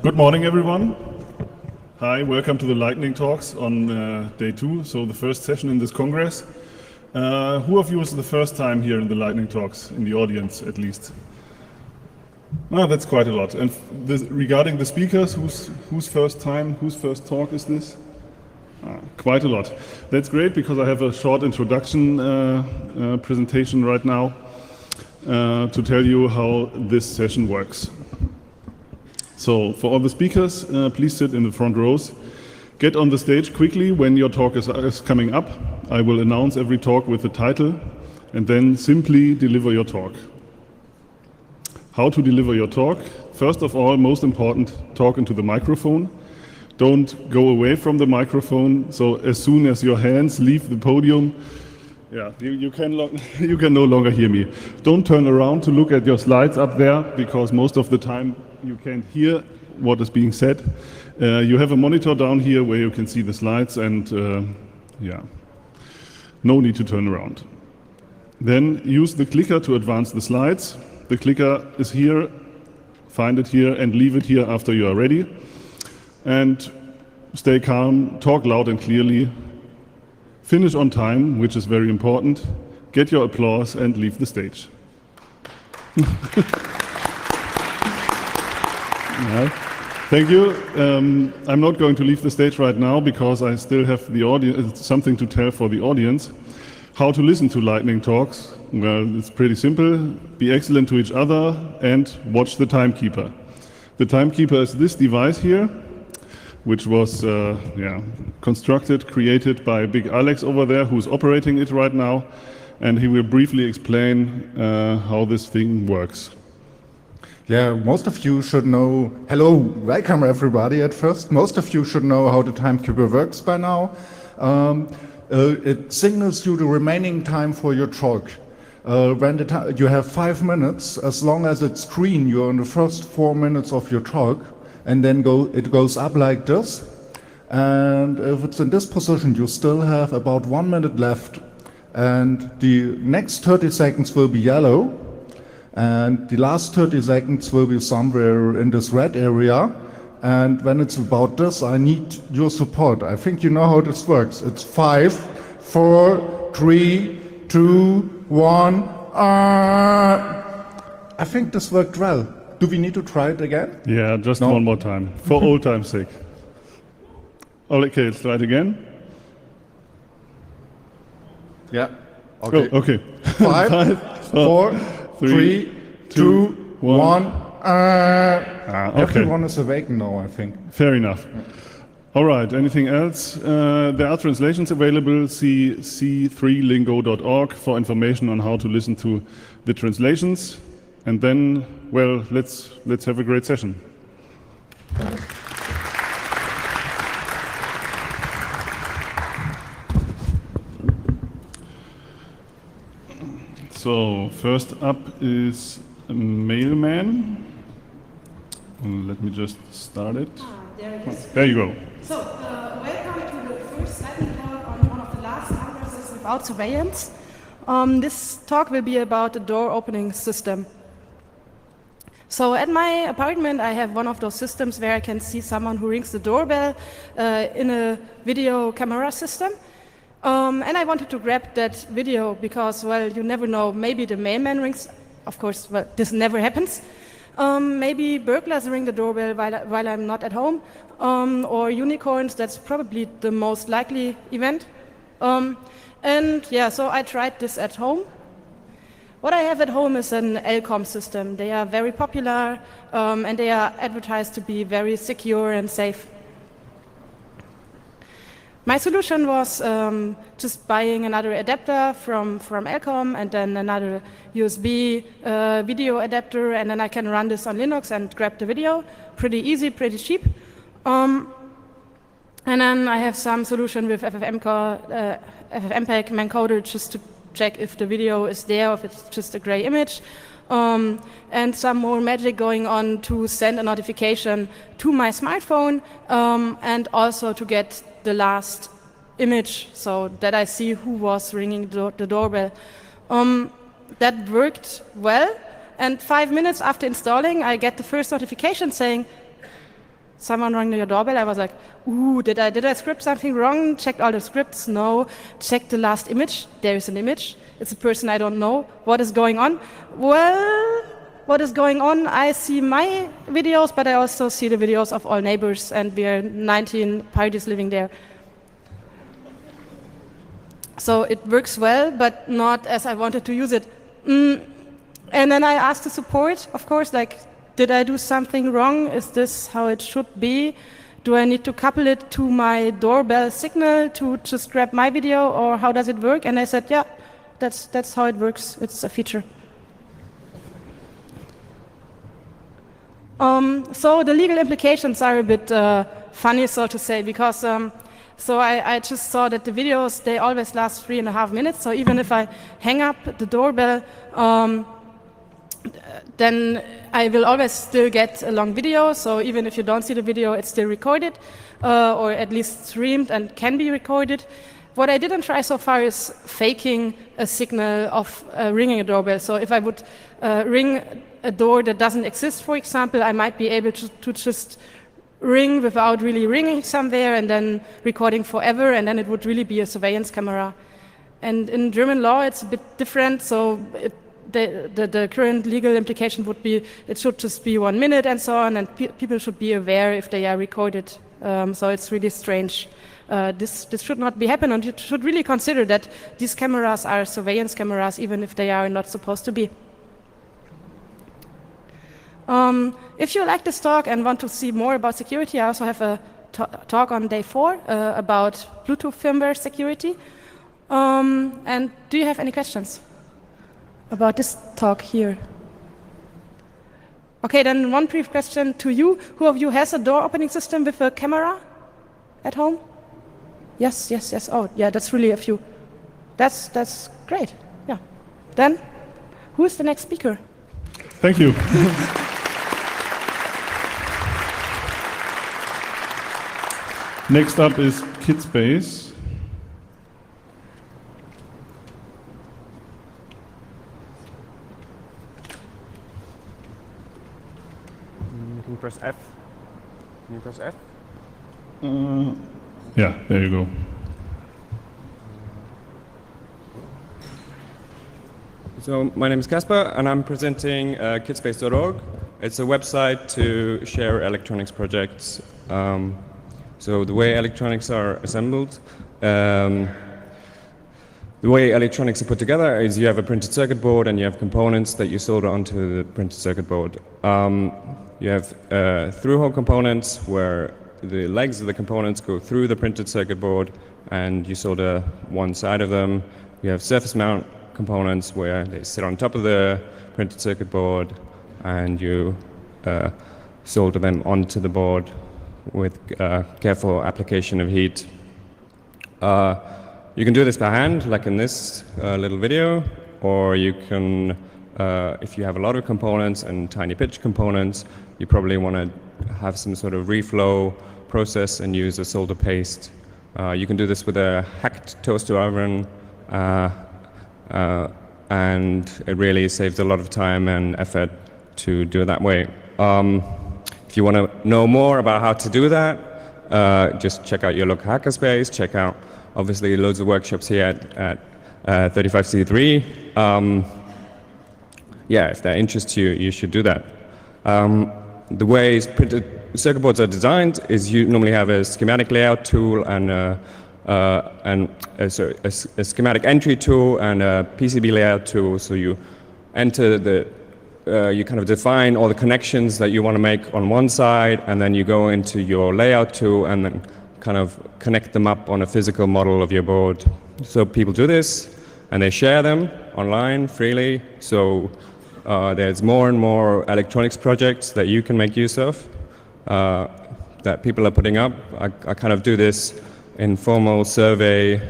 Good morning, everyone. Hi, welcome to the Lightning Talks on day 2, so the first session in this Congress. Who of you is the first time here in the Lightning Talks, in the audience at least? That's quite a lot. And regarding the speakers, whose first talk is this? Quite a lot. That's great, because I have a short introduction presentation right now to tell you how this session works. So for all the speakers, please sit in the front rows. Get on the stage quickly when your talk is coming up. I will announce every talk with the title, and then simply deliver your talk. How to deliver your talk? First of all, most important, talk into the microphone. Don't go away from the microphone. So as soon as your hands leave the podium, you can no longer hear me. Don't turn around to look at your slides up there, because most of the time you can't hear what is being said. You have a monitor down here where you can see the slides, and no need to turn around. Then use the clicker to advance the slides. The clicker is here, find it here and leave it here after you are ready. And stay calm, talk loud and clearly. Finish on time, which is very important. Get your applause and leave the stage. Thank you. I'm not going to leave the stage right now, because I still have the audience, something to tell for the audience. How to listen to Lightning Talks? Well, it's pretty simple. Be excellent to each other and watch the timekeeper. The timekeeper is this device here, which was created by Big Alex over there, who's operating it right now, and he will briefly explain how this thing works. Yeah, most of you should know. Hello, welcome everybody. At first, most of you should know how the timekeeper works by now. It signals you the remaining time for your talk. When you have 5 minutes, as long as it's green, you're in the first 4 minutes of your talk, and then it goes up like this. And if it's in this position, you still have about 1 minute left, and the next 30 seconds will be yellow, and the last 30 seconds will be somewhere in this red area. And when it's about this, I need your support. I think you know how this works. It's 5, 4, 3, 2, 1. I think this worked well. Do we need to try it again? Yeah, just one more time, for old time's sake. Okay, let's try it again. Yeah. Okay. Oh, okay. 5, 4, 3, 2, 1. Okay. Everyone is awake now, I think. Fair enough. All right, anything else? There are translations available. See c3lingo.org for information on how to listen to the translations. And then, well, let's have a great session. So first up is a mailman. Let me just start it. There you go. So, welcome to the first lightning talk on one of the last congresses about surveillance. This talk will be about the door opening system. So at my apartment, I have one of those systems where I can see someone who rings the doorbell in a video camera system. And I wanted to grab that video because, well, you never know, maybe the mailman rings. Of course, well, this never happens. Maybe burglars ring the doorbell while I'm not at home, or unicorns. That's probably the most likely event. And yeah, so I tried this at home. What I have at home is an LCOM system. They are very popular, and they are advertised to be very secure and safe. My solution was just buying another adapter from LCOM, and then another USB video adapter, and then I can run this on Linux and grab the video. Pretty easy, pretty cheap. And then I have some solution with FFmpeg mancoder just to check if the video is there, or if it's just a gray image. And some more magic going on to send a notification to my smartphone, and also to get the last image so that I see who was ringing the doorbell. That worked well, And 5 minutes after installing, I get the first notification saying, someone rang your doorbell. I was like, ooh, did I script something wrong? Checked all the scripts? No. Checked the last image. There is an image. It's a person I don't know. What is going on? Well, what is going on? I see my videos, but I also see the videos of all neighbors, and we are 19 parties living there. So it works well, but not as I wanted to use it. And then I asked the support, of course, like, did I do something wrong? Is this how it should be? Do I need to couple it to my doorbell signal to just grab my video, or how does it work? And I said, yeah, that's how it works. It's a feature. So the legal implications are a bit funny, so to say, because so I just saw that the videos, they always last 3.5 minutes. So even if I hang up the doorbell, then I will always still get a long video. So even if you don't see the video, it's still recorded, or at least streamed and can be recorded. What I didn't try so far is faking a signal of ringing a doorbell. So if I would ring a door that doesn't exist, for example, I might be able to just ring without really ringing somewhere and then recording forever, and then it would really be a surveillance camera. And in German law, it's a bit different. So the current legal implication would be it should just be 1 minute and so on, and people should be aware if they are recorded. So it's really strange. This should not be happening, and you should really consider that these cameras are surveillance cameras, even if they are not supposed to be. If you like this talk and want to see more about security, I also have a talk on day 4 about Bluetooth firmware security. And do you have any questions about this talk here? Okay, then one brief question to you. Who of you has a door opening system with a camera at home? Yes. Oh, yeah, that's really a few. That's great. Yeah. Then, who is the next speaker? Thank you. Next up is Kidspace. Can you press F? Can you press F? Yeah, there you go. So my name is Casper, and I'm presenting kidspace.org. It's a website to share electronics projects. So the way electronics are assembled, the way electronics are put together is you have a printed circuit board and you have components that you solder onto the printed circuit board. You have through-hole components where the legs of the components go through the printed circuit board and you solder one side of them. You have surface mount components where they sit on top of the printed circuit board and you solder them onto the board with careful application of heat. You can do this by hand, like in this little video, or you can, if you have a lot of components and tiny pitch components, you probably want to have some sort of reflow process and use a solder paste. You can do this with a hacked toaster oven, and it really saves a lot of time and effort to do it that way. If you want to know more about how to do that, just check out your local hackerspace, check out obviously loads of workshops here at 35C3. Yeah, if that interests you, you should do that. The way printed circuit boards are designed is you normally have a schematic layout tool and a schematic entry tool and a PCB layout tool. So you enter the, you kind of define all the connections that you want to make on one side, and then you go into your layout tool and then kind of connect them up on a physical model of your board. So people do this and they share them online freely. So there's more and more electronics projects that you can make use of that people are putting up. I kind of do this informal survey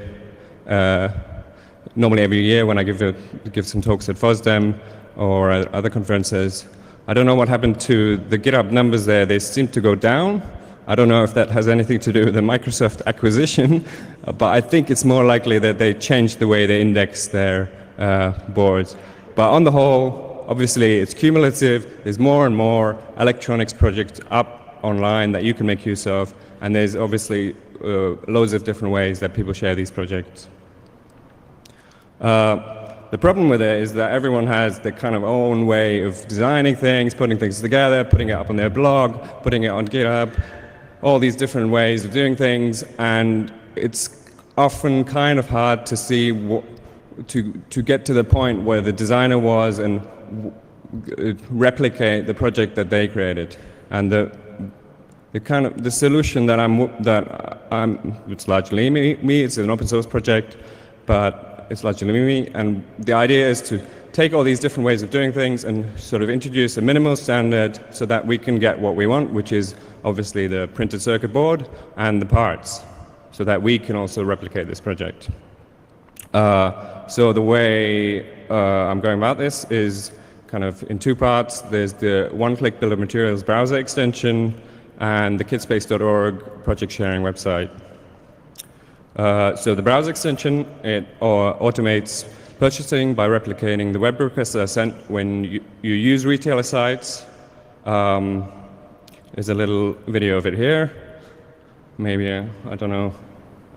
normally every year when I give some talks at FOSDEM or at other conferences. I don't know what happened to the GitHub numbers there. They seem to go down. I don't know if that has anything to do with the Microsoft acquisition, but I think it's more likely that they changed the way they index their boards. But on the whole, obviously it's cumulative. There's more and more electronics projects up online that you can make use of, and there's obviously loads of different ways that people share these projects. The problem with it is that everyone has their kind of own way of designing things, putting things together, putting it up on their blog, putting it on GitHub, all these different ways of doing things, and it's often kind of hard to see to get to the point where the designer was and replicate the project that they created. And the solution that I'm it's largely me. It's an open source project, but it's largely me. And the idea is to take all these different ways of doing things and sort of introduce a minimal standard so that we can get what we want, which is obviously the printed circuit board and the parts, so that we can also replicate this project. So the way I'm going about this is kind of in two parts. There's the one-click bill of materials browser extension and the kitspace.org project sharing website. So the browser extension, it automates purchasing by replicating the web requests that are sent when you use retailer sites. There's a little video of it here. Maybe, I don't know,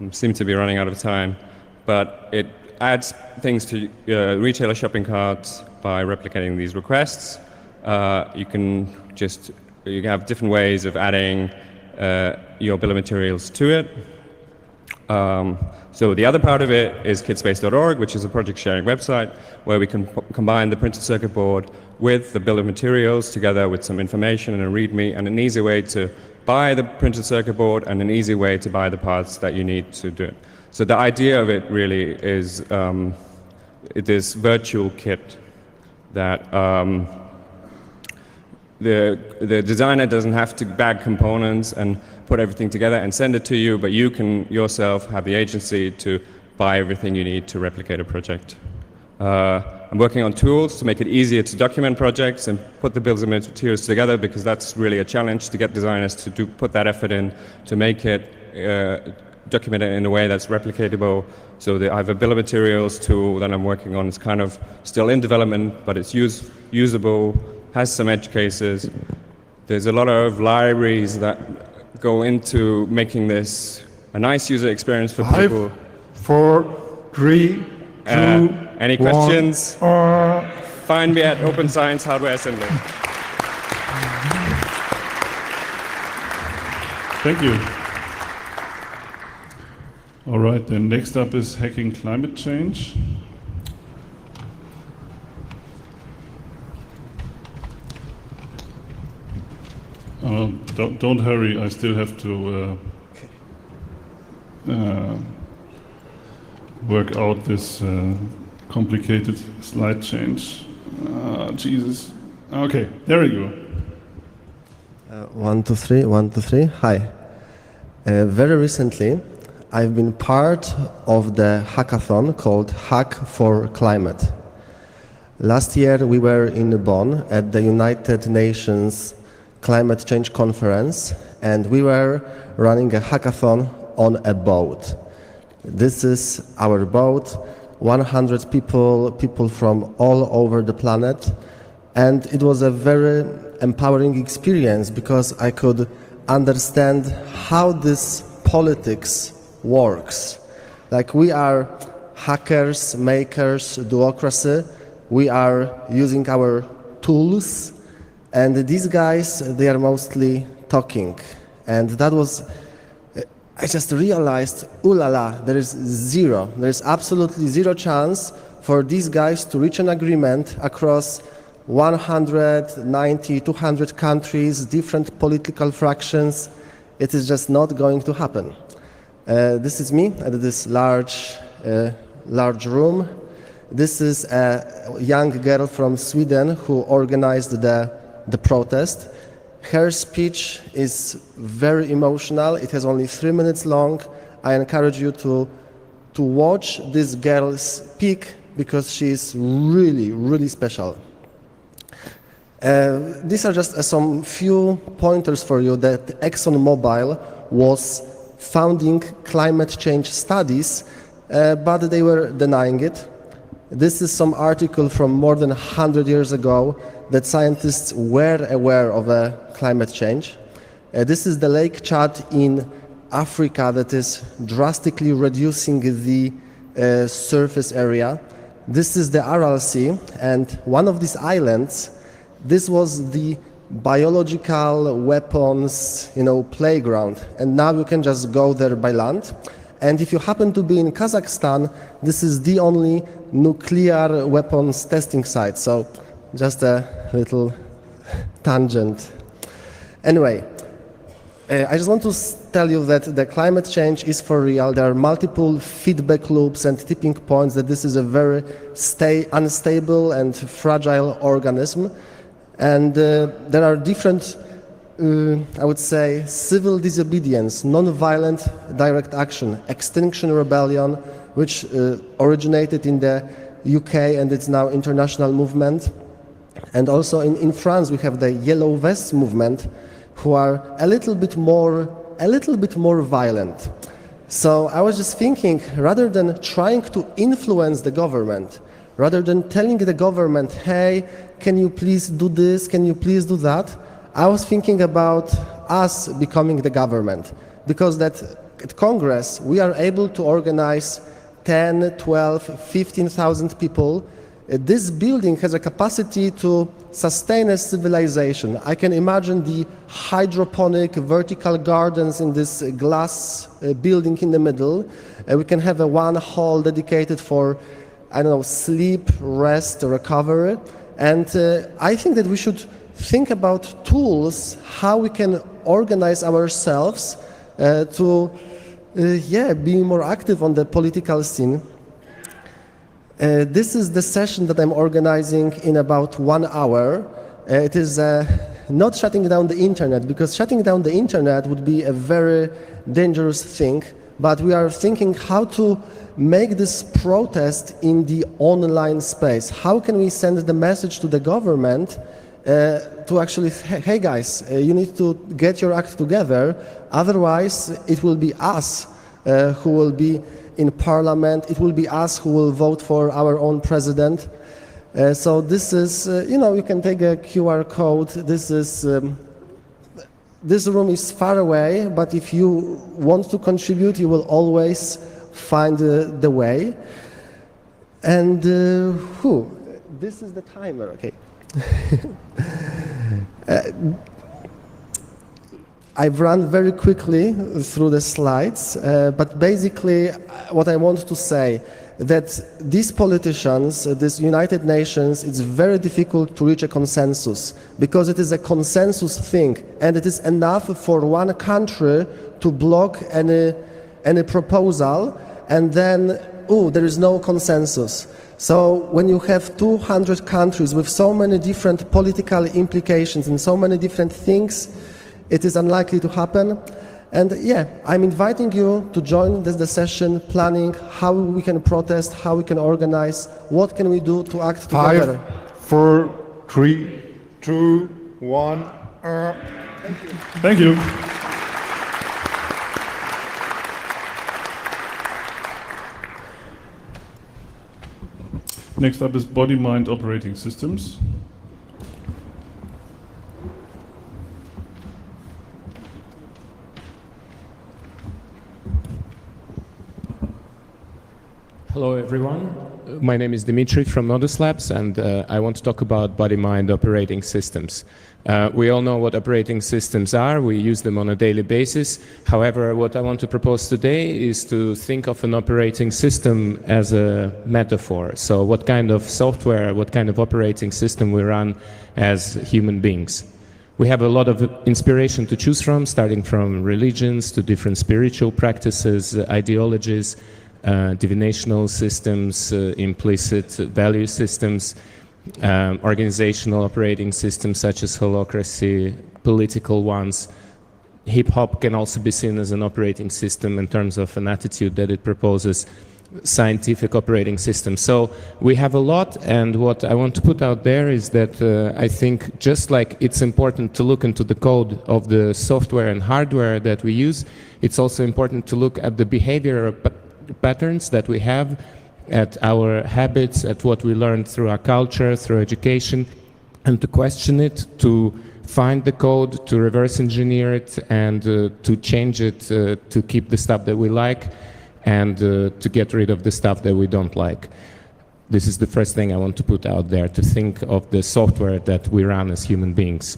I seem to be running out of time. But it adds things to retailer shopping carts by replicating these requests. You have different ways of adding your bill of materials to it. So the other part of it is kitspace.org, which is a project sharing website where we can combine the printed circuit board with the bill of materials together with some information and a README and an easy way to buy the printed circuit board and an easy way to buy the parts that you need to do it. So the idea of it really is this virtual kit that the designer doesn't have to bag components and put everything together and send it to you, but you can yourself have the agency to buy everything you need to replicate a project. I'm working on tools to make it easier to document projects and put the bills of materials together, because that's really a challenge to get designers to put that effort in to make it document it in a way that's replicatable. So I have a bill of materials tool that I'm working on. It's kind of still in development, but it's usable, has some edge cases. There's a lot of libraries that go into making this a nice user experience for people. 4, 3, 2, any questions? Find me at Open Science Hardware Assembly. Thank you. All right, then next up is hacking climate change. Don't hurry, I still have to work out this complicated slide change. Jesus. Okay, there we go. 1, 2, 3, 1, 2, 3. Hi. Very recently, I've been part of the hackathon called Hack for Climate. Last year, we were in Bonn at the United Nations Climate Change Conference, and we were running a hackathon on a boat. This is our boat, 100 people from all over the planet, and it was a very empowering experience because I could understand how this politics works. Like, we are hackers, makers, duocracy. We are using our tools, and these guys, they are mostly talking. And that was, I just realized, ooh la la, there is absolutely zero chance for these guys to reach an agreement across 190, 200 countries, different political fractions. It is just not going to happen. This is me at this large room. This is a young girl from Sweden who organized the protest. Her speech is very emotional. It has only 3 minutes long. I encourage you to watch this girl speak because she is really, really special. These are just some few pointers for you that ExxonMobil was funding climate change studies, but they were denying it. This is some article from more than 100 years ago that scientists were aware of climate change. This is the Lake Chad in Africa that is drastically reducing the surface area. This is the Aral Sea, and one of these islands, this was the biological weapons, playground, and now you can just go there by land. And if you happen to be in Kazakhstan, this is the only nuclear weapons testing site. So just a little tangent. Anyway, I just want to tell you that the climate change is for real. There are multiple feedback loops and tipping points that this is a very unstable and fragile organism. And there are different, I would say, civil disobedience, non-violent direct action, Extinction Rebellion, which originated in the UK and it's now international movement. And also in France we have the Yellow Vest movement, who are a little bit more violent. So I was just thinking, rather than trying to influence the government, rather than telling the government, hey, can you please do this, can you please do that, I was thinking about us becoming the government. Because that at Congress we are able to organize 10, 12, 15,000 people. This building has a capacity to sustain a civilization. I can imagine the hydroponic vertical gardens in this glass building in the middle. We can have one hall dedicated for, sleep, rest, recovery. And I think that we should think about tools, how we can organize ourselves to be more active on the political scene. This is the session that I'm organizing in about 1 hour. It is not shutting down the internet, because shutting down the internet would be a very dangerous thing, but we are thinking how to make this protest in the online space. How can we send the message to the government to actually, hey guys, you need to get your act together, otherwise it will be us who will be in parliament, it will be us who will vote for our own president. So this is, you can take a QR code. This room is far away, but if you want to contribute, you will always find the way. And this is the timer, okay. I've run very quickly through the slides, but basically what I want to say, that these politicians, this United Nations, it's very difficult to reach a consensus, because it is a consensus thing, and it is enough for one country to block any proposal, and then, there is no consensus. So when you have 200 countries with so many different political implications and so many different things, it is unlikely to happen. And I'm inviting you to join the session, planning how we can protest, how we can organize, what can we do to act together. 5, 4, 3, 2, 1. Thank you. Next up is body-mind operating systems. Hello everyone, my name is Dimitri from Nodus Labs, and I want to talk about body-mind operating systems. We all know what operating systems are, we use them on a daily basis. However, what I want to propose today is to think of an operating system as a metaphor. So what kind of software, what kind of operating system we run as human beings. We have a lot of inspiration to choose from, starting from religions to different spiritual practices, ideologies, divinational systems, implicit value systems, organizational operating systems such as holacracy, political ones. Hip-hop can also be seen as an operating system in terms of an attitude that it proposes, scientific operating system. So we have a lot, and what I want to put out there is that I think just like it's important to look into the code of the software and hardware that we use, it's also important to look at the behavior patterns that we have at our habits, at what we learned through our culture, through education, and to question it, to find the code, to reverse engineer it, and to change it to keep the stuff that we like, and to get rid of the stuff that we don't like. This is the first thing I want to put out there, to think of the software that we run as human beings.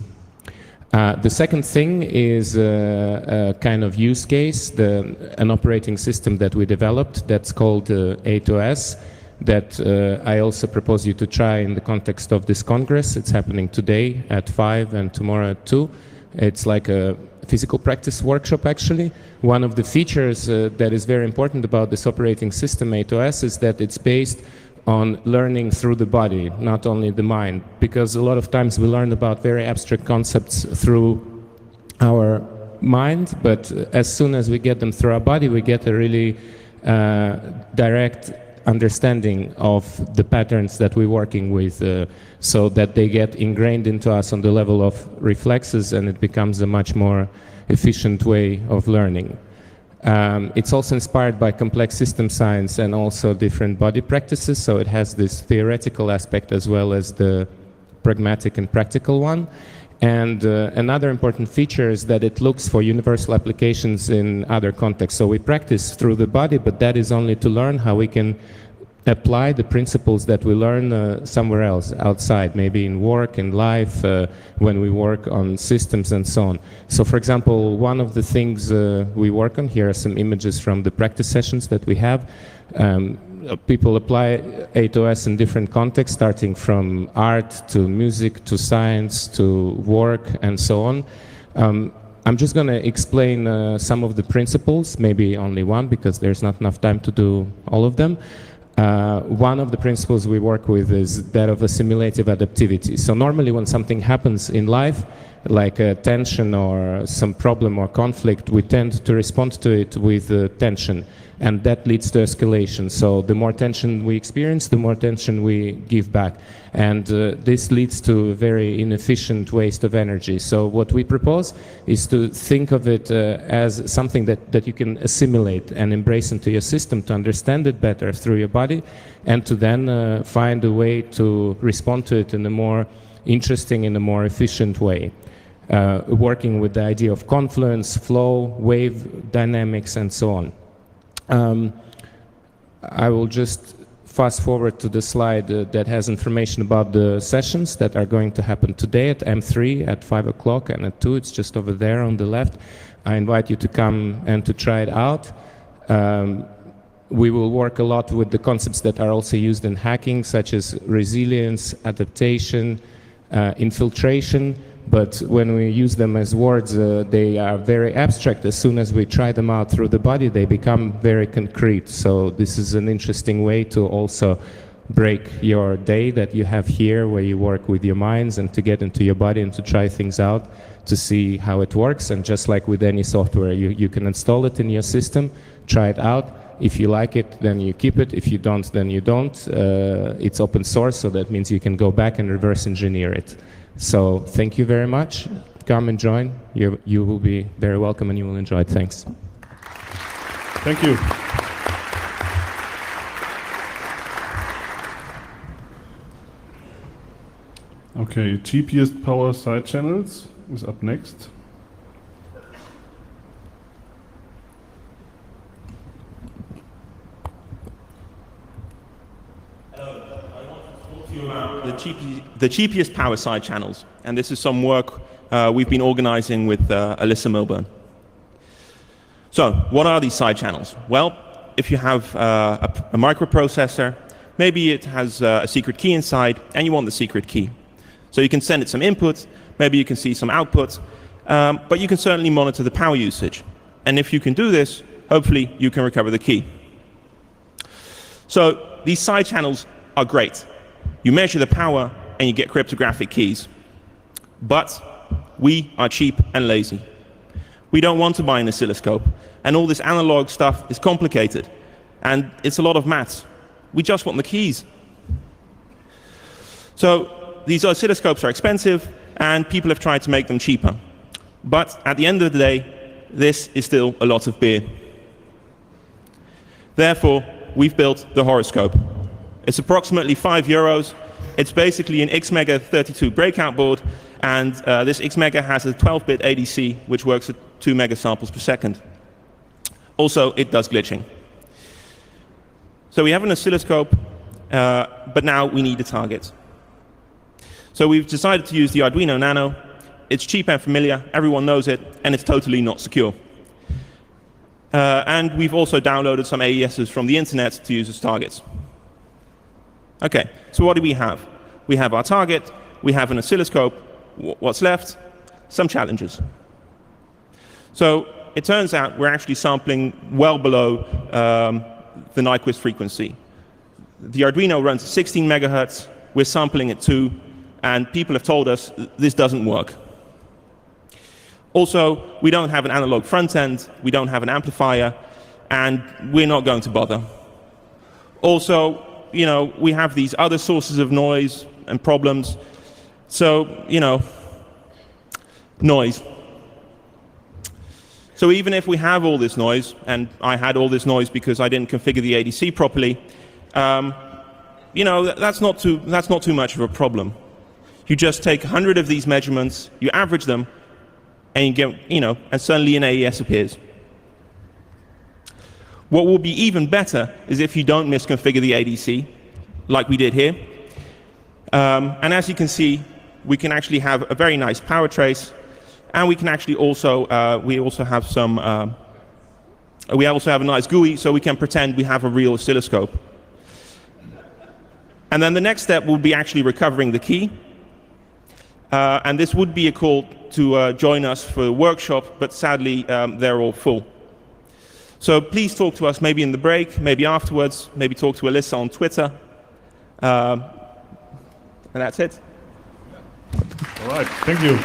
The second thing is a kind of use case, an operating system that we developed that's called A2S, that I also propose you to try in the context of this Congress. It's happening today at 5 and tomorrow at 2. It's like a physical practice workshop, actually. One of the features that is very important about this operating system, A2S, is that it's based on learning through the body, not only the mind, because a lot of times we learn about very abstract concepts through our mind, but as soon as we get them through our body, we get a really direct understanding of the patterns that we're working with, so that they get ingrained into us on the level of reflexes, and it becomes a much more efficient way of learning. It's also inspired by complex system science and also different body practices, so it has this theoretical aspect as well as the pragmatic and practical one. And another important feature is that it looks for universal applications in other contexts. So we practice through the body, but that is only to learn how we can apply the principles that we learn somewhere else, outside, maybe in work, in life, when we work on systems and so on. So for example, one of the things we work on, here are some images from the practice sessions that we have. People apply A2S in different contexts, starting from art to music to science to work and so on. I'm just going to explain some of the principles, maybe only one, because there's not enough time to do all of them. One of the principles we work with is that of assimilative adaptivity. So normally when something happens in life, like a tension or some problem or conflict, we tend to respond to it with tension, and that leads to escalation. So the more tension we experience, the more tension we give back. And this leads to very inefficient waste of energy. So what we propose is to think of it as something that you can assimilate and embrace into your system, to understand it better through your body, and to then find a way to respond to it in a more interesting, in a more efficient way. Working with the idea of confluence, flow, wave dynamics, and so on. I will just fast forward to the slide that has information about the sessions that are going to happen today at M3 at 5 o'clock and at 2. It's just over there on the left. I invite you to come and to try it out. We will work a lot with the concepts that are also used in hacking, such as resilience, adaptation, infiltration. But when we use them as words, they are very abstract. As soon as we try them out through the body, they become very concrete. So this is an interesting way to also break your day that you have here, where you work with your minds, and to get into your body and to try things out, to see how it works. And just like with any software, you can install it in your system, try it out. If you like it, then you keep it. If you don't, then you don't. It's open source, so that means you can go back and reverse engineer it. So thank you very much. Come and join. You will be very welcome and you will enjoy it. Thanks. Thank you. Okay, cheapest power side channels is up next. The cheapest power side channels, and this is some work we've been organizing with Alyssa Milburn. So what are these side channels? Well, if you have a microprocessor, maybe it has a secret key inside and you want the secret key. So you can send it some input, maybe you can see some output, but you can certainly monitor the power usage. And if you can do this, hopefully you can recover the key. So these side channels are great. You measure the power and you get cryptographic keys. But we are cheap and lazy. We don't want to buy an oscilloscope, and all this analog stuff is complicated, and it's a lot of maths. We just want the keys. So these oscilloscopes are expensive, and people have tried to make them cheaper. But at the end of the day, this is still a lot of beer. Therefore, we've built the horoscope. It's approximately €5. It's basically an Xmega 32 breakout board, and this Xmega has a 12-bit ADC, which works at 2 megasamples per second. Also, it does glitching. So we have an oscilloscope, but now we need a target. So we've decided to use the Arduino Nano. It's cheap and familiar, everyone knows it, and it's totally not secure. And we've also downloaded some AESs from the internet to use as targets. Okay, so what do we have? We have our target, we have an oscilloscope. What's left? Some challenges. So it turns out we're actually sampling well below the Nyquist frequency. The Arduino runs 16 megahertz, we're sampling at 2, and people have told us this doesn't work. Also, we don't have an analog front end, we don't have an amplifier, and we're not going to bother. Also, we have these other sources of noise and problems. So, noise. So even if we have all this noise, and I had all this noise because I didn't configure the ADC properly, that's not too much of a problem. You just take 100 of these measurements, you average them, and you get, and suddenly an AES appears. What will be even better is if you don't misconfigure the ADC, like we did here. And as you can see, we can actually have a very nice power trace, and we can actually also we also have a nice GUI, so we can pretend we have a real oscilloscope. And then the next step will be actually recovering the key. And this would be a call to join us for a workshop, but sadly they're all full. So please talk to us maybe in the break, maybe afterwards, maybe talk to Alyssa on Twitter. And that's it. All right, thank you.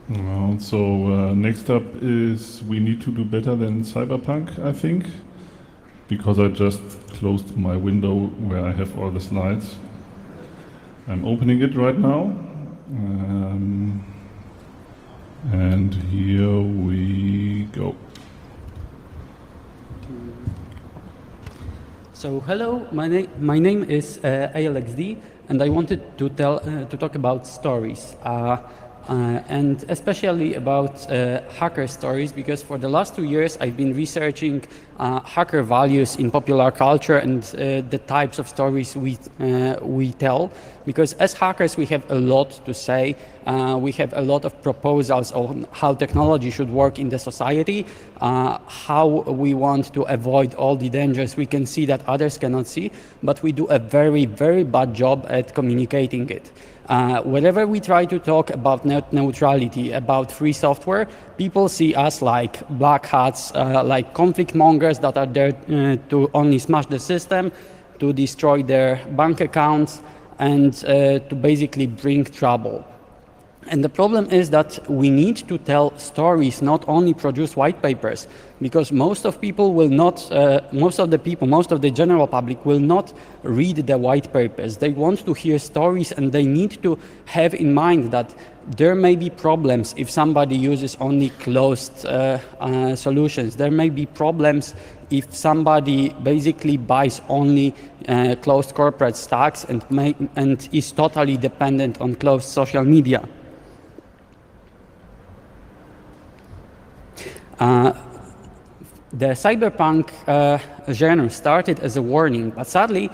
Well, so next up is we need to do better than Cyberpunk, I think, because I just closed my window where I have all the slides. I'm opening it right now. And here we go. So hello, my name is ALXD, and I wanted to talk about stories, and especially about hacker stories, because for the last 2 years I've been researching hacker values in popular culture and the types of stories we tell. Because as hackers we have a lot to say, we have a lot of proposals on how technology should work in the society, how we want to avoid all the dangers we can see that others cannot see, but we do a very, very bad job at communicating it. Whenever we try to talk about net neutrality, about free software, people see us like black hats, like conflict mongers that are there to only smash the system, to destroy their bank accounts, and to basically bring trouble. And the problem is that we need to tell stories, not only produce white papers, because most of the general public will not read the white papers. They want to hear stories, and they need to have in mind that there may be problems if somebody uses only closed solutions. There may be problems if somebody basically buys only closed corporate stacks and is totally dependent on closed social media. The cyberpunk genre started as a warning, but sadly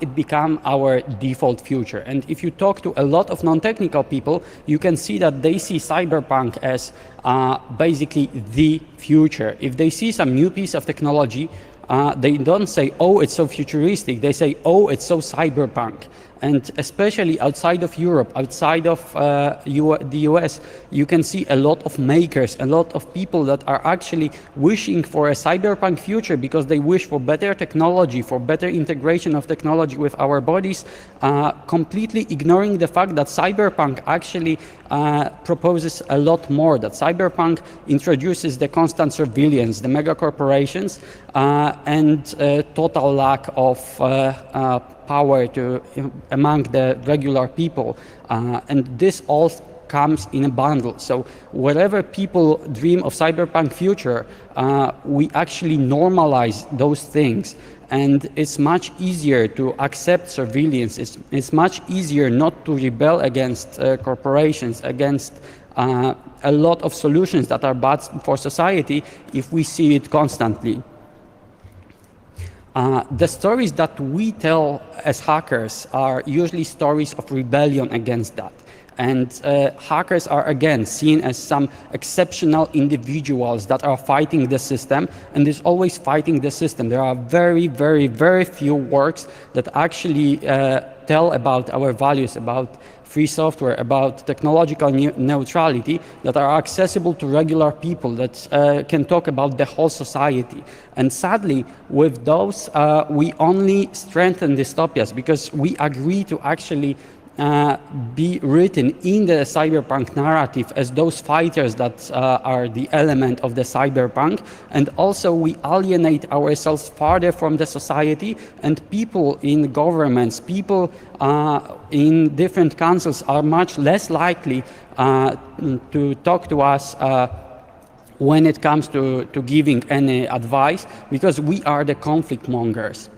it became our default future. And if you talk to a lot of non-technical people, you can see that they see cyberpunk as basically the future. If they see some new piece of technology, they don't say, oh, it's so futuristic. They say, oh, it's so cyberpunk. And especially outside of Europe, outside of the US, you can see a lot of makers, a lot of people that are actually wishing for a cyberpunk future because they wish for better technology, for better integration of technology with our bodies, completely ignoring the fact that cyberpunk actually proposes a lot more, that cyberpunk introduces the constant surveillance, the mega corporations, and total lack of power among the regular people. And this all comes in a bundle. So wherever people dream of cyberpunk future, we actually normalize those things. And it's much easier to accept surveillance. It's much easier not to rebel against corporations, against a lot of solutions that are bad for society if we see it constantly. The stories that we tell as hackers are usually stories of rebellion against that. And hackers are, again, seen as some exceptional individuals that are fighting the system, and is always fighting the system. There are very, very, very few works that actually tell about our values, about free software, about technological neutrality, that are accessible to regular people, that can talk about the whole society. And sadly, with those, we only strengthen dystopias, because we agree to actually be written in the cyberpunk narrative as those fighters that are the element of the cyberpunk, and also we alienate ourselves farther from the society, and people in governments, people in different councils are much less likely to talk to us when it comes to giving any advice, because we are the conflict mongers.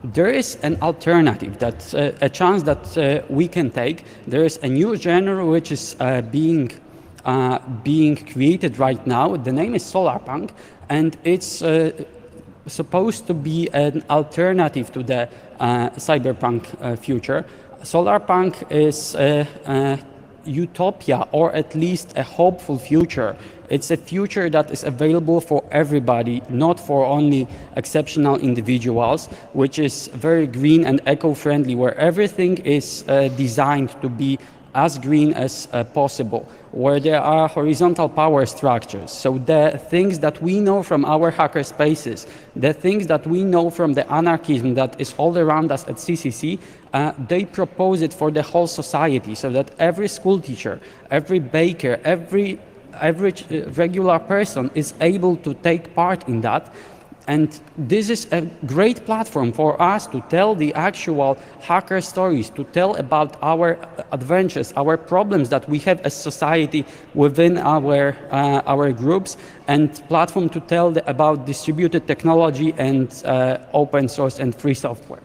There is an alternative, that's a chance that we can take. There is a new genre which is being created right now. The name is solarpunk, and it's supposed to be an alternative to the cyberpunk future. Solarpunk is a utopia, or at least a hopeful future. It's a future that is available for everybody, not for only exceptional individuals, which is very green and eco-friendly, where everything is designed to be as green as possible, where there are horizontal power structures. So the things that we know from our hackerspaces, the things that we know from the anarchism that is all around us at CCC, they propose it for the whole society, so that every school teacher, every baker, every average regular person is able to take part in that. And this is a great platform for us to tell the actual hacker stories, to tell about our adventures, our problems that we have as society within our groups, and platform to tell about distributed technology and open source and free software.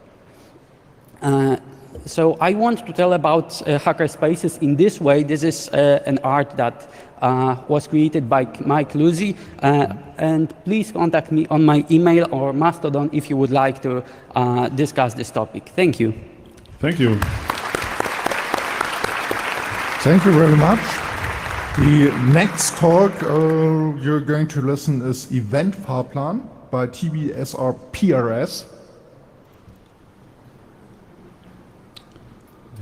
So I want to tell about hackerspaces in this way. This is an art that was created by Mike Luzzi, and please contact me on my email or Mastodon if you would like to discuss this topic. Thank you. Thank you. Thank you very much. The next talk you're going to listen is Event Fahrplan by TBSR PRS.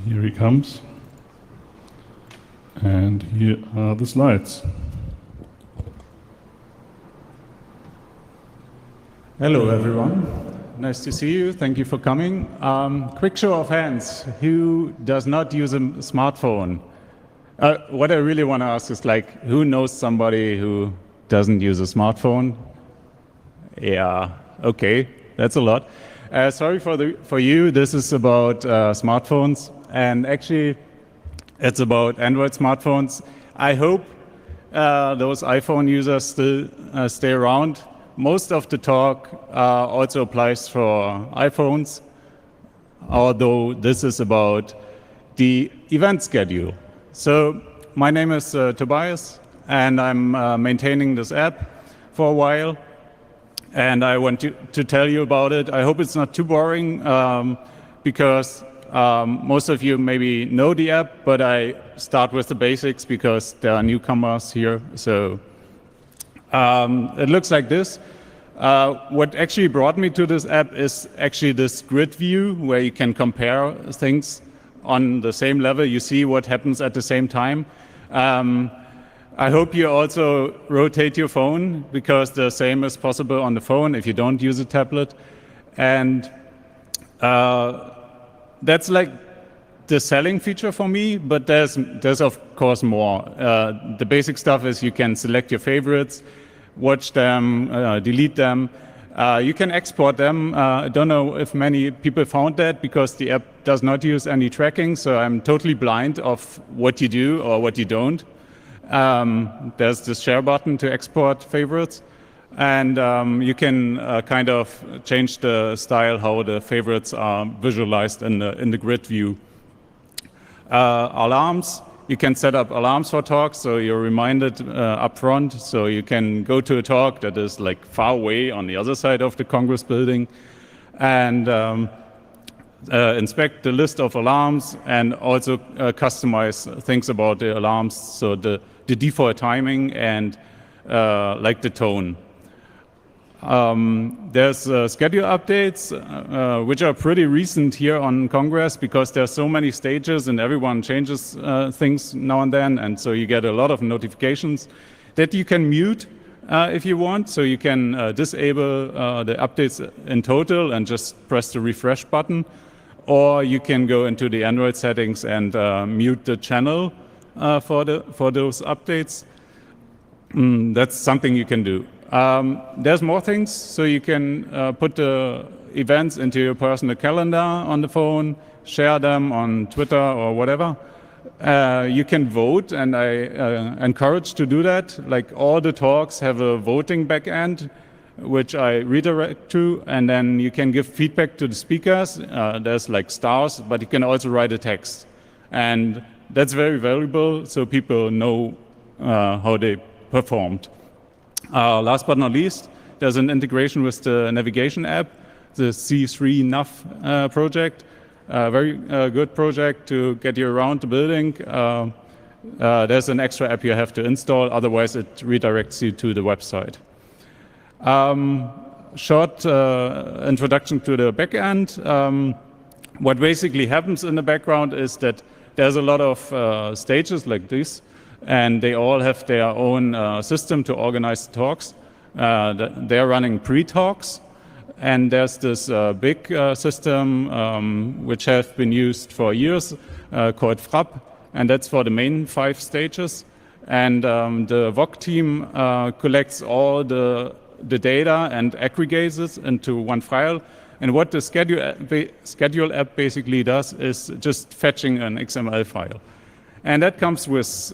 Here he comes. And here are the slides. Hello, everyone. Nice to see you. Thank you for coming. Quick show of hands. Who does not use a smartphone? What I really want to ask is, like, who knows somebody who doesn't use a smartphone? Yeah, okay, that's a lot. Sorry for you. This is about smartphones, and actually, it's about Android smartphones. I hope those iPhone users still stay around. Most of the talk also applies for iPhones, although this is about the event schedule. So my name is Tobias, and I'm maintaining this app for a while, and I want to tell you about it. I hope it's not too boring, because most of you maybe know the app, but I start with the basics because there are newcomers here. So it looks like this. What actually brought me to this app is actually this grid view where you can compare things on the same level. You see what happens at the same time. I hope you also rotate your phone, because the same is possible on the phone if you don't use a tablet. And that's like the selling feature for me, but there's of course more. The basic stuff is you can select your favorites, watch them, delete them. You can export them. I don't know if many people found that because the app does not use any tracking, so I'm totally blind of what you do or what you don't. There's this share button to export favorites, and you can kind of change the style how the favorites are visualized in the grid view. Alarms. You can set up alarms for talks, so you're reminded up front. So you can go to a talk that is like far away on the other side of the Congress building, and inspect the list of alarms, and also customize things about the alarms, so the default timing and like the tone. There's schedule updates, which are pretty recent here on Congress because there's so many stages and everyone changes things now and then, and so you get a lot of notifications that you can mute if you want. So you can disable the updates in total and just press the refresh button, or you can go into the Android settings and mute the channel for those updates. That's something you can do. There's more things, so you can put the events into your personal calendar on the phone, share them on Twitter or whatever. You can vote, and I encourage to do that. Like all the talks have a voting backend, which I redirect to, and then you can give feedback to the speakers. There's like stars, but you can also write a text. And that's very valuable, so people know how they performed. Last but not least, there's an integration with the navigation app, the C3 Nav project. Very good project to get you around the building. There's an extra app you have to install, otherwise it redirects you to the website. Short introduction to the backend. What basically happens in the background is that there's a lot of stages like this, and they all have their own system to organize the talks. They're running pre-talks, and there's this big system which has been used for years called FRAP, and that's for the main 5 stages. And the VOC team collects all the data and aggregates it into one file. And what the schedule app basically does is just fetching an XML file. And that comes with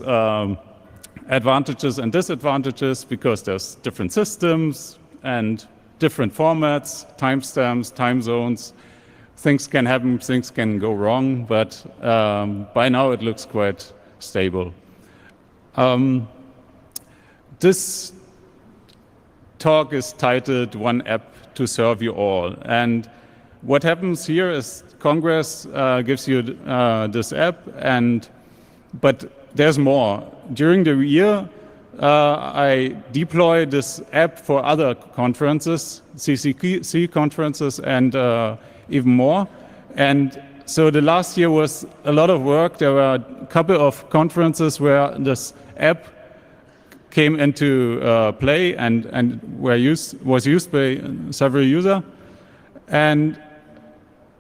advantages and disadvantages because there's different systems and different formats, timestamps, time zones. Things can happen, things can go wrong, but by now it looks quite stable. This talk is titled One App to Serve You All. And what happens here is Congress gives you this app, but there's more. During the year, I deploy this app for other conferences, CCC conferences, and even more. And so the last year was a lot of work. There were a couple of conferences where this app came into play and was used by several users. And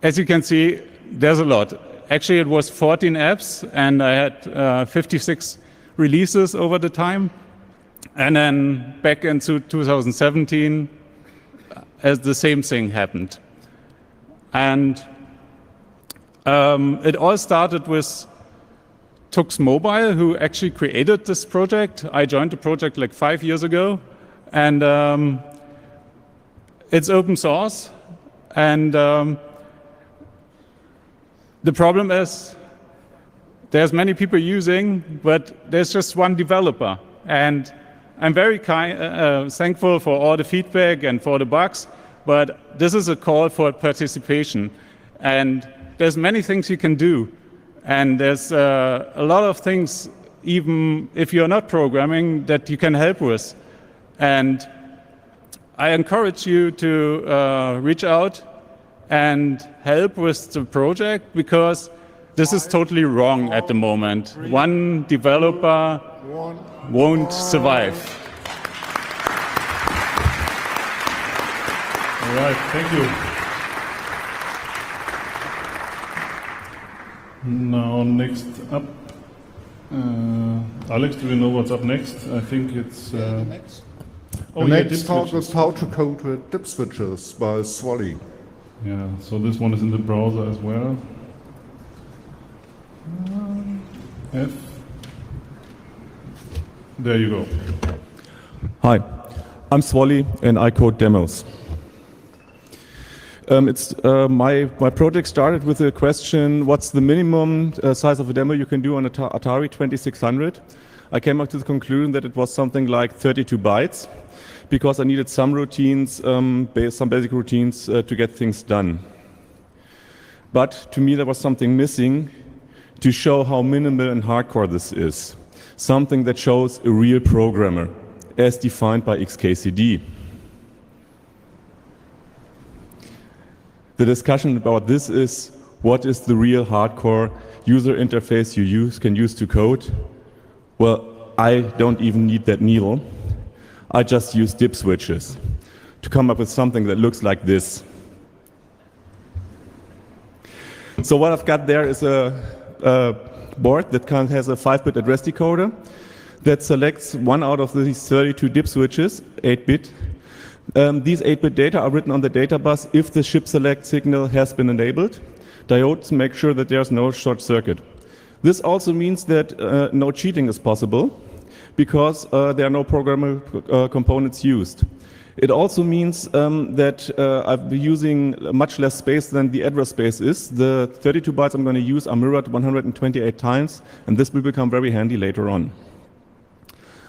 as you can see, there's a lot. Actually, it was 14 apps, and I had 56 releases over the time. And then back into 2017, as the same thing happened. And it all started with Tux Mobile, who actually created this project. I joined the project like 5 years ago, and it's open source. And the problem is there's many people using, but there's just one developer. And I'm very thankful for all the feedback and for the bugs, but this is a call for participation. And there's many things you can do. And there's a lot of things, even if you're not programming, that you can help with. And I encourage you to reach out and help with the project, because this is totally wrong at the moment. One developer won't survive. All right, thank you. Now, next up, Alex, do you know what's up next? I think it's... Oh, the yeah, next dip talk switches. is how to code with dip switches by Swally. Yeah, so this one is in the browser as well. F. There you go. Hi, I'm Swally and I code demos. My project started with the question, what's the minimum size of a demo you can do on an Atari 2600? I came up to the conclusion that it was something like 32 bytes because I needed some routines, some basic routines to get things done. But to me there was something missing to show how minimal and hardcore this is. Something that shows a real programmer as defined by XKCD. The discussion about this is, what is the real hardcore user interface you can use to code? Well, I don't even need that needle. I just use dip switches to come up with something that looks like this. So what I've got there is a board that has a 5-bit address decoder that selects one out of these 32 dip switches, 8-bit. These 8-bit data are written on the data bus if the ship select signal has been enabled. Diodes make sure that there's no short circuit. This also means that no cheating is possible because there are no programmable components used. It also means that I've been using much less space than the address space is. The 32 bytes I'm going to use are mirrored 128 times, and this will become very handy later on.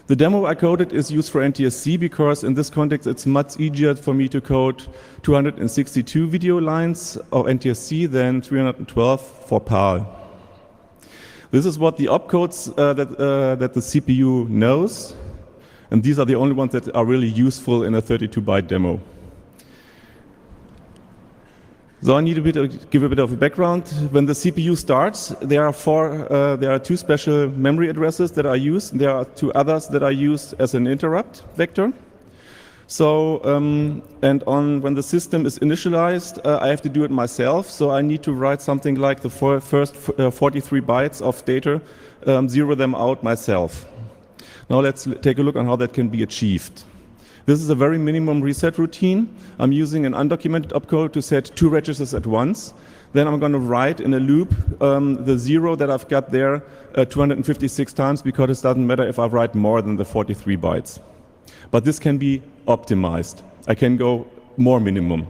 The demo I coded is used for NTSC because in this context it's much easier for me to code 262 video lines of NTSC than 312 for PAL. This is what the opcodes that the CPU knows, and these are the only ones that are really useful in a 32-byte demo. So I need to give a bit of a background. When the CPU starts, there are two special memory addresses that are used. There are two others that are used as an interrupt vector. So, when the system is initialized, I have to do it myself. So I need to write something like the first 43 bytes of data, zero them out myself. Now let's take a look on how that can be achieved. This is a very minimum reset routine. I'm using an undocumented opcode to set 2 registers at once. Then I'm going to write in a loop the 0 that I've got there 256 times because it doesn't matter if I write more than the 43 bytes. But this can be optimized. I can go more minimum.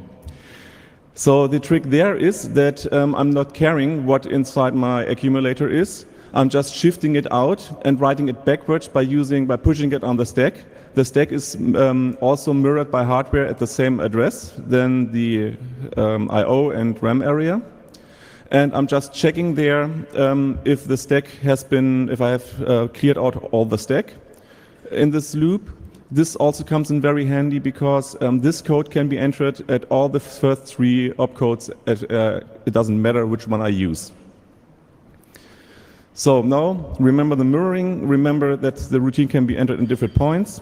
So the trick there is that I'm not caring what inside my accumulator is. I'm just shifting it out and writing it backwards by pushing it on the stack. The stack is also mirrored by hardware at the same address than the I/O and RAM area. And I'm just checking there if the stack if I have cleared out all the stack in this loop. This also comes in very handy because this code can be entered at all the first 3 opcodes. It doesn't matter which one I use. So now, remember the mirroring. Remember that the routine can be entered in different points.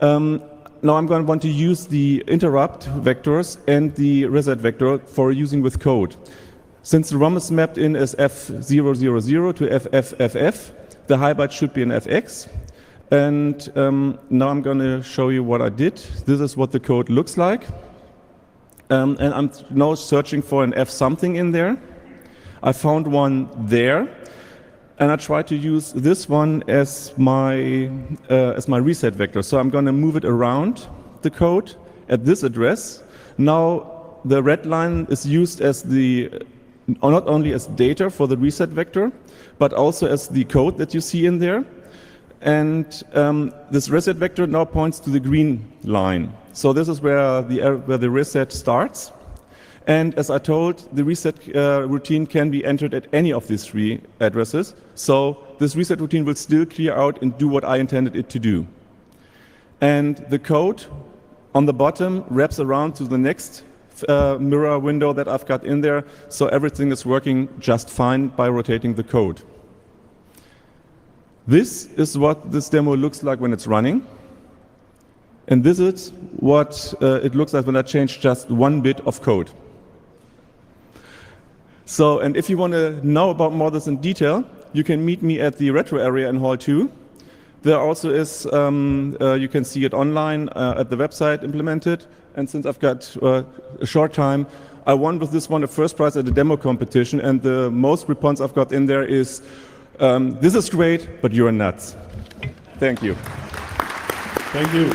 Now I'm going to want to use the interrupt vectors and the reset vector for using with code. Since the ROM is mapped in as F000 to FFFF, the high byte should be an FX. And now I'm going to show you what I did. This is what the code looks like. And I'm now searching for an F something in there. I found one there. And I try to use this one as my reset vector. So I'm going to move it around the code at this address. Now the red line is used as not only as data for the reset vector, but also as the code that you see in there. And this reset vector now points to the green line. So this is where the reset starts. And as I told, the reset routine can be entered at any of these 3 addresses. So this reset routine will still clear out and do what I intended it to do. And the code on the bottom wraps around to the next mirror window that I've got in there. So everything is working just fine by rotating the code. This is what this demo looks like when it's running. And this is what it looks like when I change just 1 bit of code. So, and if you want to know about more this in detail, you can meet me at the retro area in Hall 2. There also is, you can see it online at the website implemented. And since I've got a short time, I won with this one a first prize at a demo competition. And the most response I've got in there is, this is great, but you're nuts. Thank you. Thank you.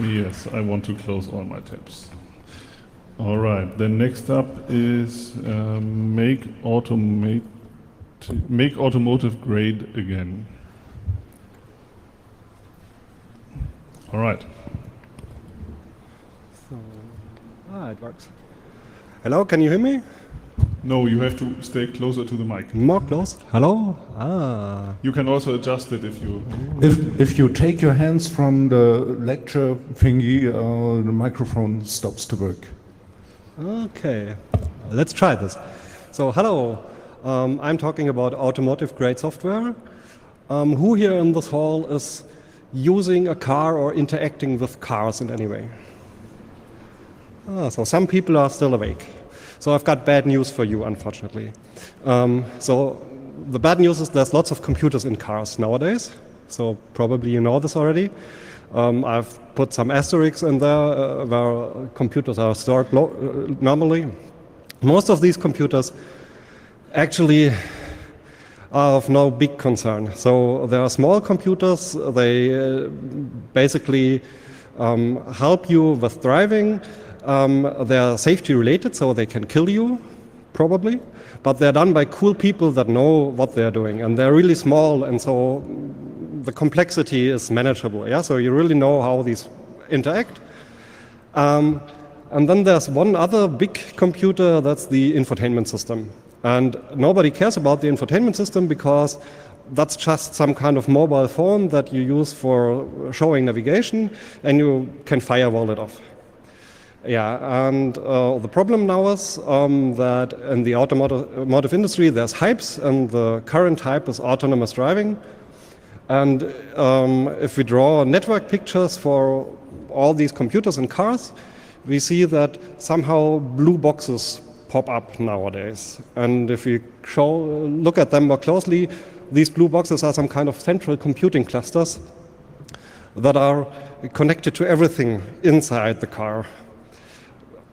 Yes, I want to close all my tabs. All right, then next up is make automotive great again. All right. It works. Hello, can you hear me? No, you have to stay closer to the mic. More close. Hello? You can also adjust it if you... If you take your hands from the lecture thingy, the microphone stops to work. Okay, let's try this. So, hello. I'm talking about automotive grade software. Who here in this hall is using a car or interacting with cars in any way? So some people are still awake. So I've got bad news for you, unfortunately. So the bad news is there's lots of computers in cars nowadays. So probably you know this already. I've put some asterisks in there where computers are stored normally. Most of these computers actually are of no big concern. So there are small computers. They basically help you with driving. They're safety related, so they can kill you, probably. But they're done by cool people that know what they're doing. And they're really small, and so the complexity is manageable. Yeah, so you really know how these interact. And then there's one other big computer, that's the infotainment system. And nobody cares about the infotainment system because that's just some kind of mobile phone that you use for showing navigation, and you can firewall it off. Yeah, and the problem now is that in the automotive industry there's hypes, and the current hype is autonomous driving. And if we draw network pictures for all these computers and cars, we see that somehow blue boxes pop up nowadays. And if we look at them more closely, these blue boxes are some kind of central computing clusters that are connected to everything inside the car.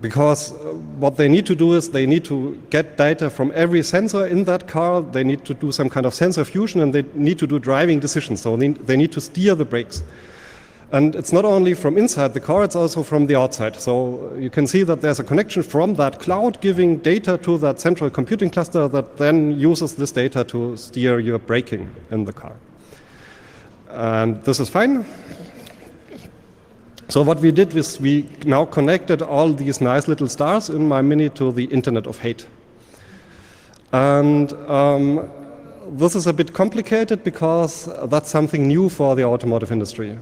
Because what they need to do is they need to get data from every sensor in that car, they need to do some kind of sensor fusion, and they need to do driving decisions, so they need to steer the brakes. And it's not only from inside the car, it's also from the outside. So you can see that there's a connection from that cloud giving data to that central computing cluster that then uses this data to steer your braking in the car. And this is fine. So what we did was we now connected all these nice little stars in my Mini to the Internet of Hate. And this is a bit complicated because that's something new for the automotive industry.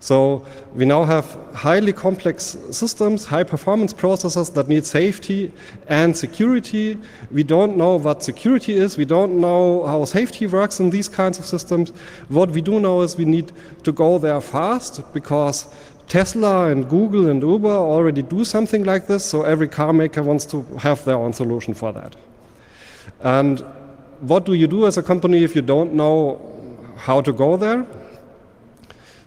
So we now have highly complex systems, high performance processors that need safety and security. We don't know what security is. We don't know how safety works in these kinds of systems. What we do know is we need to go there fast because Tesla and Google and Uber already do something like this, so every car maker wants to have their own solution for that. And what do you do as a company if you don't know how to go there?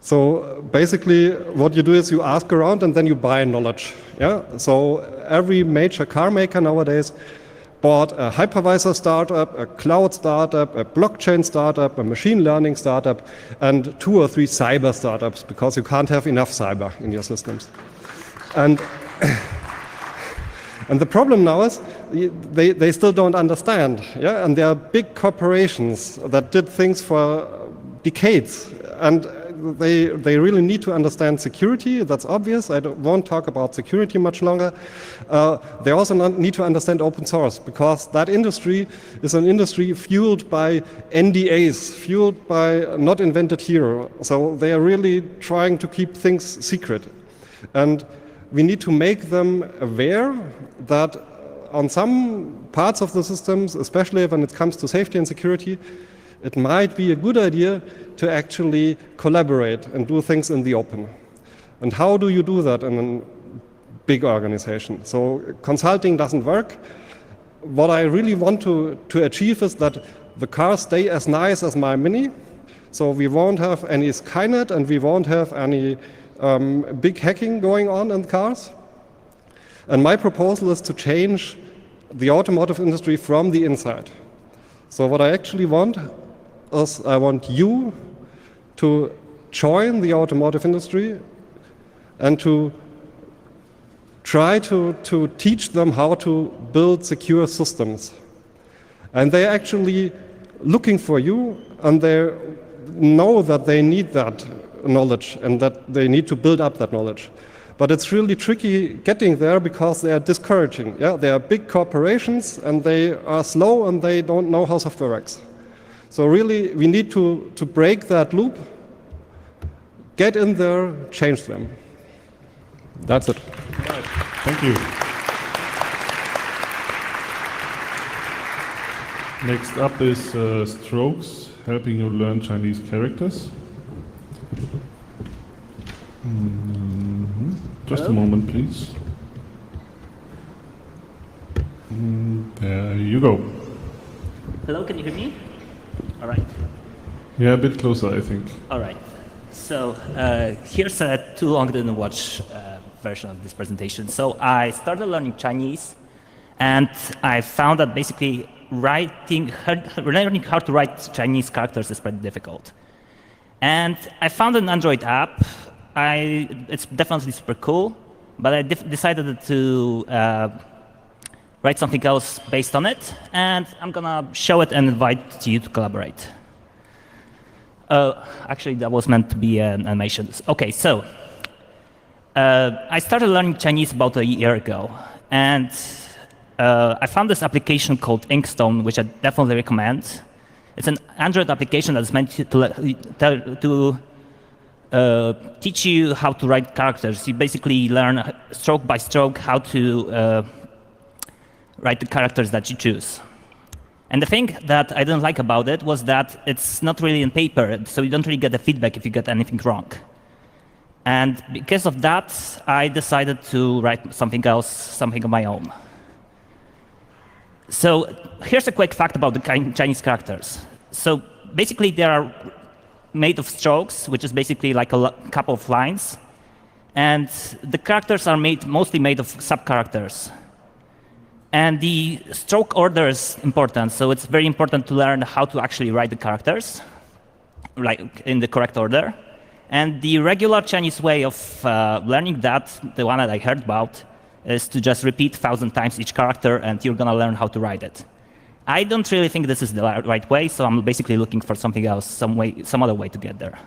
So basically what you do is you ask around and then you buy knowledge. Yeah? So every major car maker nowadays bought a hypervisor startup, a cloud startup, a blockchain startup, a machine learning startup, and 2 or 3 cyber startups, because you can't have enough cyber in your systems. And the problem now is they still don't understand. Yeah? And there are big corporations that did things for decades, and they really need to understand security. That's obvious. I won't talk about security much longer. They also need to understand open source, because that industry is an industry fueled by NDAs, fueled by not invented here. So they are really trying to keep things secret. And we need to make them aware that on some parts of the systems, especially when it comes to safety and security, it might be a good idea to actually collaborate and do things in the open. And how do you do that in a big organization? So consulting doesn't work. what I really want to achieve is that the cars stay as nice as my Mini. So we won't have any Skynet and we won't have any big hacking going on in cars. And my proposal is to change the automotive industry from the inside. So what I actually want is I want you to join the automotive industry and to try to teach them how to build secure systems. And they're actually looking for you, and they know that they need that knowledge and that they need to build up that knowledge. But it's really tricky getting there because they are discouraging. Yeah, they are big corporations and they are slow and they don't know how software works. So really, we need to break that loop, get in there, change them. That's it. Right. Thank you. Next up is Strokes, helping you learn Chinese characters. Just a moment, please. There you go. Hello, can you hear me? All right. Yeah, a bit closer, I think. All right. So here's a too long didn't watch version of this presentation. So I started learning Chinese, and I found that basically learning how to write Chinese characters is pretty difficult. And I found an Android app. It's definitely super cool, but I decided to write something else based on it, and I'm gonna show it and invite you to collaborate. Actually, that was meant to be an animation. Okay, so I started learning Chinese about a year ago, and I found this application called Inkstone, which I definitely recommend. It's an Android application that's meant to teach you how to write characters. You basically learn stroke by stroke how to write the characters that you choose. And the thing that I didn't like about it was that it's not really in paper, so you don't really get the feedback if you get anything wrong. And because of that, I decided to write something else, something of my own. So here's a quick fact about the Chinese characters. So basically, they are made of strokes, which is basically like a couple of lines. And the characters are mostly made of sub-characters. And the stroke order is important, so it's very important to learn how to actually write the characters, like in the correct order. And the regular Chinese way of learning that, the one that I heard about, is to just repeat 1,000 times each character, and you're gonna learn how to write it. I don't really think this is the right way, so I'm basically looking for something else, some other way to get there.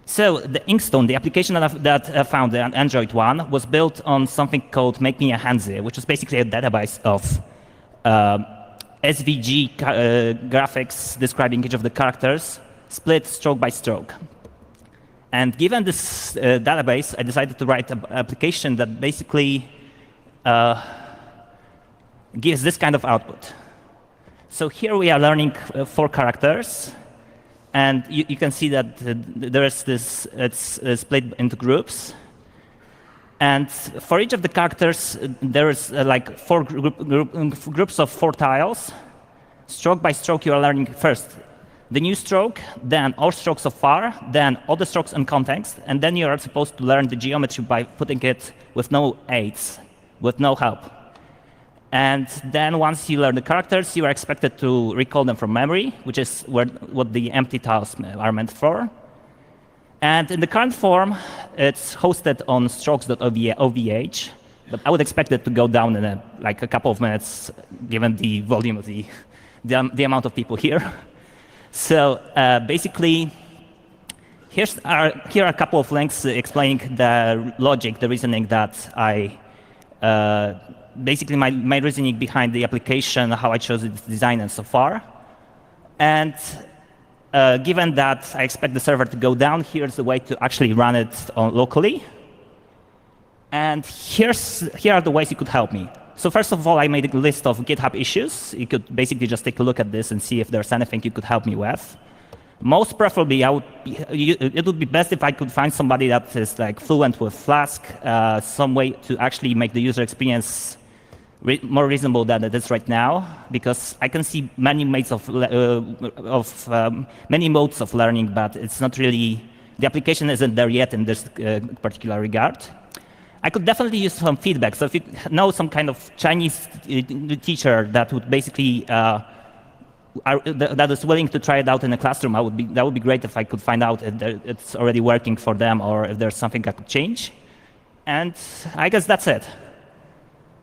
So the Inkstone, the application that I found, the Android one, was built on something called Make Me a Hanzi, which is basically a database of SVG graphics describing each of the characters, split stroke by stroke. And given this database, I decided to write an application that basically gives this kind of output. So here we are learning 4 characters. And you can see that it's split into groups. And for each of the characters, there is like 4 groups of 4 tiles. Stroke by stroke, you are learning first the new stroke, then all strokes so far, then all the strokes in context, and then you are supposed to learn the geometry by putting it with no aids, with no help. And then once you learn the characters, you are expected to recall them from memory, which is what the empty tiles are meant for. And in the current form, it's hosted on strokes.ovh, but I would expect it to go down in like a couple of minutes, given the volume of the amount of people here. So basically, here are a couple of links explaining the logic, the reasoning that basically my reasoning behind the application, how I chose its design and so far. And given that I expect the server to go down, here's the way to actually run it locally. And here are the ways you could help me. So first of all, I made a list of GitHub issues. You could basically just take a look at this and see if there's anything you could help me with. Most preferably, it would be best if I could find somebody that is like fluent with Flask, some way to actually make the user experience more reasonable than it is right now, because I can see many modes of learning, but it's not really, the application isn't there yet in this particular regard. I could definitely use some feedback. So if you know some kind of Chinese teacher that would basically that is willing to try it out in a classroom, that would be great if I could find out if it's already working for them or if there's something I could change. And I guess that's it.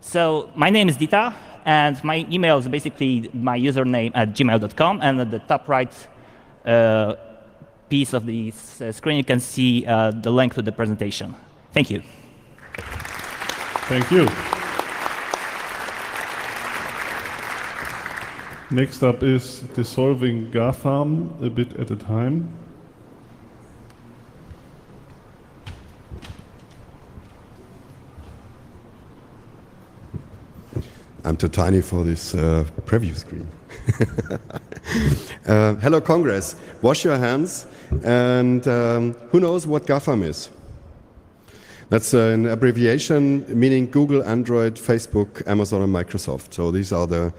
So my name is Dita, and my email is basically my username at gmail.com, and at the top right piece of the screen you can see the link to the presentation. Thank you. Thank you. Next up is dissolving GAFAM a bit at a time. I'm too tiny for this preview screen. Hello, Congress. Wash your hands. And who knows what GAFAM is? That's an abbreviation meaning Google, Android, Facebook, Amazon, and Microsoft. So these are the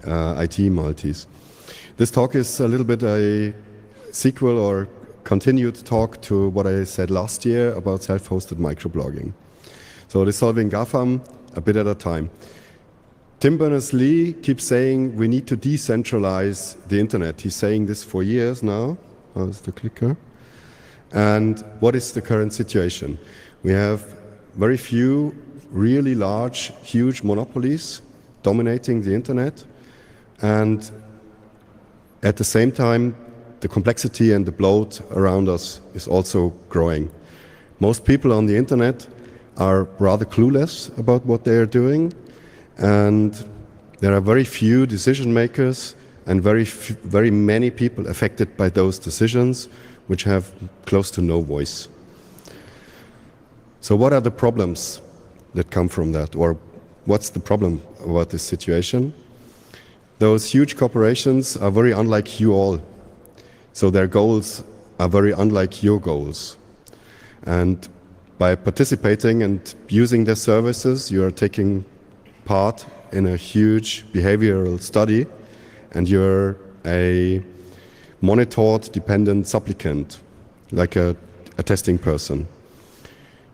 IT multis. This talk is a little bit a sequel or continued talk to what I said last year about self-hosted microblogging. So dissolving GAFAM a bit at a time. Tim Berners-Lee keeps saying we need to decentralize the internet. He's saying this for years now. How's the clicker? And what is the current situation? We have very few really large, huge monopolies dominating the internet. And at the same time, the complexity and the bloat around us is also growing. Most people on the internet are rather clueless about what they are doing. And there are very few decision makers and very many people affected by those decisions, which have close to no voice. So what are the problems that come from that? Or what's the problem about this situation? Those huge corporations are very unlike you all. So their goals are very unlike your goals. And by participating and using their services, you are taking part in a huge behavioral study, and you're a monitored dependent supplicant, like a testing person.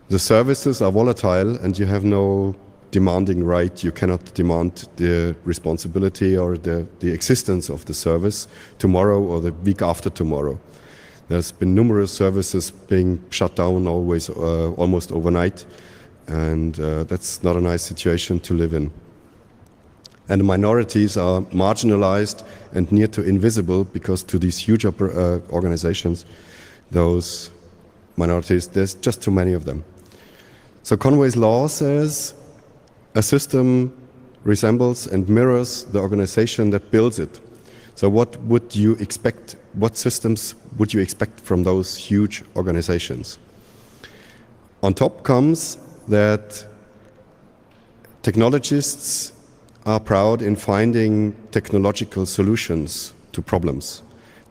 The services are volatile and you have no demanding right. You cannot demand the responsibility or the existence of the service tomorrow or the week after tomorrow. There's been numerous services being shut down almost overnight, and that's not a nice situation to live in. And the minorities are marginalized and near to invisible because to these huge organizations, those minorities, there's just too many of them. So Conway's law says a system resembles and mirrors the organization that builds it. So what would you expect? What systems would you expect from those huge organizations? On top comes that technologists are proud in finding technological solutions to problems.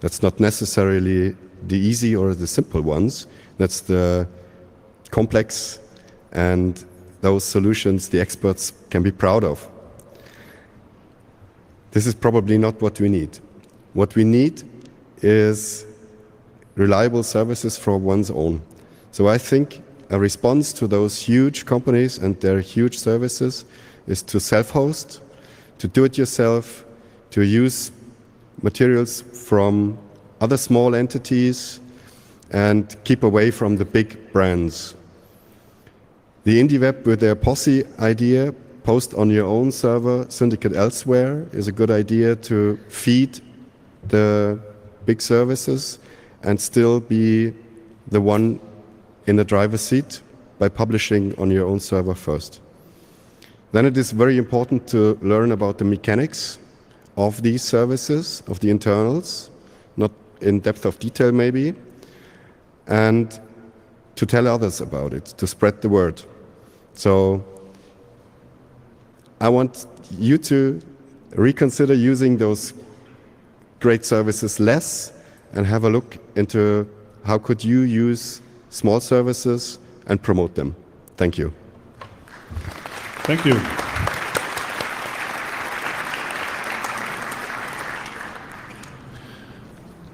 That's not necessarily the easy or the simple ones. That's the complex, and those solutions the experts can be proud of. This is probably not what we need. What we need is reliable services for one's own. So I think a response to those huge companies and their huge services is to self-host, to do it yourself, to use materials from other small entities, and keep away from the big brands. The indie web with their Posse idea, post on your own server, syndicate elsewhere, is a good idea to feed the big services and still be the one in the driver's seat by publishing on your own server first. Then it is very important to learn about the mechanics of these services, of the internals, not in depth of detail maybe, and to tell others about it, to spread the word. So I want you to reconsider using those great services less and have a look into how could you use small services and promote them. Thank you. Thank you.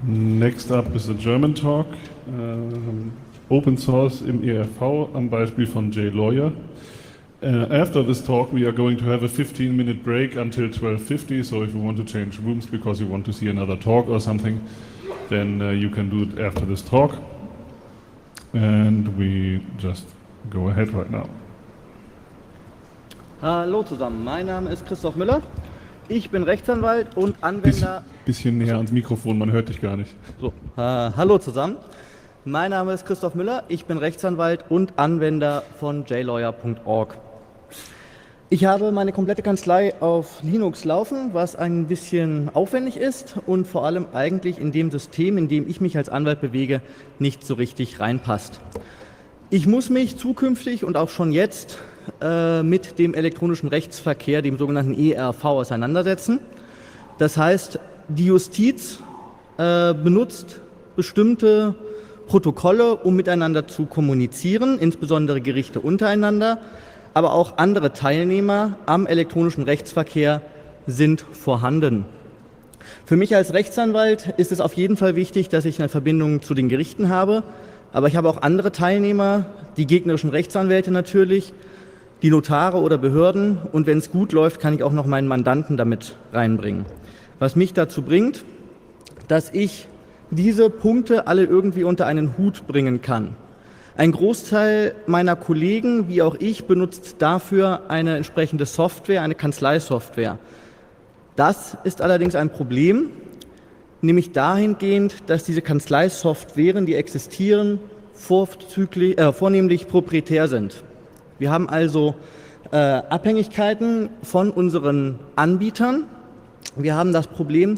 Next up is a German talk, Open Source im ERV am Beispiel von JLawyer. After this talk we are going to have a 15-minute break until 12:50, so if you want to change rooms because you want to see another talk or something, then you can do it after this talk. And we just go ahead right now. Hallo zusammen, mein Name ist Christoph Müller. Ich bin Rechtsanwalt und Anwender. Bisschen näher ans Mikrofon, man hört dich gar nicht. So, hallo zusammen. Mein Name ist Christoph Müller. Ich bin Rechtsanwalt und Anwender von jlawyer.org. Ich habe meine komplette Kanzlei auf Linux laufen, was ein bisschen aufwendig ist und vor allem eigentlich in dem System, in dem ich mich als Anwalt bewege, nicht so richtig reinpasst. Ich muss mich zukünftig und auch schon jetzt mit dem elektronischen Rechtsverkehr, dem sogenannten ERV, auseinandersetzen. Das heißt, die Justiz benutzt bestimmte Protokolle, um miteinander zu kommunizieren, insbesondere Gerichte untereinander, aber auch andere Teilnehmer am elektronischen Rechtsverkehr sind vorhanden. Für mich als Rechtsanwalt ist es auf jeden Fall wichtig, dass ich eine Verbindung zu den Gerichten habe, aber ich habe auch andere Teilnehmer, die gegnerischen Rechtsanwälte natürlich, die Notare oder Behörden, und wenn es gut läuft, kann ich auch noch meinen Mandanten damit reinbringen. Was mich dazu bringt, dass ich diese Punkte alle irgendwie unter einen Hut bringen kann. Ein Großteil meiner Kollegen, wie auch ich, benutzt dafür eine entsprechende Software, eine Kanzleisoftware. Das ist allerdings ein Problem, nämlich dahingehend, dass diese Kanzleisoftwaren, die existieren, vornehmlich proprietär sind. Wir haben also Abhängigkeiten von unseren Anbietern. Wir haben das Problem,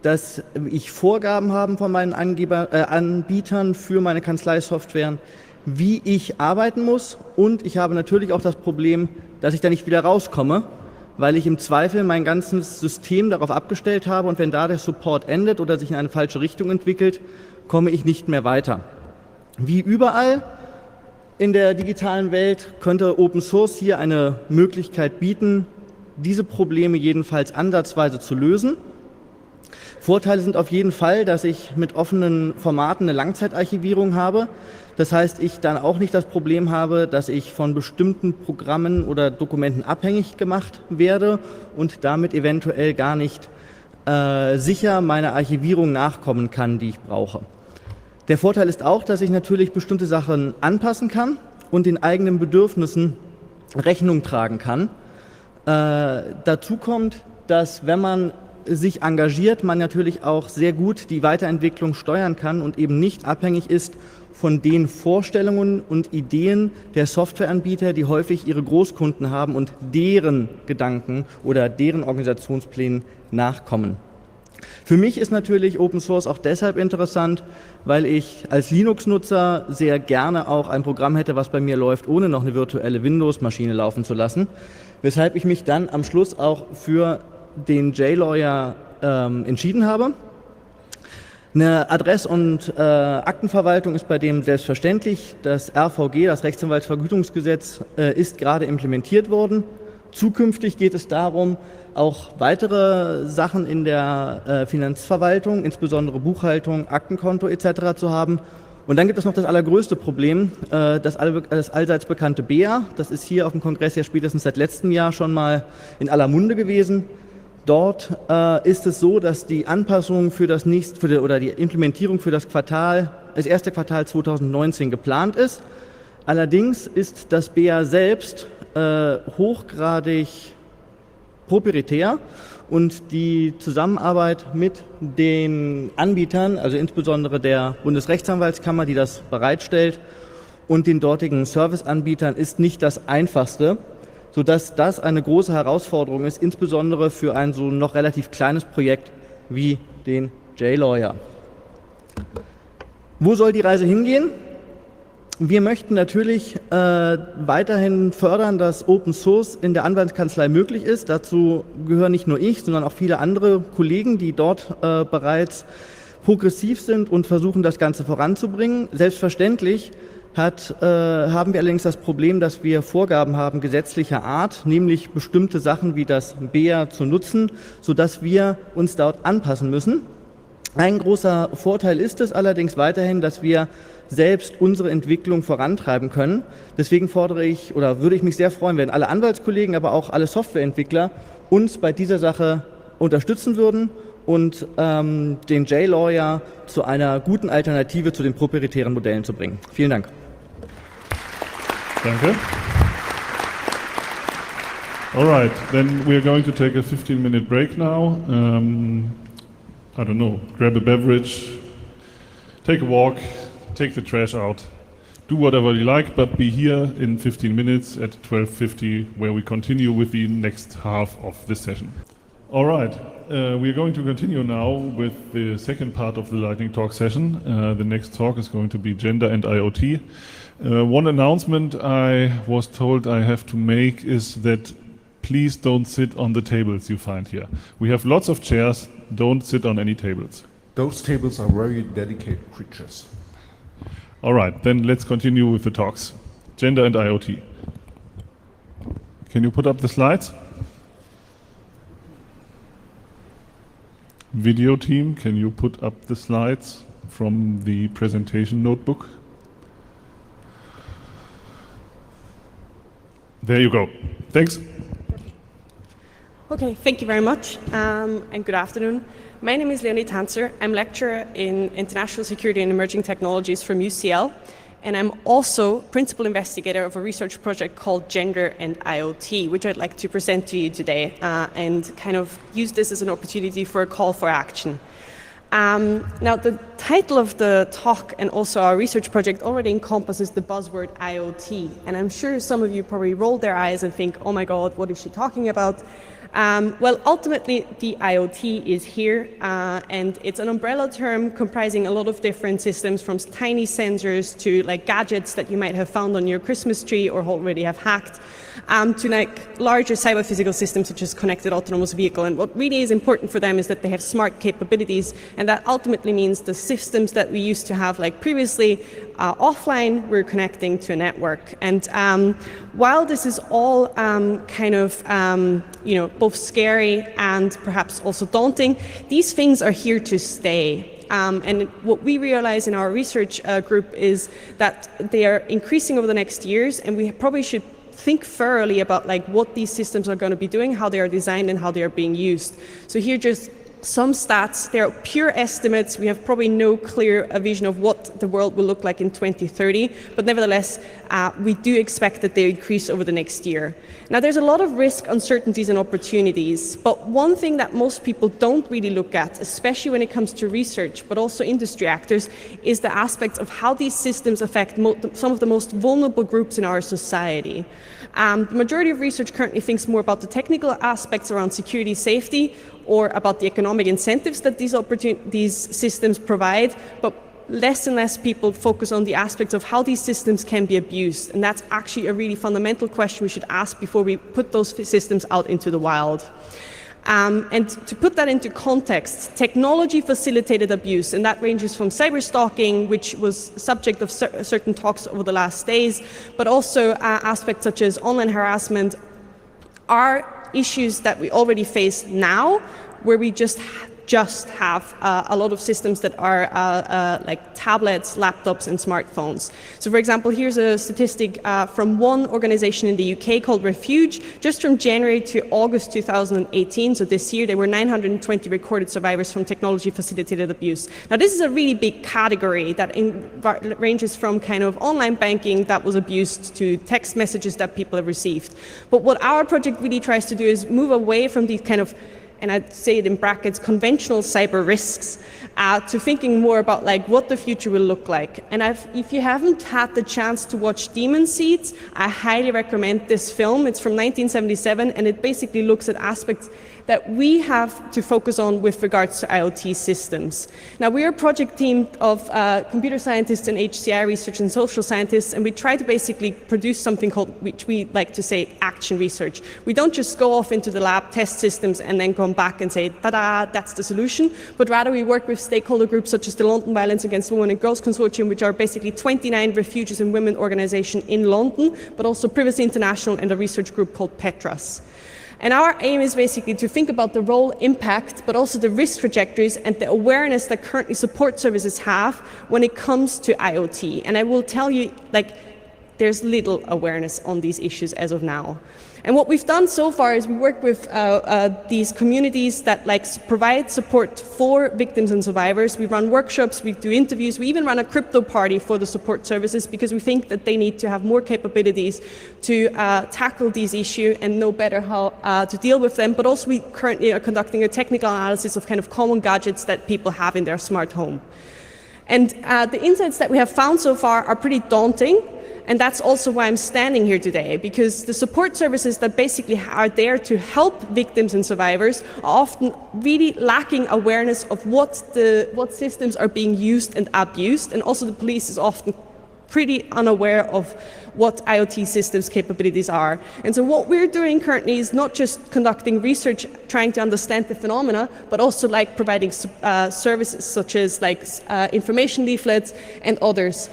dass ich Vorgaben habe von meinen Anbietern für meine Kanzleisoftwaren, wie ich arbeiten muss, und ich habe natürlich auch das Problem, dass ich da nicht wieder rauskomme, weil ich im Zweifel mein ganzes System darauf abgestellt habe, und wenn da der Support endet oder sich in eine falsche Richtung entwickelt, komme ich nicht mehr weiter. Wie überall in der digitalen Welt könnte Open Source hier eine Möglichkeit bieten, diese Probleme jedenfalls ansatzweise zu lösen. Vorteile sind auf jeden Fall, dass ich mit offenen Formaten eine Langzeitarchivierung habe. Das heißt, ich dann auch nicht das Problem habe, dass ich von bestimmten Programmen oder Dokumenten abhängig gemacht werde und damit eventuell gar nicht sicher meiner Archivierung nachkommen kann, die ich brauche. Der Vorteil ist auch, dass ich natürlich bestimmte Sachen anpassen kann und den eigenen Bedürfnissen Rechnung tragen kann. Dazu kommt, dass wenn man sich engagiert, man natürlich auch sehr gut die Weiterentwicklung steuern kann und eben nicht abhängig ist von den Vorstellungen und Ideen der Softwareanbieter, die häufig ihre Großkunden haben und deren Gedanken oder deren Organisationsplänen nachkommen. Für mich ist natürlich Open Source auch deshalb interessant, weil ich als Linux-Nutzer sehr gerne auch ein Programm hätte, was bei mir läuft, ohne noch eine virtuelle Windows-Maschine laufen zu lassen, weshalb ich mich dann am Schluss auch für den JLawyer entschieden habe. Eine Adress- und Aktenverwaltung ist bei dem selbstverständlich. Das RVG, das Rechtsanwaltsvergütungsgesetz, ist gerade implementiert worden. Zukünftig geht es darum, auch weitere Sachen in der Finanzverwaltung, insbesondere Buchhaltung, Aktenkonto etc. zu haben. Und dann gibt es noch das allergrößte Problem, das allseits bekannte BEA. Das ist hier auf dem Kongress ja spätestens seit letztem Jahr schon mal in aller Munde gewesen. Dort ist es so, dass die Anpassung für das oder die Implementierung für das erste Quartal 2019 geplant ist. Allerdings ist das BEA selbst hochgradig proprietär und die Zusammenarbeit mit den Anbietern, also insbesondere der Bundesrechtsanwaltskammer, die das bereitstellt, und den dortigen Serviceanbietern ist nicht das einfachste, sodass das eine große Herausforderung ist, insbesondere für ein so noch relativ kleines Projekt wie den JLawyer. Wo soll die Reise hingehen? Wir möchten natürlich weiterhin fördern, dass Open Source in der Anwaltskanzlei möglich ist. Dazu gehören nicht nur ich, sondern auch viele andere Kollegen, die dort bereits progressiv sind und versuchen, das Ganze voranzubringen. Selbstverständlich haben wir allerdings das Problem, dass wir Vorgaben haben gesetzlicher Art, nämlich bestimmte Sachen wie das BEA zu nutzen, sodass wir uns dort anpassen müssen. Ein großer Vorteil ist es allerdings weiterhin, dass wir selbst unsere Entwicklung vorantreiben können. Deswegen fordere ich oder würde ich mich sehr freuen, wenn alle Anwaltskollegen, aber auch alle Softwareentwickler uns bei dieser Sache unterstützen würden und den J-Lawyer zu einer guten Alternative zu den proprietären Modellen zu bringen. Vielen Dank. Danke. All right, then we're going to take a 15-minute break now. I don't know, grab a beverage, take a walk, take the trash out, do whatever you like, but be here in 15 minutes at 12:50, where we continue with the next half of this session. All right, we're going to continue now with the second part of the Lightning Talk session. The next talk is going to be Gender and IoT. One announcement I was told I have to make is that please don't sit on the tables you find here. We have lots of chairs, don't sit on any tables. Those tables are very dedicated creatures. All right, then let's continue with the talks. Gender and IoT. Can you put up the slides? Video team, can you put up the slides from the presentation notebook? There you go. Thanks. Okay, thank you very much, and good afternoon. My name is Leonie Tanzer. I'm lecturer in International Security and Emerging Technologies from UCL, and I'm also principal investigator of a research project called Gender and IoT, which I'd like to present to you today, and kind of use this as an opportunity for a call for action. Now, the title of the talk and also our research project already encompasses the buzzword IoT, and I'm sure some of you probably roll their eyes and think, oh my God, what is she talking about? Well, ultimately, the IoT is here, and it's an umbrella term comprising a lot of different systems, from tiny sensors to like gadgets that you might have found on your Christmas tree or already have hacked, to like larger cyber-physical systems such as connected autonomous vehicle. And what really is important for them is that they have smart capabilities, and that ultimately means the systems that we used to have like previously offline, we're connecting to a network. And while this is all kind of both scary and perhaps also daunting, these things are here to stay. And what we realize in our research group is that they are increasing over the next years, and we probably should think thoroughly about like what these systems are going to be doing, how they are designed, and how they are being used. So here just some stats. They are pure estimates. We have probably no clear vision of what the world will look like in 2030, but nevertheless, we do expect that they increase over the next year. Now, there's a lot of risk, uncertainties, and opportunities, but one thing that most people don't really look at, especially when it comes to research, but also industry actors, is the aspects of how these systems affect some of the most vulnerable groups in our society. The majority of research currently thinks more about the technical aspects around security, safety, or about the economic incentives that these systems provide, but less and less people focus on the aspects of how these systems can be abused. And that's actually a really fundamental question we should ask before we put those systems out into the wild. And to put that into context, technology facilitated abuse, and that ranges from cyber stalking, which was subject of certain talks over the last days, but also aspects such as online harassment, are issues that we already face now, where we just have a lot of systems that are like tablets, laptops, and smartphones. So for example, here's a statistic from one organization in the UK called Refuge. Just from January to August 2018, so this year, there were 920 recorded survivors from technology-facilitated abuse. Now, this is a really big category that ranges from kind of online banking that was abused to text messages that people have received. But what our project really tries to do is move away from these kind of, and I'd say it in brackets, conventional cyber risks, to thinking more about like what the future will look like. And if you haven't had the chance to watch Demon Seeds, I highly recommend this film. It's from 1977, and it basically looks at aspects that we have to focus on with regards to IoT systems. Now, we're a project team of computer scientists and HCI research and social scientists, and we try to basically produce something called, which we like to say, action research. We don't just go off into the lab, test systems, and then come back and say, ta-da, that's the solution, but rather we work with stakeholder groups such as the London Violence Against Women and Girls Consortium, which are basically 29 refugees and women organisations in London, but also Privacy International and a research group called Petras. And our aim is basically to think about the role, impact, but also the risk trajectories and the awareness that currently support services have when it comes to IoT. And I will tell you, there's little awareness on these issues as of now. And what we've done so far is we work with these communities that provide support for victims and survivors. We run workshops, we do interviews, we even run a crypto party for the support services because we think that they need to have more capabilities to tackle these issues and know better how to deal with them. But also we currently are conducting a technical analysis of kind of common gadgets that people have in their smart home. And the insights that we have found so far are pretty daunting. And that's also why I'm standing here today, because the support services that basically are there to help victims and survivors are often really lacking awareness of what systems are being used and abused. And also the police is often pretty unaware of what IoT systems capabilities are. And so what we're doing currently is not just conducting research trying to understand the phenomena, but also providing services such as information leaflets and others.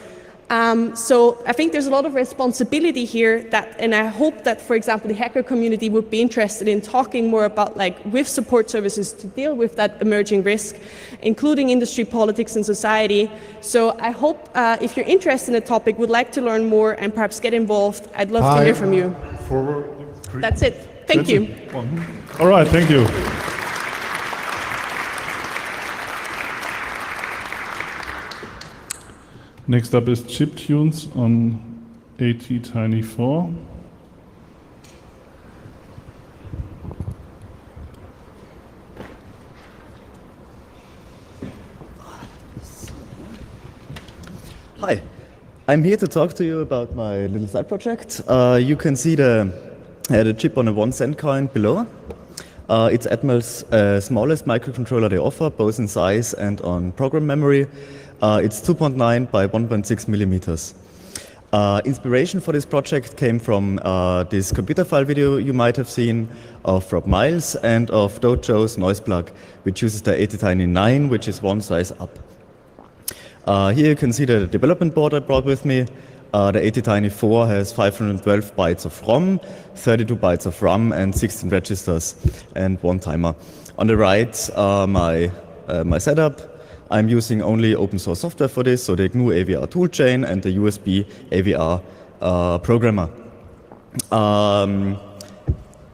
So I think there's a lot of responsibility here and I hope that, for example, the hacker community would be interested in talking more about with support services to deal with that emerging risk, including industry, politics and society. So I hope if you're interested in the topic, would like to learn more and perhaps get involved, I'd love to hear from you. That's it. Thank you. All right, thank you. Next up is chiptunes on AT-Tiny4. Hi, I'm here to talk to you about my little side project. You can see the chip on a 1 cent coin below. It's Atmel's smallest microcontroller they offer, both in size and on program memory. It's 2.9 by 1.6 millimeters. Inspiration for this project came from this computer file video you might have seen of Rob Miles and of Dojo's noise plug, which uses the AT-Tiny9, which is one size up. Here you can see the development board I brought with me. The AT-Tiny4 has 512 bytes of ROM, 32 bytes of RAM, and 16 registers, and 1 timer. On the right, my setup. I'm using only open source software for this, so the GNU AVR toolchain and the USB AVR programmer.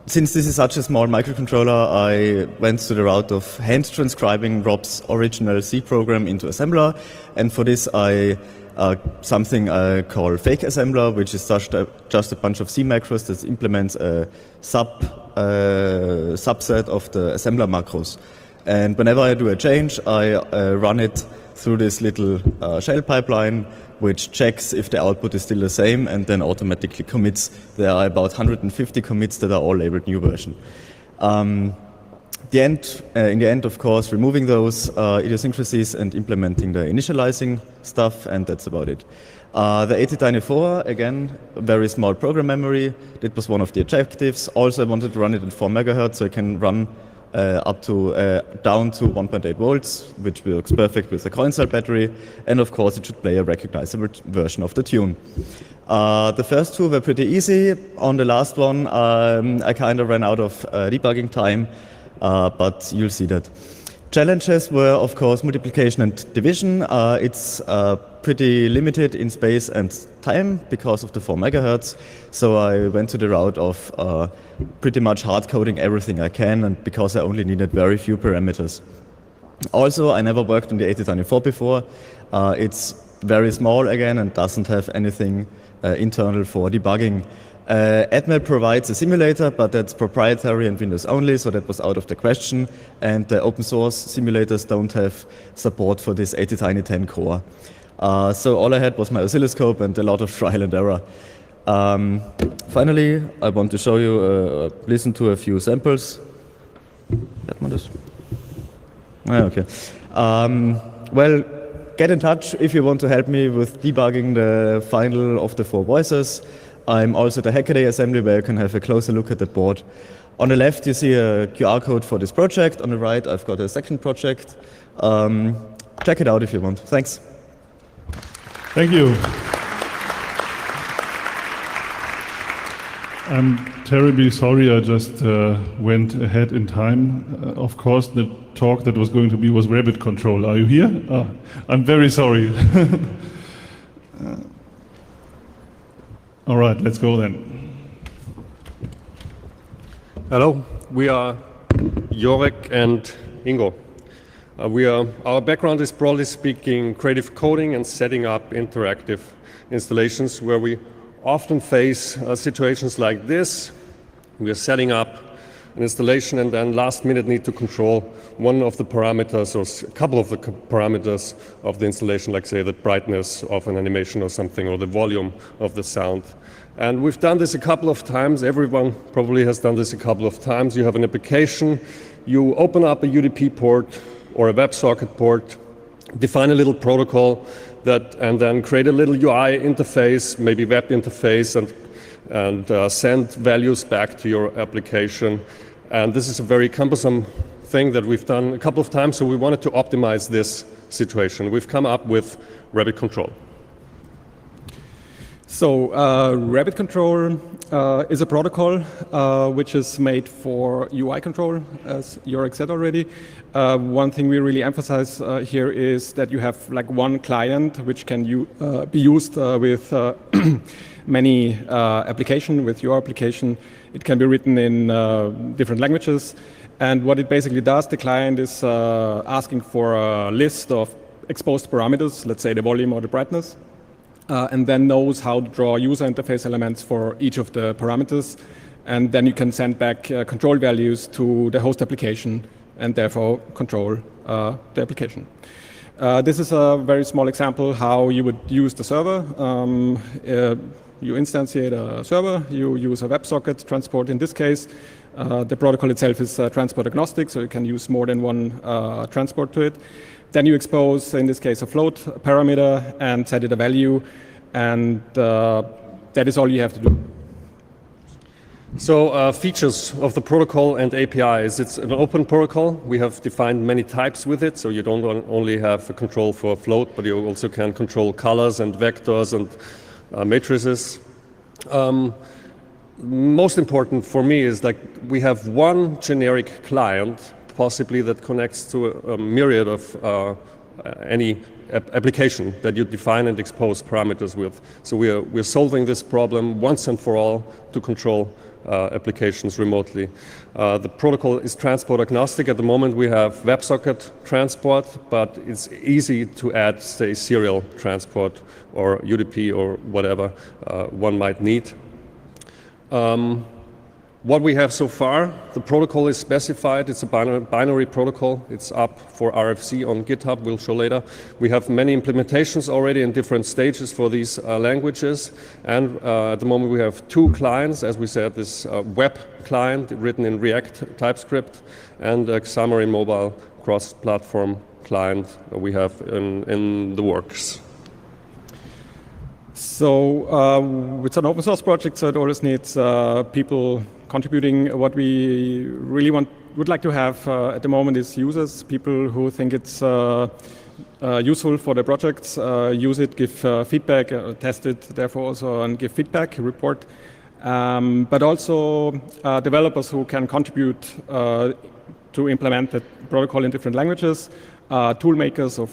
Since this is such a small microcontroller, I went to the route of hand transcribing Rob's original C program into assembler, and for this I something I call fake assembler, which is just a bunch of C macros that implements a subset of the assembler macros. And whenever I do a change, I run it through this little shell pipeline, which checks if the output is still the same and then automatically commits. There are about 150 commits that are all labeled new version. In the end, of course, removing those idiosyncrasies and implementing the initializing stuff, and that's about it. The AT-Tiny4, again, very small program memory. That was one of the objectives. Also, I wanted to run it at 4 megahertz, so I can run up to down to 1.8 volts, which works perfect with the coin cell battery, and of course it should play a recognizable version of the tune. The first two were pretty easy. On the last one, I kind of ran out of debugging time, but you'll see that. Challenges were, of course, multiplication and division. It's pretty limited in space and time because of the 4 megahertz. So I went to the route of pretty much hard coding everything I can, and because I only needed very few parameters. Also, I never worked on the AT-Tiny4 before. It's very small again and doesn't have anything internal for debugging. Atmel provides a simulator, but that's proprietary and Windows only, so that was out of the question. And the open source simulators don't have support for this AT-Tiny10 core. So all I had was my oscilloscope and a lot of trial and error. Finally, I want to show you, listen to a few samples. Okay. Well, get in touch if you want to help me with debugging the final of the 4 voices. I'm also at the Hackaday assembly where you can have a closer look at the board. On the left, you see a QR code for this project. On the right, I've got a second project. Check it out if you want. Thanks. Thank you. I'm terribly sorry I just went ahead in time. Of course, the talk that was going to be was rabbit control. Are you here? I'm very sorry. All right, let's go then. Hello, we are Jorek and Ingo. Our background is, broadly speaking, creative coding and setting up interactive installations where we often face situations like this. We are setting up an installation and then last minute need to control one of the parameters or a couple of the parameters of the installation, like say the brightness of an animation or something, or the volume of the sound. And we've done this a couple of times. Everyone probably has done this a couple of times. You have an application, you open up a UDP port or a WebSocket port, define a little protocol and then create a little UI interface, maybe web interface, and send values back to your application. And this is a very cumbersome thing that we've done a couple of times, so we wanted to optimize this situation. We've come up with Rabbit Control. So Rabbit Control is a protocol which is made for UI control, as Jorek said already. One thing we really emphasize here is that you have like one client which can be used with many applications. With your application, it can be written in different languages. And what it basically does, the client is asking for a list of exposed parameters, let's say the volume or the brightness. And then knows how to draw user interface elements for each of the parameters. And then you can send back control values to the host application and therefore control the application. This is a very small example how you would use the server. You instantiate a server, you use a WebSocket transport in this case. The protocol itself is transport agnostic, so you can use more than one transport to it. Then you expose, in this case, a float parameter and set it a value, and that is all you have to do. So features of the protocol and APIs. It's an open protocol. We have defined many types with it, so you don't only have a control for float, but you also can control colors and vectors and matrices. Most important for me is like we have one generic client possibly that connects to a myriad of any application that you define and expose parameters with. So we're solving this problem once and for all to control applications remotely. The protocol is transport agnostic. At the moment we have WebSocket transport, but it's easy to add, say, serial transport or UDP or whatever one might need. What we have so far, the protocol is specified. It's a binary protocol. It's up for RFC on GitHub. We'll show later. We have many implementations already in different stages for these languages. And at the moment we have two clients, as we said, this web client written in React TypeScript and a Xamarin Mobile cross-platform client we have in the works. So it's an open source project, so it always needs people contributing. What we really would like to have at the moment is users, people who think it's useful for the projects, use it, give feedback, test it, therefore also, and give feedback, report. But also developers who can contribute to implement the protocol in different languages, tool makers of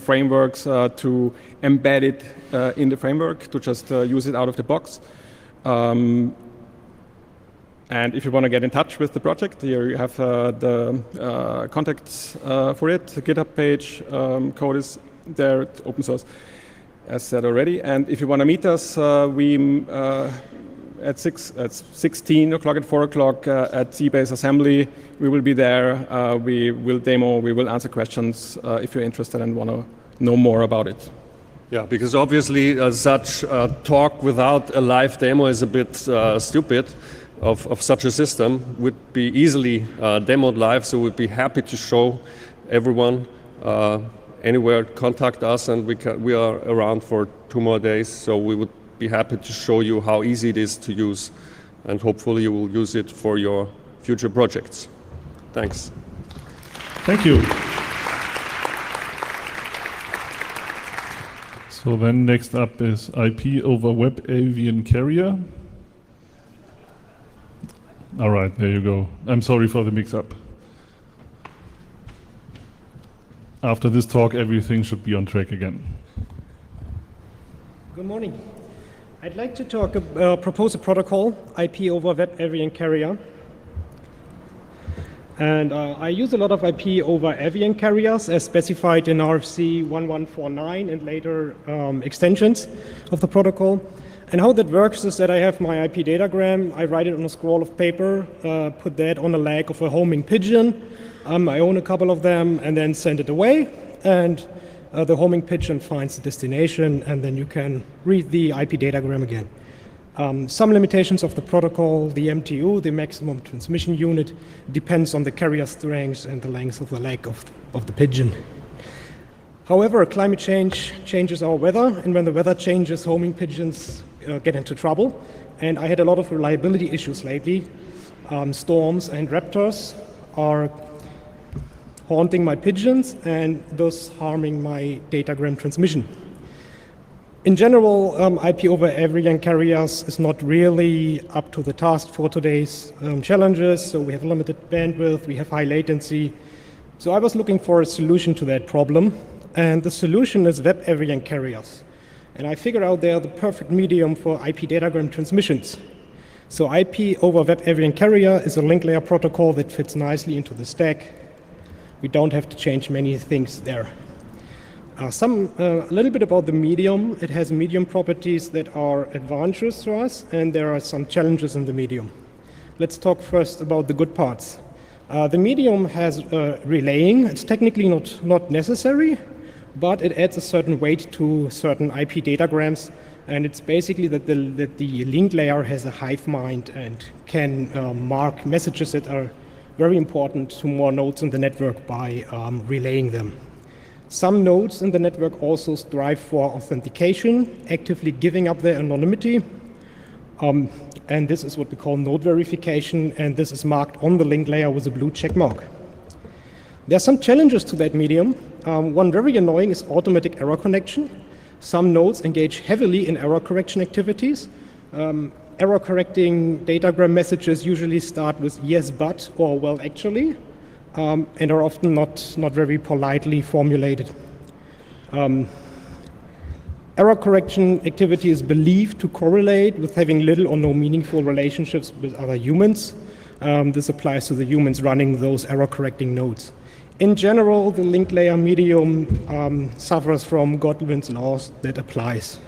frameworks to embed it in the framework, to just use it out of the box. And if you want to get in touch with the project, here you have the contacts for it. The GitHub page, code is there, it's open source, as said already. And if you want to meet us, at 16 o'clock and 4 o'clock at Seabase Assembly, we will be there. We will demo, we will answer questions if you're interested and want to know more about it. Yeah, because obviously such a talk without a live demo is a bit stupid. Of such a system would be easily demoed live, so we'd be happy to show everyone anywhere. Contact us, and we are around for 2 more days, so we would be happy to show you how easy it is to use, and hopefully you will use it for your future projects. Thanks. Thank you. So then next up is IP over Web Avian Carrier. All right, there you go. I'm sorry for the mix-up. After this talk, everything should be on track again. Good morning. I'd like to propose a protocol, IP over Web Avian Carrier. And I use a lot of IP over avian carriers as specified in RFC 1149 and later extensions of the protocol. And how that works is that I have my IP datagram, I write it on a scroll of paper, put that on a leg of a homing pigeon. I own a couple of them and then send it away. And the homing pigeon finds the destination and then you can read the IP datagram again. Some limitations of the protocol, the MTU, the maximum transmission unit, depends on the carrier strength and the length of the leg of the pigeon. However, climate change changes our weather, and when the weather changes, homing pigeons get into trouble. And I had a lot of reliability issues lately. Storms and raptors are haunting my pigeons and thus harming my datagram transmission. In general, IP over avian carriers is not really up to the task for today's challenges. So we have limited bandwidth, we have high latency. So I was looking for a solution to that problem. And the solution is web avian carriers. And I figured out they're the perfect medium for IP datagram transmissions. So IP over web avian carrier is a link layer protocol that fits nicely into the stack. We don't have to change many things there. A little bit about the medium. It has medium properties that are advantageous to us, and there are some challenges in the medium. Let's talk first about the good parts. The medium has relaying. It's technically not necessary, but it adds a certain weight to certain IP datagrams, and it's basically that the link layer has a hive mind and can mark messages that are very important to more nodes in the network by relaying them. Some nodes in the network also strive for authentication, actively giving up their anonymity. And this is what we call node verification, and this is marked on the link layer with a blue check mark. There are some challenges to that medium. One very annoying is automatic error connection. Some nodes engage heavily in error correction activities. Error correcting datagram messages usually start with yes, but, or well, actually. And are often not very politely formulated. Error correction activity is believed to correlate with having little or no meaningful relationships with other humans. This applies to the humans running those error correcting nodes. In general, the link layer medium suffers from Godwin's laws that applies.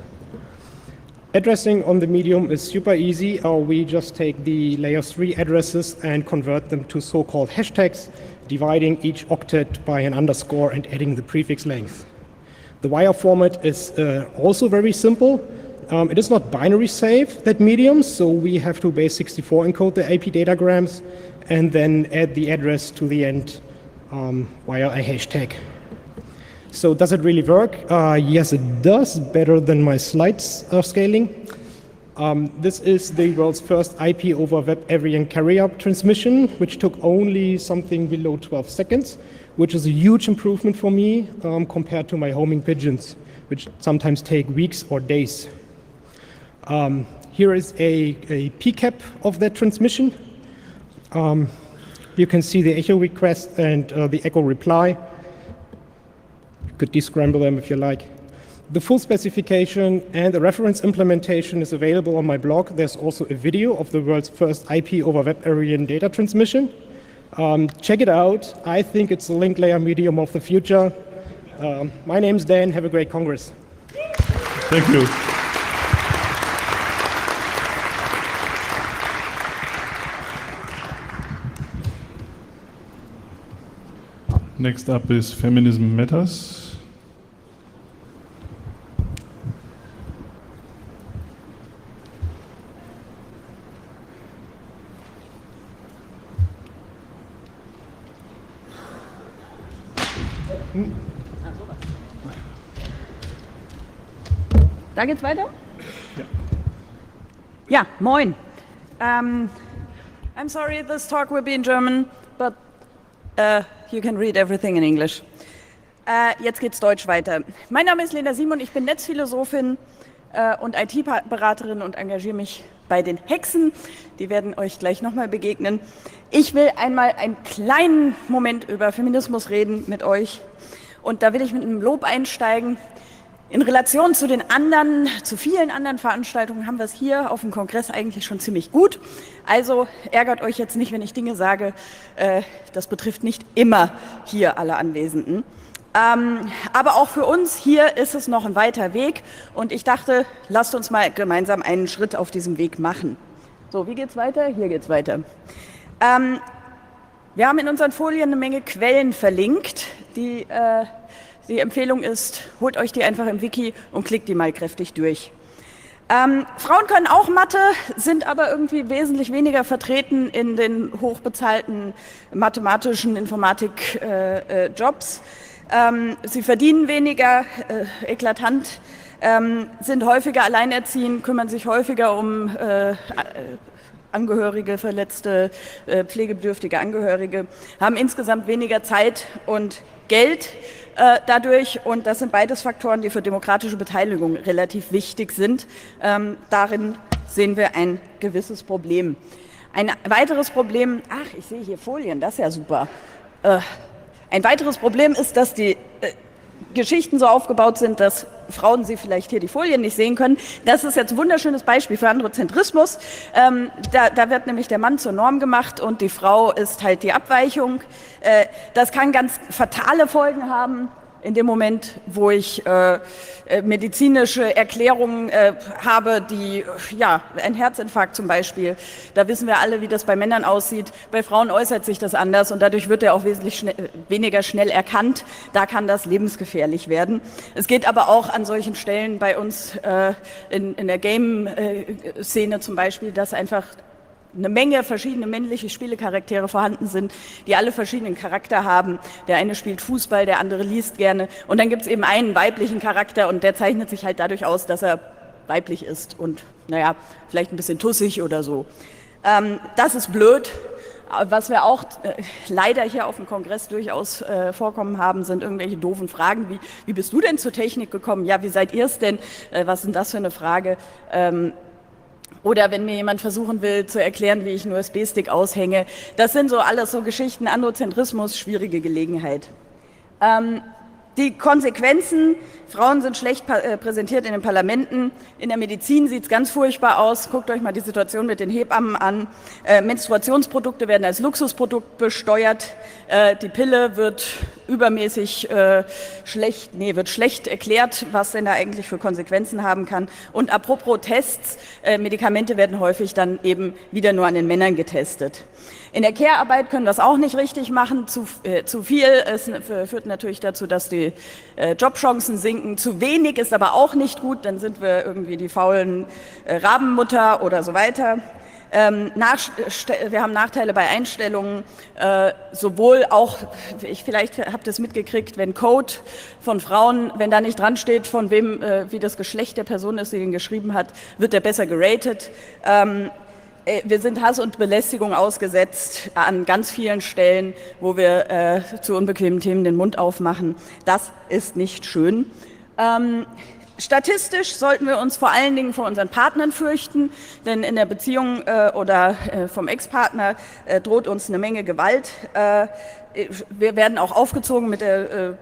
Addressing on the medium is super easy. We just take the layer 3 addresses and convert them to so-called hashtags, dividing each octet by an underscore and adding the prefix length. The wire format is also very simple. It is not binary safe, that medium, so we have to base 64 encode the IP datagrams and then add the address to the end via a hashtag. So does it really work? Yes, it does, better than my slides scaling. This is the world's first IP over web avian carrier transmission, which took only something below 12 seconds, which is a huge improvement for me compared to my homing pigeons, which sometimes take weeks or days. Here is a PCAP of that transmission. You can see the echo request and the echo reply. You could descramble them if you like. The full specification and the reference implementation is available on my blog. There's also a video of the world's first IP over web avian data transmission. Check it out. I think it's the link layer medium of the future. My name's Dan. Have a great Congress. Thank you. Next up is Feminism Matters. Da geht's weiter? Ja, moin. I'm sorry this talk will be in German, but you can read everything in English. Jetzt geht's Deutsch weiter. Mein Name ist Lena Simon, ich bin Netzphilosophin und IT-Beraterin und engagiere mich bei den Hexen. Die werden euch gleich nochmal begegnen. Ich will einmal einen kleinen Moment über Feminismus reden mit euch. Und da will ich mit einem Lob einsteigen. In Relation zu den anderen, zu vielen anderen Veranstaltungen haben wir es hier auf dem Kongress eigentlich schon ziemlich gut. Also ärgert euch jetzt nicht, wenn ich Dinge sage. Das betrifft nicht immer hier alle Anwesenden. Aber auch für uns hier ist es noch ein weiter Weg. Und ich dachte, lasst uns mal gemeinsam einen Schritt auf diesem Weg machen. So, wie geht's weiter? Hier geht's weiter. Wir haben in unseren Folien eine Menge Quellen verlinkt. Die Empfehlung ist, holt euch die einfach im Wiki und klickt die mal kräftig durch. Frauen können auch Mathe, sind aber irgendwie wesentlich weniger vertreten in den hochbezahlten mathematischen Informatik-Jobs. Sie verdienen weniger, eklatant, sind häufiger alleinerziehend, kümmern sich häufiger um Angehörige, verletzte, pflegebedürftige Angehörige, haben insgesamt weniger Zeit und Geld dadurch. Und das sind beides Faktoren, die für demokratische Beteiligung relativ wichtig sind. Darin sehen wir ein gewisses Problem. Ein weiteres Problem, ach, ich sehe hier Folien, das ist ja super. Ein weiteres Problem ist, dass die Geschichten so aufgebaut sind, dass Frauen sie vielleicht hier die Folien nicht sehen können. Das ist jetzt ein wunderschönes Beispiel für Androzentrismus. Da wird nämlich der Mann zur Norm gemacht und die Frau ist halt die Abweichung. Das kann ganz fatale Folgen haben. In dem Moment, wo ich medizinische Erklärungen habe, die, ja, ein Herzinfarkt zum Beispiel, da wissen wir alle, wie das bei Männern aussieht. Bei Frauen äußert sich das anders und dadurch wird er auch wesentlich weniger schnell erkannt. Da kann das lebensgefährlich werden. Es geht aber auch an solchen Stellen bei uns in der Game-Szene zum Beispiel, dass einfach eine Menge verschiedene männliche Spielecharaktere vorhanden sind, die alle verschiedenen Charakter haben. Der eine spielt Fußball, der andere liest gerne. Und dann gibt es eben einen weiblichen Charakter und der zeichnet sich halt dadurch aus, dass er weiblich ist und, naja, vielleicht ein bisschen tussig oder so. Das ist blöd. Was wir auch leider hier auf dem Kongress durchaus vorkommen haben, sind irgendwelche doofen Fragen, wie bist du denn zur Technik gekommen? Ja, wie seid ihr es denn? Was ist denn das für eine Frage? Oder wenn mir jemand versuchen will, zu erklären, wie ich einen USB-Stick aushänge. Das sind so alles so Geschichten, Androzentrismus, schwierige Gelegenheit. Die Konsequenzen, Frauen sind schlecht präsentiert in den Parlamenten, in der Medizin sieht es ganz furchtbar aus. Guckt euch mal die Situation mit den Hebammen an. Menstruationsprodukte werden als Luxusprodukt besteuert. Die Pille wird übermäßig schlecht erklärt, was denn da eigentlich für Konsequenzen haben kann. Und apropos Tests, Medikamente werden häufig dann eben wieder nur an den Männern getestet. In der Care-Arbeit können wir das auch nicht richtig machen. Zu viel führt natürlich dazu, dass die Jobchancen sinken. Zu wenig ist aber auch nicht gut. Dann sind wir irgendwie die faulen Rabenmutter oder so weiter. Wir haben Nachteile bei Einstellungen, sowohl auch, vielleicht habt ihr es mitgekriegt, wenn Code von Frauen, wenn da nicht dran steht, von wem, wie das Geschlecht der Person ist, die den geschrieben hat, wird der besser geratet. Wir sind Hass und Belästigung ausgesetzt an ganz vielen Stellen, wo wir zu unbequemen Themen den Mund aufmachen. Das ist nicht schön. Statistisch sollten wir uns vor allen Dingen vor unseren Partnern fürchten, denn in der Beziehung oder vom Ex-Partner droht uns eine Menge Gewalt. Wir werden auch aufgezogen mit der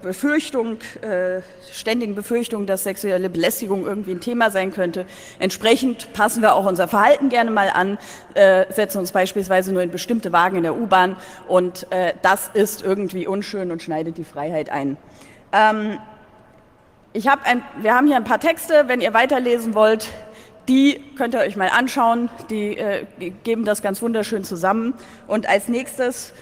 ständigen Befürchtung, dass sexuelle Belästigung irgendwie ein Thema sein könnte. Entsprechend passen wir auch unser Verhalten gerne mal an, setzen uns beispielsweise nur in bestimmte Wagen in der U-Bahn und das ist irgendwie unschön und schneidet die Freiheit ein. Wir haben hier ein paar Texte, wenn ihr weiterlesen wollt, die könnt ihr euch mal anschauen, die geben das ganz wunderschön zusammen. Und als nächstes,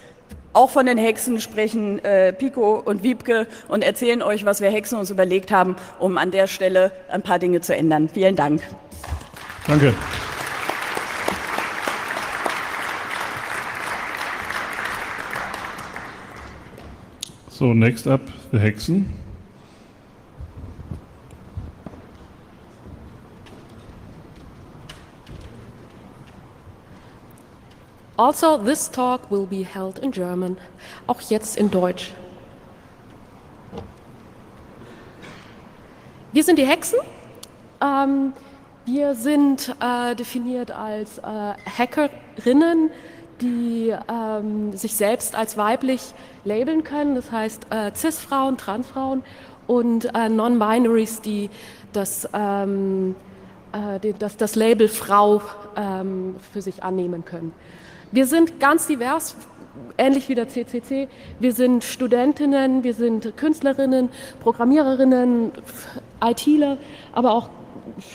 auch von den Hexen, sprechen Pico und Wiebke und erzählen euch, was wir Hexen uns überlegt haben, um an der Stelle ein paar Dinge zu ändern. Vielen Dank. Danke. So, next up, the Hexen. Also, this talk will be held in German, auch jetzt in Deutsch. Wir sind die Hexen Wir sind definiert als Hackerinnen, die sich selbst als weiblich labeln können, das heißt Cis-Frauen, Transfrauen und Non-Binaries, die das Label Frau für sich annehmen können. Wir sind ganz divers, ähnlich wie der CCC. Wir sind Studentinnen, wir sind Künstlerinnen, Programmiererinnen, ITler, aber auch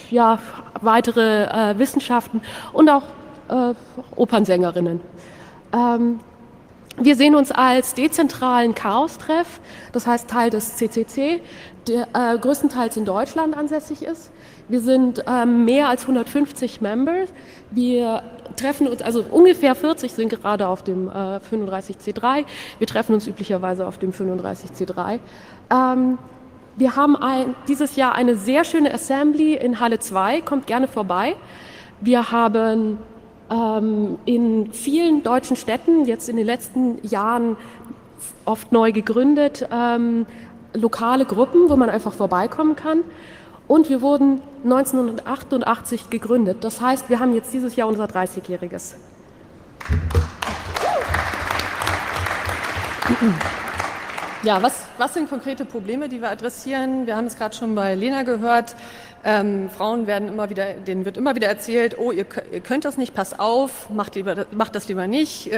ja, weitere Wissenschaften und auch Opernsängerinnen. Wir sehen uns als dezentralen Chaos-Treff, das heißt Teil des CCC, der größtenteils in Deutschland ansässig ist. Wir sind mehr als 150 Members. Wir treffen uns, also ungefähr 40 sind gerade auf dem 35C3. Wir treffen uns üblicherweise auf dem 35C3. Wir haben dieses Jahr eine sehr schöne Assembly in Halle 2, kommt gerne vorbei. Wir haben in vielen deutschen Städten, jetzt in den letzten Jahren oft neu gegründet, lokale Gruppen, wo man einfach vorbeikommen kann. Und wir wurden 1988 gegründet. Das heißt, wir haben jetzt dieses Jahr unser 30-jähriges. Ja, was sind konkrete Probleme, die wir adressieren? Wir haben es gerade schon bei Lena gehört. Frauen denen wird immer wieder erzählt, oh, ihr könnt das nicht, passt auf, macht das lieber nicht.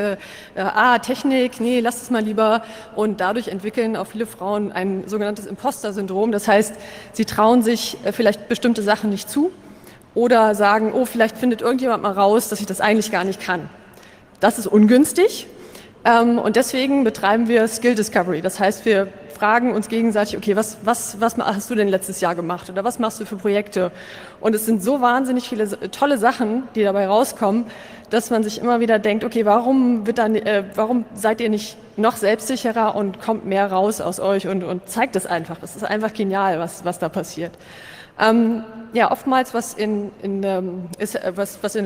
Technik, nee, lasst es mal lieber. Und dadurch entwickeln auch viele Frauen ein sogenanntes Imposter-Syndrom. Das heißt, sie trauen sich vielleicht bestimmte Sachen nicht zu oder sagen, oh, vielleicht findet irgendjemand mal raus, dass ich das eigentlich gar nicht kann. Das ist ungünstig. Und deswegen betreiben wir Skill Discovery. Das heißt, wir fragen uns gegenseitig, okay, was hast du denn letztes Jahr gemacht oder was machst du für Projekte? Und es sind so wahnsinnig viele tolle Sachen, die dabei rauskommen, dass man sich immer wieder denkt, okay, warum seid ihr nicht noch selbstsicherer und kommt mehr raus aus euch und zeigt es einfach. Es ist einfach genial, was da passiert. Ja, oftmals was in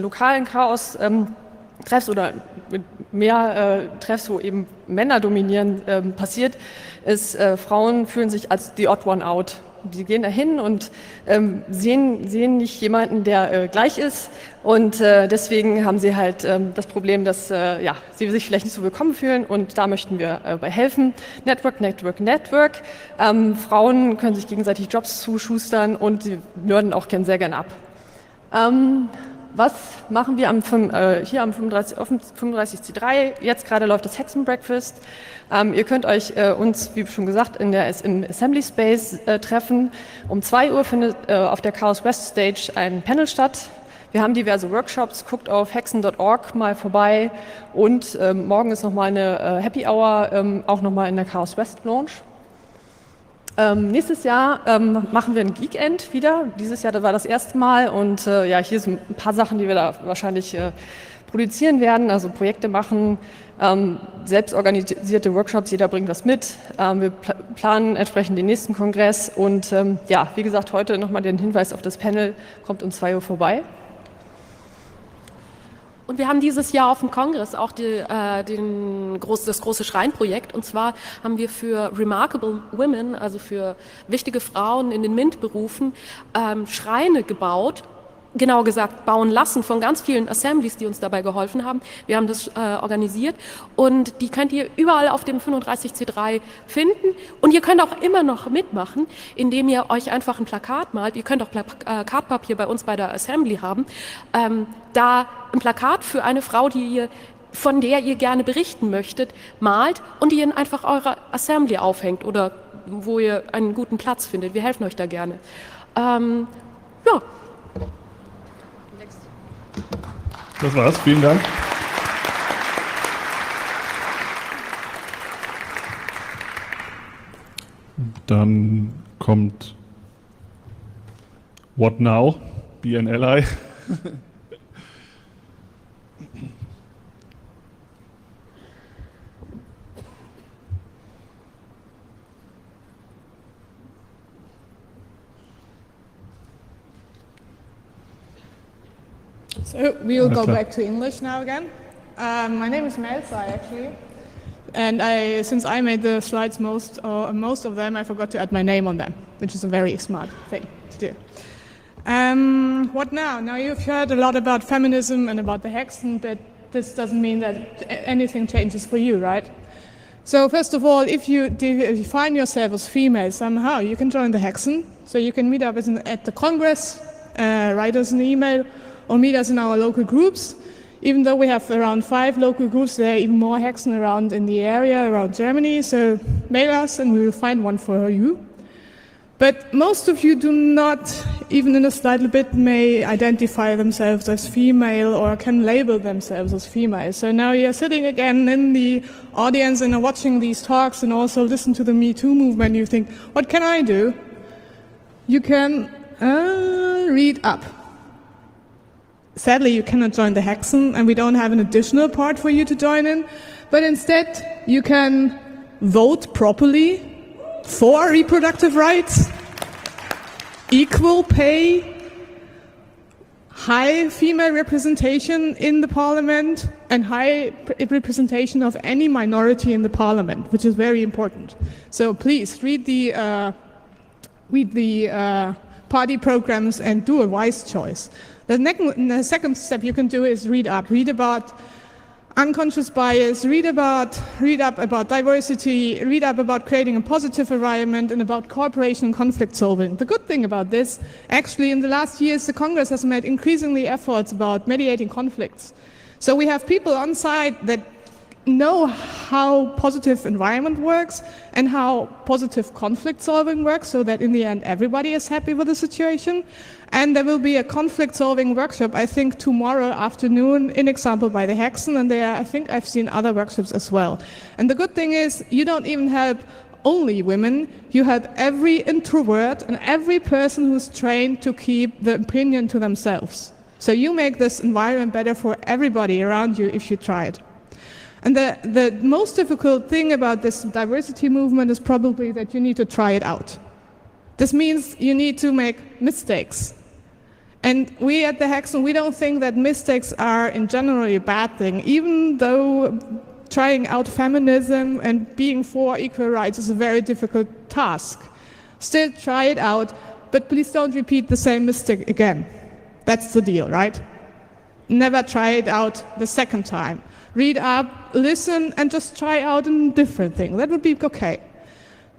lokalen Chaos Treffs oder mit mehr Treffs, wo eben Männer dominieren, passiert, ist, Frauen fühlen sich als the odd one out. Die gehen dahin und sehen nicht jemanden, der gleich ist und deswegen haben sie halt das Problem, dass sie sich vielleicht nicht so willkommen fühlen und da möchten wir bei helfen. Network. Frauen können sich gegenseitig Jobs zuschustern und sie nörden auch sehr gern ab. Was machen wir hier am 35C3? Jetzt gerade läuft das Hexenbreakfast. Ihr könnt euch uns, wie schon gesagt, im Assembly Space treffen. Um 2 Uhr findet auf der Chaos West Stage ein Panel statt. Wir haben diverse Workshops, guckt auf hexen.org mal vorbei und morgen ist nochmal eine Happy Hour, auch nochmal in der Chaos West Lounge. Nächstes Jahr machen wir ein Geekend wieder. Dieses Jahr war das erste Mal und hier sind ein paar Sachen, die wir da wahrscheinlich produzieren werden, also Projekte machen, selbstorganisierte Workshops, jeder bringt was mit. Wir planen entsprechend den nächsten Kongress und wie gesagt, heute nochmal den Hinweis auf das Panel, kommt um 2 Uhr vorbei. Und wir haben dieses Jahr auf dem Kongress auch das große Schreinprojekt. Und zwar haben wir für Remarkable Women, also für wichtige Frauen in den MINT-Berufen, Schreine gebaut. Genau gesagt, bauen lassen von ganz vielen Assemblies, die uns dabei geholfen haben. Wir haben das organisiert und die könnt ihr überall auf dem 35C3 finden. Und ihr könnt auch immer noch mitmachen, indem ihr euch einfach ein Plakat malt. Ihr könnt auch Plakatpapier bei uns bei der Assembly haben. Da ein Plakat für eine Frau, von der ihr gerne berichten möchtet, malt und die in einfach eurer Assembly aufhängt oder wo ihr einen guten Platz findet. Wir helfen euch da gerne. Das war's, vielen Dank. Dann kommt What Now? Be an Ally. So we will go back to English now again. My name is Melsa actually, and since I made the slides most of them, I forgot to add my name on them, which is a very smart thing to do. What now? Now you've heard a lot about feminism and about the Hexen, but this doesn't mean that anything changes for you, right? So first of all, if you define yourself as female somehow, you can join the Hexen. So you can meet up at the Congress, write us an email, or meet us in our local groups. Even though we have around 5 local groups, there are even more Hexen around in the area, around Germany. So mail us and we will find one for you. But most of you do not, even in a slight bit, may identify themselves as female or can label themselves as female. So now you're sitting again in the audience and are watching these talks and also listen to the Me Too movement. You think, what can I do? You can read up. Sadly, you cannot join the Hexen, and we don't have an additional part for you to join in. But instead, you can vote properly for reproductive rights, equal pay, high female representation in the parliament, and high representation of any minority in the parliament, which is very important. So please read the party programs and do a wise choice. The second step you can do is read up. Read about unconscious bias, read up about diversity, read up about creating a positive environment, and about cooperation and conflict solving. The good thing about this, actually in the last years the Congress has made increasingly efforts about mediating conflicts. So we have people on site that know how positive environment works and how positive conflict solving works, so that in the end everybody is happy with the situation. And there will be a conflict solving workshop, I think tomorrow afternoon, in example by the Hexen, and I think I've seen other workshops as well. And the good thing is you don't even help only women, you help every introvert and every person who's trained to keep the opinion to themselves. So you make this environment better for everybody around you if you try it. And the most difficult thing about this diversity movement is probably that you need to try it out. This means you need to make mistakes. And we at the Hexen, we don't think that mistakes are in general a bad thing, even though trying out feminism and being for equal rights is a very difficult task. Still try it out, but please don't repeat the same mistake again. That's the deal, right? Never try it out the second time. Read up, listen, and just try out a different thing. That would be okay.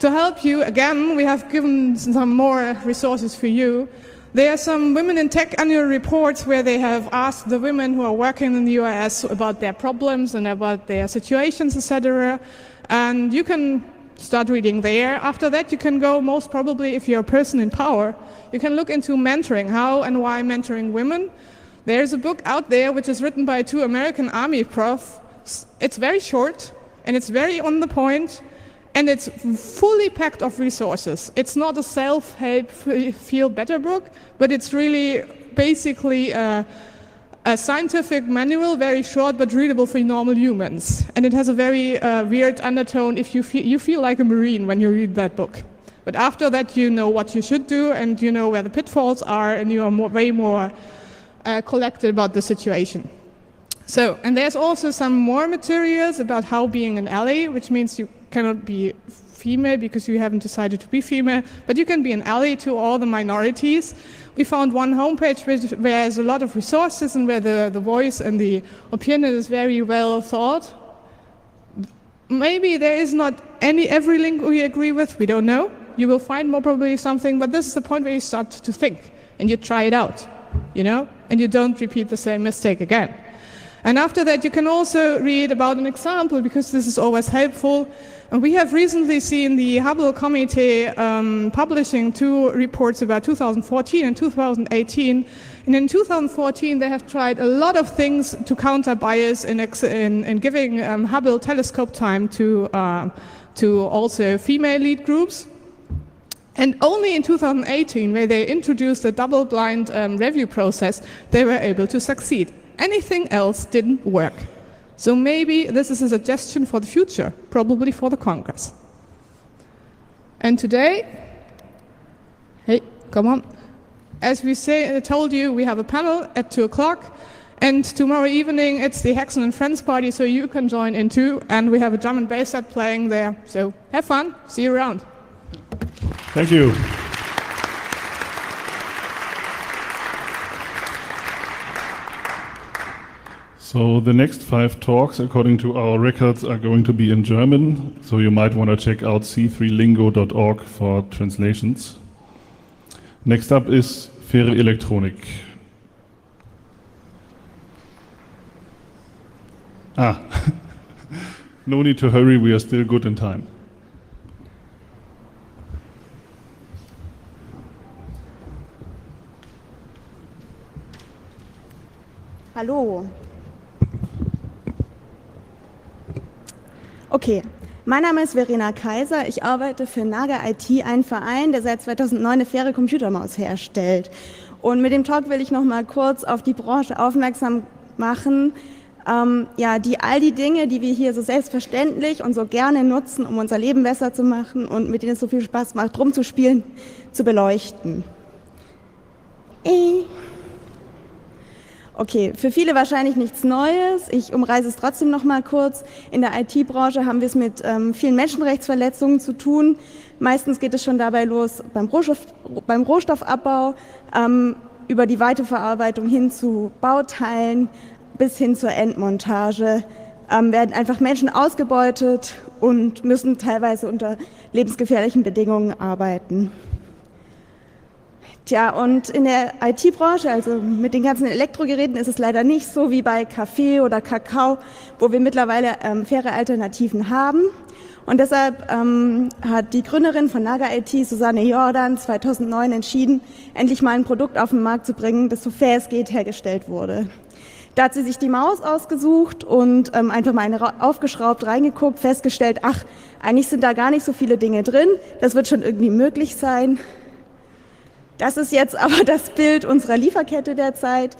To help you, again, we have given some more resources for you. There are some Women in Tech annual reports where they have asked the women who are working in the US about their problems and about their situations, etc. And you can start reading there. After that, you can go, most probably, if you're a person in power, you can look into mentoring, how and why mentoring women. There's a book out there which is written by 2 American Army profs. It's very short and it's very on the point and it's fully packed of resources. It's not a self-help feel better book, but it's really basically a scientific manual, very short but readable for normal humans. And it has a very weird undertone if you feel like a Marine when you read that book. But after that you know what you should do and you know where the pitfalls are and you are way more collected about the situation. So, and there's also some more materials about how being an ally, which means you cannot be female because you haven't decided to be female, but you can be an ally to all the minorities. We found one homepage where there's a lot of resources and where the voice and the opinion is very well thought. Maybe there is not every link we agree with, we don't know. You will find more probably something, but this is the point where you start to think and you try it out, you know, and you don't repeat the same mistake again. And after that, you can also read about an example, because this is always helpful. And we have recently seen the Hubble Committee publishing 2 reports about 2014 and 2018. And in 2014, they have tried a lot of things to counter bias in giving Hubble telescope time to also female lead groups. And only in 2018, where they introduced a double-blind review process, they were able to succeed. Anything else didn't work. So maybe this is a suggestion for the future, probably for the Congress. And today, hey, come on. As we told you, we have a panel at 2 o'clock. And tomorrow evening, it's the Hexen and Friends party, so you can join in too. And we have a drum and bass set playing there. So have fun. See you around. Thank you. So the next 5 talks, according to our records, are going to be in German. So you might want to check out c3lingo.org for translations. Next up is Faire Elektronik. No need to hurry, we are still good in time. Hallo. Okay, mein Name ist Verena Kaiser. Ich arbeite für Naga IT, einen Verein, der seit 2009 eine faire Computermaus herstellt. Und mit dem Talk will ich noch mal kurz auf die Branche aufmerksam machen, die all die Dinge, die wir hier so selbstverständlich und so gerne nutzen, um unser Leben besser zu machen und mit denen es so viel Spaß macht, rumzuspielen, zu beleuchten. Okay, für viele wahrscheinlich nichts Neues. Ich umreiße es trotzdem noch mal kurz. In der IT-Branche haben wir es mit vielen Menschenrechtsverletzungen zu tun. Meistens geht es schon dabei los beim Rohstoffabbau, über die Weiterverarbeitung hin zu Bauteilen bis hin zur Endmontage. Werden einfach Menschen ausgebeutet und müssen teilweise unter lebensgefährlichen Bedingungen arbeiten. Tja, und in der IT-Branche, also mit den ganzen Elektrogeräten, ist es leider nicht so wie bei Kaffee oder Kakao, wo wir mittlerweile faire Alternativen haben. Und deshalb hat die Gründerin von Naga IT, Susanne Jordan, 2009 entschieden, endlich mal ein Produkt auf den Markt zu bringen, das so fair es geht hergestellt wurde. Da hat sie sich die Maus ausgesucht und einfach mal eine aufgeschraubt, reingeguckt, festgestellt, ach, eigentlich sind da gar nicht so viele Dinge drin, das wird schon irgendwie möglich sein. Das ist jetzt aber das Bild unserer Lieferkette derzeit.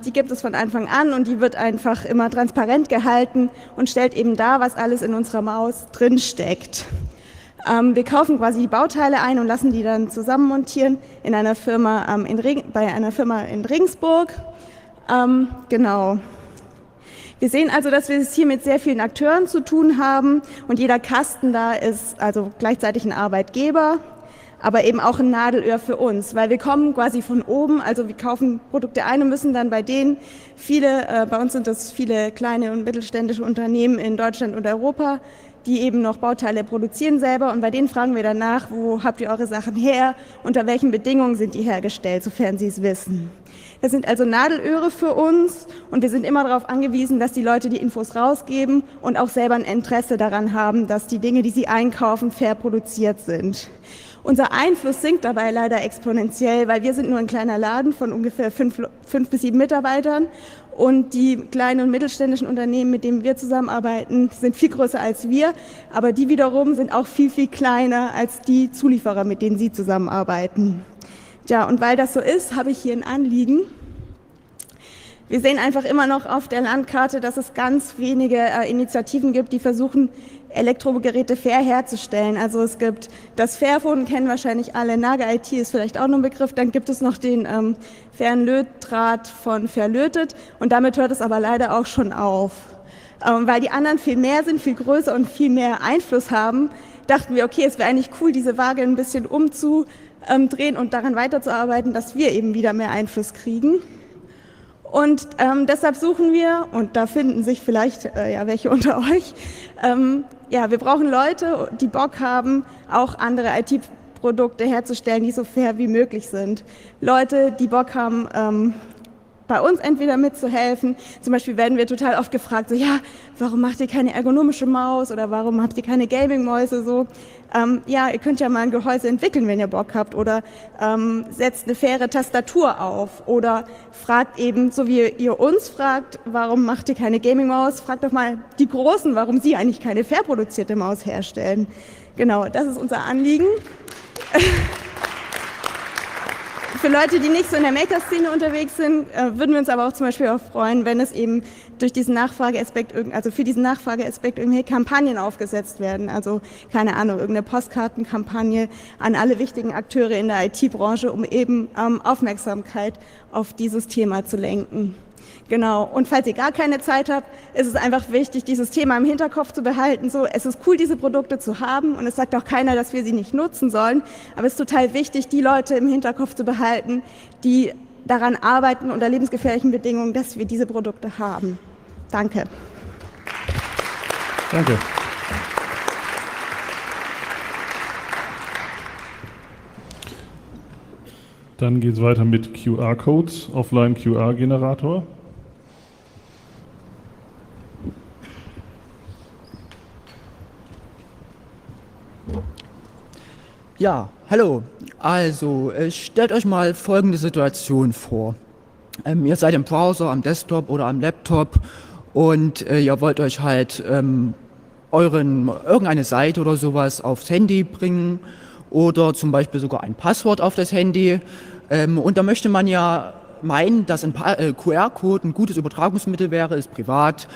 Die gibt es von Anfang an und die wird einfach immer transparent gehalten und stellt eben dar, was alles in unserer Maus drin steckt. Wir kaufen quasi die Bauteile ein und lassen die dann zusammenmontieren in einer Firma bei einer Firma in Regensburg. Genau. Wir sehen also, dass wir es hier mit sehr vielen Akteuren zu tun haben und jeder Kasten da ist also gleichzeitig ein Arbeitgeber, aber eben auch ein Nadelöhr für uns, weil wir kommen quasi von oben, also wir kaufen Produkte ein und müssen dann bei denen bei uns sind das viele kleine und mittelständische Unternehmen in Deutschland und Europa, die eben noch Bauteile produzieren selber und bei denen fragen wir danach, wo habt ihr eure Sachen her, unter welchen Bedingungen sind die hergestellt, sofern sie es wissen. Das sind also Nadelöhre für uns und wir sind immer darauf angewiesen, dass die Leute die Infos rausgeben und auch selber ein Interesse daran haben, dass die Dinge, die sie einkaufen, fair produziert sind. Unser Einfluss sinkt dabei leider exponentiell, weil wir sind nur ein kleiner Laden von ungefähr 5 bis 7 Mitarbeitern und die kleinen und mittelständischen Unternehmen, mit denen wir zusammenarbeiten, sind viel größer als wir, aber die wiederum sind auch viel, viel kleiner als die Zulieferer, mit denen sie zusammenarbeiten. Ja, und weil das so ist, habe ich hier ein Anliegen. Wir sehen einfach immer noch auf der Landkarte, dass es ganz wenige Initiativen gibt, die versuchen, Elektrogeräte fair herzustellen. Also es gibt das Fairphone, kennen wahrscheinlich alle, Naga IT ist vielleicht auch noch ein Begriff, dann gibt es noch den fairen Lötdraht von Verlötet und damit hört es aber leider auch schon auf. Weil die anderen viel mehr sind, viel größer und viel mehr Einfluss haben, dachten wir, okay, es wäre eigentlich cool, diese Waage ein bisschen umzudrehen und daran weiterzuarbeiten, dass wir eben wieder mehr Einfluss kriegen. Und deshalb suchen wir, und da finden sich vielleicht welche unter euch, wir brauchen Leute, die Bock haben, auch andere IT-Produkte herzustellen, die so fair wie möglich sind. Leute, die Bock haben, bei uns entweder mitzuhelfen. Zum Beispiel werden wir total oft gefragt, so, ja, warum macht ihr keine ergonomische Maus oder warum habt ihr keine Gaming-Mäuse so? Ihr könnt ja mal ein Gehäuse entwickeln, wenn ihr Bock habt oder setzt eine faire Tastatur auf oder fragt eben, so wie ihr uns fragt, warum macht ihr keine Gaming-Maus, fragt doch mal die Großen, warum sie eigentlich keine fair produzierte Maus herstellen. Genau, das ist unser Anliegen. Für Leute, die nicht so in der Maker-Szene unterwegs sind, würden wir uns aber auch zum Beispiel auch freuen, wenn es eben durch diesen Nachfrageaspekt, also für diesen Nachfrageaspekt irgendwie Kampagnen aufgesetzt werden. Also, keine Ahnung, irgendeine Postkartenkampagne an alle wichtigen Akteure in der IT-Branche, um eben Aufmerksamkeit auf dieses Thema zu lenken. Genau. Und falls ihr gar keine Zeit habt, ist es einfach wichtig, dieses Thema im Hinterkopf zu behalten. So, es ist cool, diese Produkte zu haben und es sagt auch keiner, dass wir sie nicht nutzen sollen. Aber es ist total wichtig, die Leute im Hinterkopf zu behalten, die daran arbeiten, unter lebensgefährlichen Bedingungen, dass wir diese Produkte haben. Danke. Danke. Dann geht es weiter mit QR-Codes, Offline-QR-Generator. Ja, hallo. Also, stellt euch mal folgende Situation vor. Ihr seid im Browser, am Desktop oder am Laptop und ihr wollt euch halt irgendeine Seite oder sowas aufs Handy bringen oder zum Beispiel sogar ein Passwort auf das Handy. Und da möchte man ja meinen, dass ein QR-Code ein gutes Übertragungsmittel wäre, ist privat,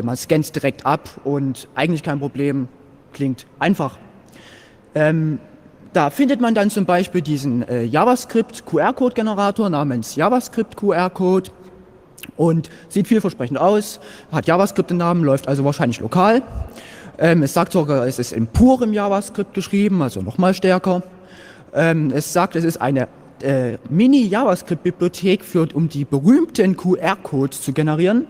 man scannt es direkt ab und eigentlich kein Problem, klingt einfach. Da findet man dann zum Beispiel diesen JavaScript-QR-Code-Generator namens JavaScript-QR-Code und sieht vielversprechend aus, hat JavaScript im Namen, läuft also wahrscheinlich lokal. Es sagt sogar, es ist in purem JavaScript geschrieben, also nochmal stärker. Es sagt, es ist eine Mini-JavaScript-Bibliothek, um die berühmten QR-Codes zu generieren.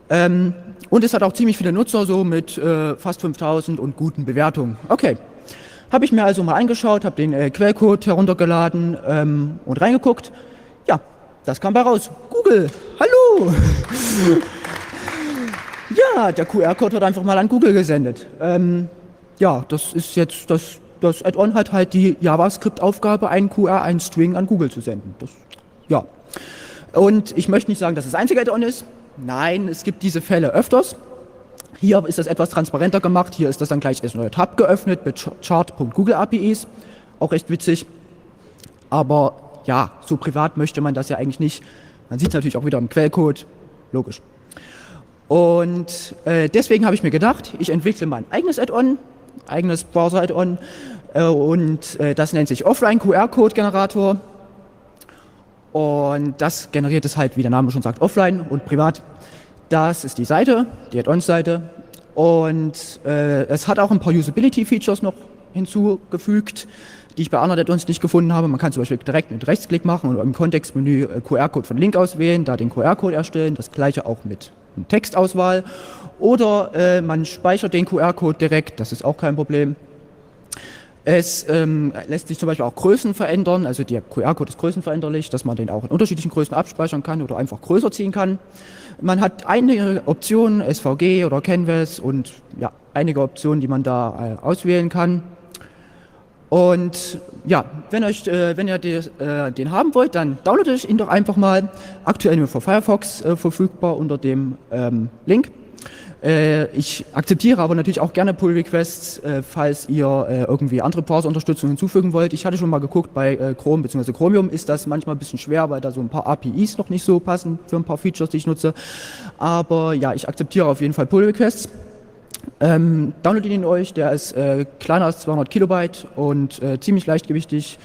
Und es hat auch ziemlich viele Nutzer, so mit fast 5000 und guten Bewertungen. Okay. Habe ich mir also mal angeschaut, habe den Quellcode heruntergeladen und reingeguckt. Ja, das kam bei raus. Google, hallo! Ja, der QR-Code wird einfach mal an Google gesendet. Ja, das ist jetzt, das Add-on hat halt die JavaScript-Aufgabe, einen String an Google zu senden. Ja. Und ich möchte nicht sagen, dass das einzige Add-on ist. Nein, es gibt diese Fälle öfters. Hier ist das etwas transparenter gemacht. Hier ist das dann gleich als neuer Tab geöffnet mit chart.google APIs. Auch recht witzig. Aber ja, so privat möchte man das ja eigentlich nicht. Man sieht es natürlich auch wieder im Quellcode. Logisch. Und deswegen habe ich mir gedacht, ich entwickle mein eigenes Add-on, eigenes Browser-Add-on. Und das nennt sich Offline-QR-Code-Generator. Und das generiert es halt, wie der Name schon sagt, offline und privat. Das ist die Seite, die Add-on-Seite. Und es hat auch ein paar Usability-Features noch hinzugefügt, die ich bei anderen Add-ons nicht gefunden habe. Man kann zum Beispiel direkt mit Rechtsklick machen und im Kontextmenü QR-Code von Link auswählen, da den QR-Code erstellen. Das gleiche auch mit Textauswahl. Oder man speichert den QR-Code direkt, das ist auch kein Problem. Es lässt sich zum Beispiel auch Größen verändern, also der QR-Code ist größenveränderlich, dass man den auch in unterschiedlichen Größen abspeichern kann oder einfach größer ziehen kann. Man hat einige Optionen, SVG oder Canvas und ja, einige Optionen, die man da auswählen kann. Und ja, wenn ihr den haben wollt, dann downloadet ihn doch einfach mal. Aktuell nur für Firefox verfügbar unter dem Link. Ich akzeptiere aber natürlich auch gerne Pull-Requests, falls ihr irgendwie andere Browser-Unterstützung hinzufügen wollt. Ich hatte schon mal geguckt, bei Chrome bzw. Chromium ist das manchmal ein bisschen schwer, weil da so ein paar APIs noch nicht so passen für ein paar Features, die ich nutze. Aber ja, ich akzeptiere auf jeden Fall Pull-Requests. Downloadet ihn euch, der ist kleiner als 200 Kilobyte und ziemlich leichtgewichtig.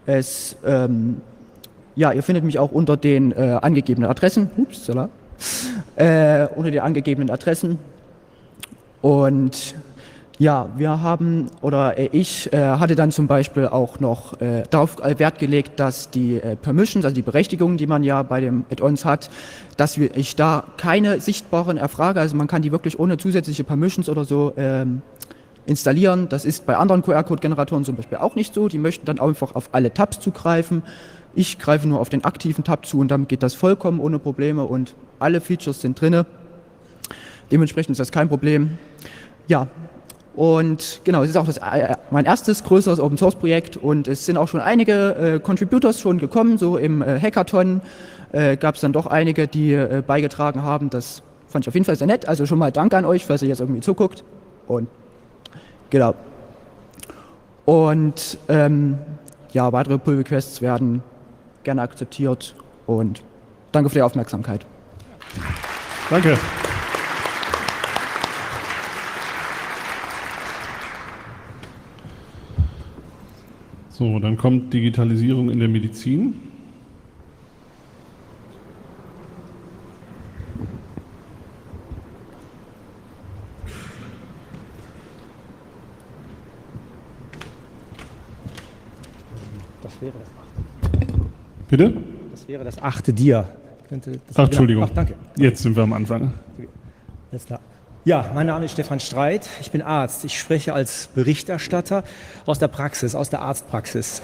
Ja, ihr findet mich auch unter den angegebenen Adressen. Upsala. Unter den angegebenen Adressen. Und ja, ich hatte dann zum Beispiel auch noch darauf Wert gelegt, dass die Permissions, also die Berechtigungen, die man ja bei den Add-ons hat, dass ich da keine sichtbaren erfrage. Also man kann die wirklich ohne zusätzliche Permissions oder so installieren. Das ist bei anderen QR-Code-Generatoren zum Beispiel auch nicht so. Die möchten dann einfach auf alle Tabs zugreifen. Ich greife nur auf den aktiven Tab zu und damit geht das vollkommen ohne Probleme und alle Features sind drinne. Dementsprechend ist das kein Problem. Ja, und genau, es ist auch mein erstes größeres Open-Source-Projekt und es sind auch schon einige Contributors schon gekommen, so im Hackathon gab es dann doch einige, die beigetragen haben. Das fand ich auf jeden Fall sehr nett, also schon mal Dank an euch, falls ihr jetzt irgendwie zuguckt. Und genau. Und ja, weitere Pull-Requests werden gerne akzeptiert und danke für die Aufmerksamkeit. Danke. So, dann kommt Digitalisierung in der Medizin. Das wäre das 8. Bitte? Das Das wäre das 8. Dia. Ach, Entschuldigung. Ach, danke. Jetzt sind wir am Anfang. Alles klar. Ja, mein Name ist Stefan Streit. Ich bin Arzt. Ich spreche als Berichterstatter aus der Praxis, aus der Arztpraxis.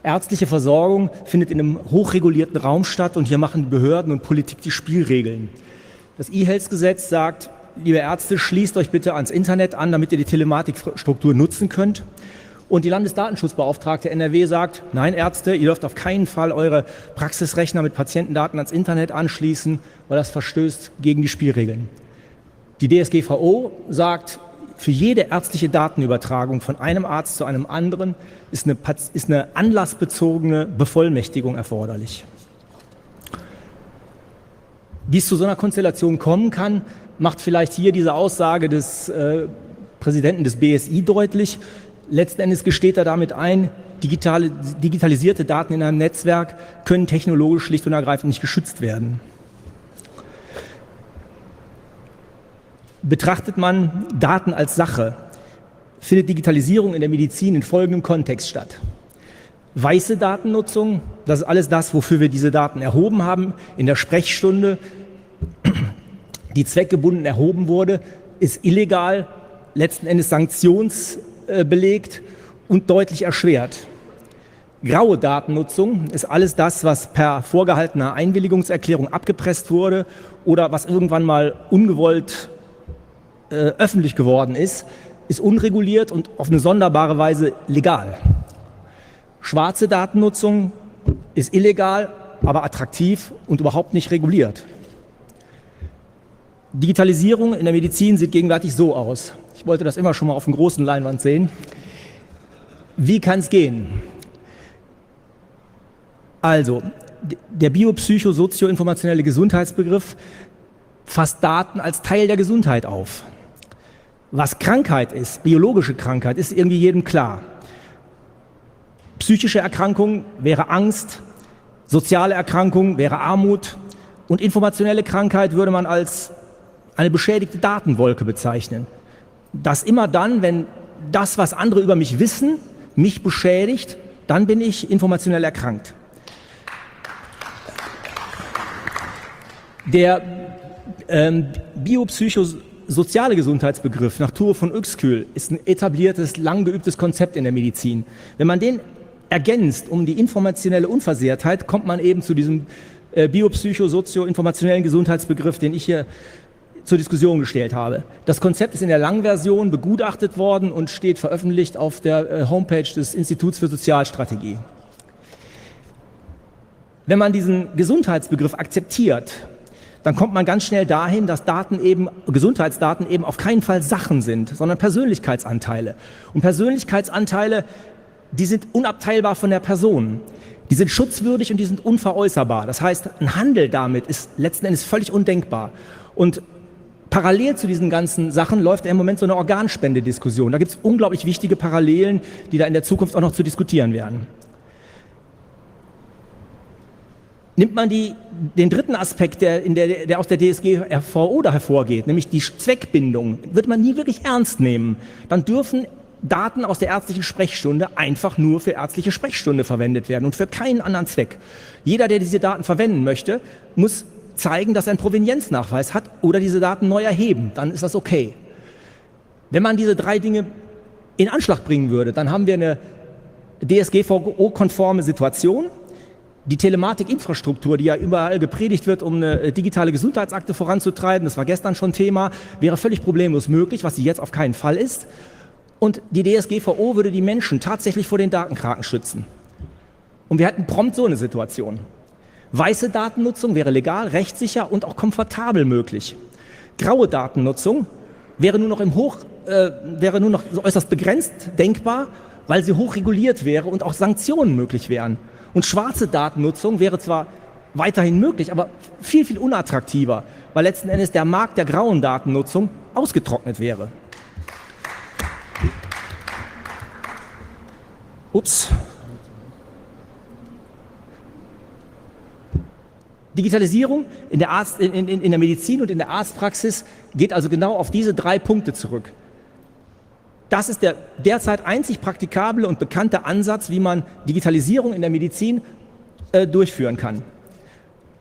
Ärztliche Versorgung findet in einem hochregulierten Raum statt und hier machen Behörden und Politik die Spielregeln. Das E-Health-Gesetz sagt, liebe Ärzte, schließt euch bitte ans Internet an, damit ihr die Telematikstruktur nutzen könnt. Und die Landesdatenschutzbeauftragte NRW sagt, nein Ärzte, ihr dürft auf keinen Fall eure Praxisrechner mit Patientendaten ans Internet anschließen, weil das verstößt gegen die Spielregeln. Die DSGVO sagt, für jede ärztliche Datenübertragung von einem Arzt zu einem anderen ist eine anlassbezogene Bevollmächtigung erforderlich. Wie es zu so einer Konstellation kommen kann, macht vielleicht hier diese Aussage des Präsidenten des BSI deutlich. Letzten Endes gesteht er damit ein, digitalisierte Daten in einem Netzwerk können technologisch schlicht und ergreifend nicht geschützt werden. Betrachtet man Daten als Sache, findet Digitalisierung in der Medizin in folgendem Kontext statt. Weiße Datennutzung, das ist alles das, wofür wir diese Daten erhoben haben, in der Sprechstunde, die zweckgebunden erhoben wurde, ist illegal, letzten Endes sanktionsbelegt und deutlich erschwert. Graue Datennutzung ist alles das, was per vorgehaltener Einwilligungserklärung abgepresst wurde oder was irgendwann mal ungewollt öffentlich geworden ist unreguliert und auf eine sonderbare Weise legal. Schwarze Datennutzung ist illegal, aber attraktiv und überhaupt nicht reguliert. Digitalisierung in der Medizin sieht gegenwärtig so aus. Ich wollte das immer schon mal auf einer großen Leinwand sehen. Wie kann es gehen? Also, der biopsychosozio-informationelle Gesundheitsbegriff fasst Daten als Teil der Gesundheit auf. Was Krankheit ist, biologische Krankheit, ist irgendwie jedem klar. Psychische Erkrankung wäre Angst, soziale Erkrankung wäre Armut und informationelle Krankheit würde man als eine beschädigte Datenwolke bezeichnen. Das immer dann, wenn das, was andere über mich wissen, mich beschädigt, dann bin ich informationell erkrankt. Der biopsychosoziale Gesundheitsbegriff nach Ture von Uexküll ist ein etabliertes, lang geübtes Konzept in der Medizin. Wenn man den ergänzt um die informationelle Unversehrtheit, kommt man eben zu diesem biopsychosozio-informationellen Gesundheitsbegriff, den ich hier zur Diskussion gestellt habe. Das Konzept ist in der Langversion begutachtet worden und steht veröffentlicht auf der Homepage des Instituts für Sozialstrategie. Wenn man diesen Gesundheitsbegriff akzeptiert, dann kommt man ganz schnell dahin, dass Gesundheitsdaten eben auf keinen Fall Sachen sind, sondern Persönlichkeitsanteile. Und Persönlichkeitsanteile, die sind unabteilbar von der Person. Die sind schutzwürdig und die sind unveräußerbar. Das heißt, ein Handel damit ist letzten Endes völlig undenkbar. Und parallel zu diesen ganzen Sachen läuft im Moment so eine Organspendediskussion. Da gibt es unglaublich wichtige Parallelen, die da in der Zukunft auch noch zu diskutieren werden. Nimmt man den dritten Aspekt, der aus der DSGVO hervorgeht, nämlich die Zweckbindung, wird man nie wirklich ernst nehmen. Dann dürfen Daten aus der ärztlichen Sprechstunde einfach nur für ärztliche Sprechstunde verwendet werden und für keinen anderen Zweck. Jeder, der diese Daten verwenden möchte, muss zeigen, dass er einen Provenienznachweis hat oder diese Daten neu erheben. Dann ist das okay. Wenn man diese drei Dinge in Anschlag bringen würde, dann haben wir eine DSGVO-konforme Situation. Die Telematikinfrastruktur, die ja überall gepredigt wird, um eine digitale Gesundheitsakte voranzutreiben, das war gestern schon Thema, wäre völlig problemlos möglich, was sie jetzt auf keinen Fall ist. Und die DSGVO würde die Menschen tatsächlich vor den Datenkraken schützen. Und wir hätten prompt so eine Situation. Weiße Datennutzung wäre legal, rechtssicher und auch komfortabel möglich. Graue Datennutzung wäre nur noch äußerst begrenzt denkbar, weil sie hochreguliert wäre und auch Sanktionen möglich wären. Und schwarze Datennutzung wäre zwar weiterhin möglich, aber viel, viel unattraktiver, weil letzten Endes der Markt der grauen Datennutzung ausgetrocknet wäre. Ups. Digitalisierung in der Medizin und in der Arztpraxis geht also genau auf diese drei Punkte zurück. Das ist der derzeit einzig praktikable und bekannte Ansatz, wie man Digitalisierung in der Medizin durchführen kann.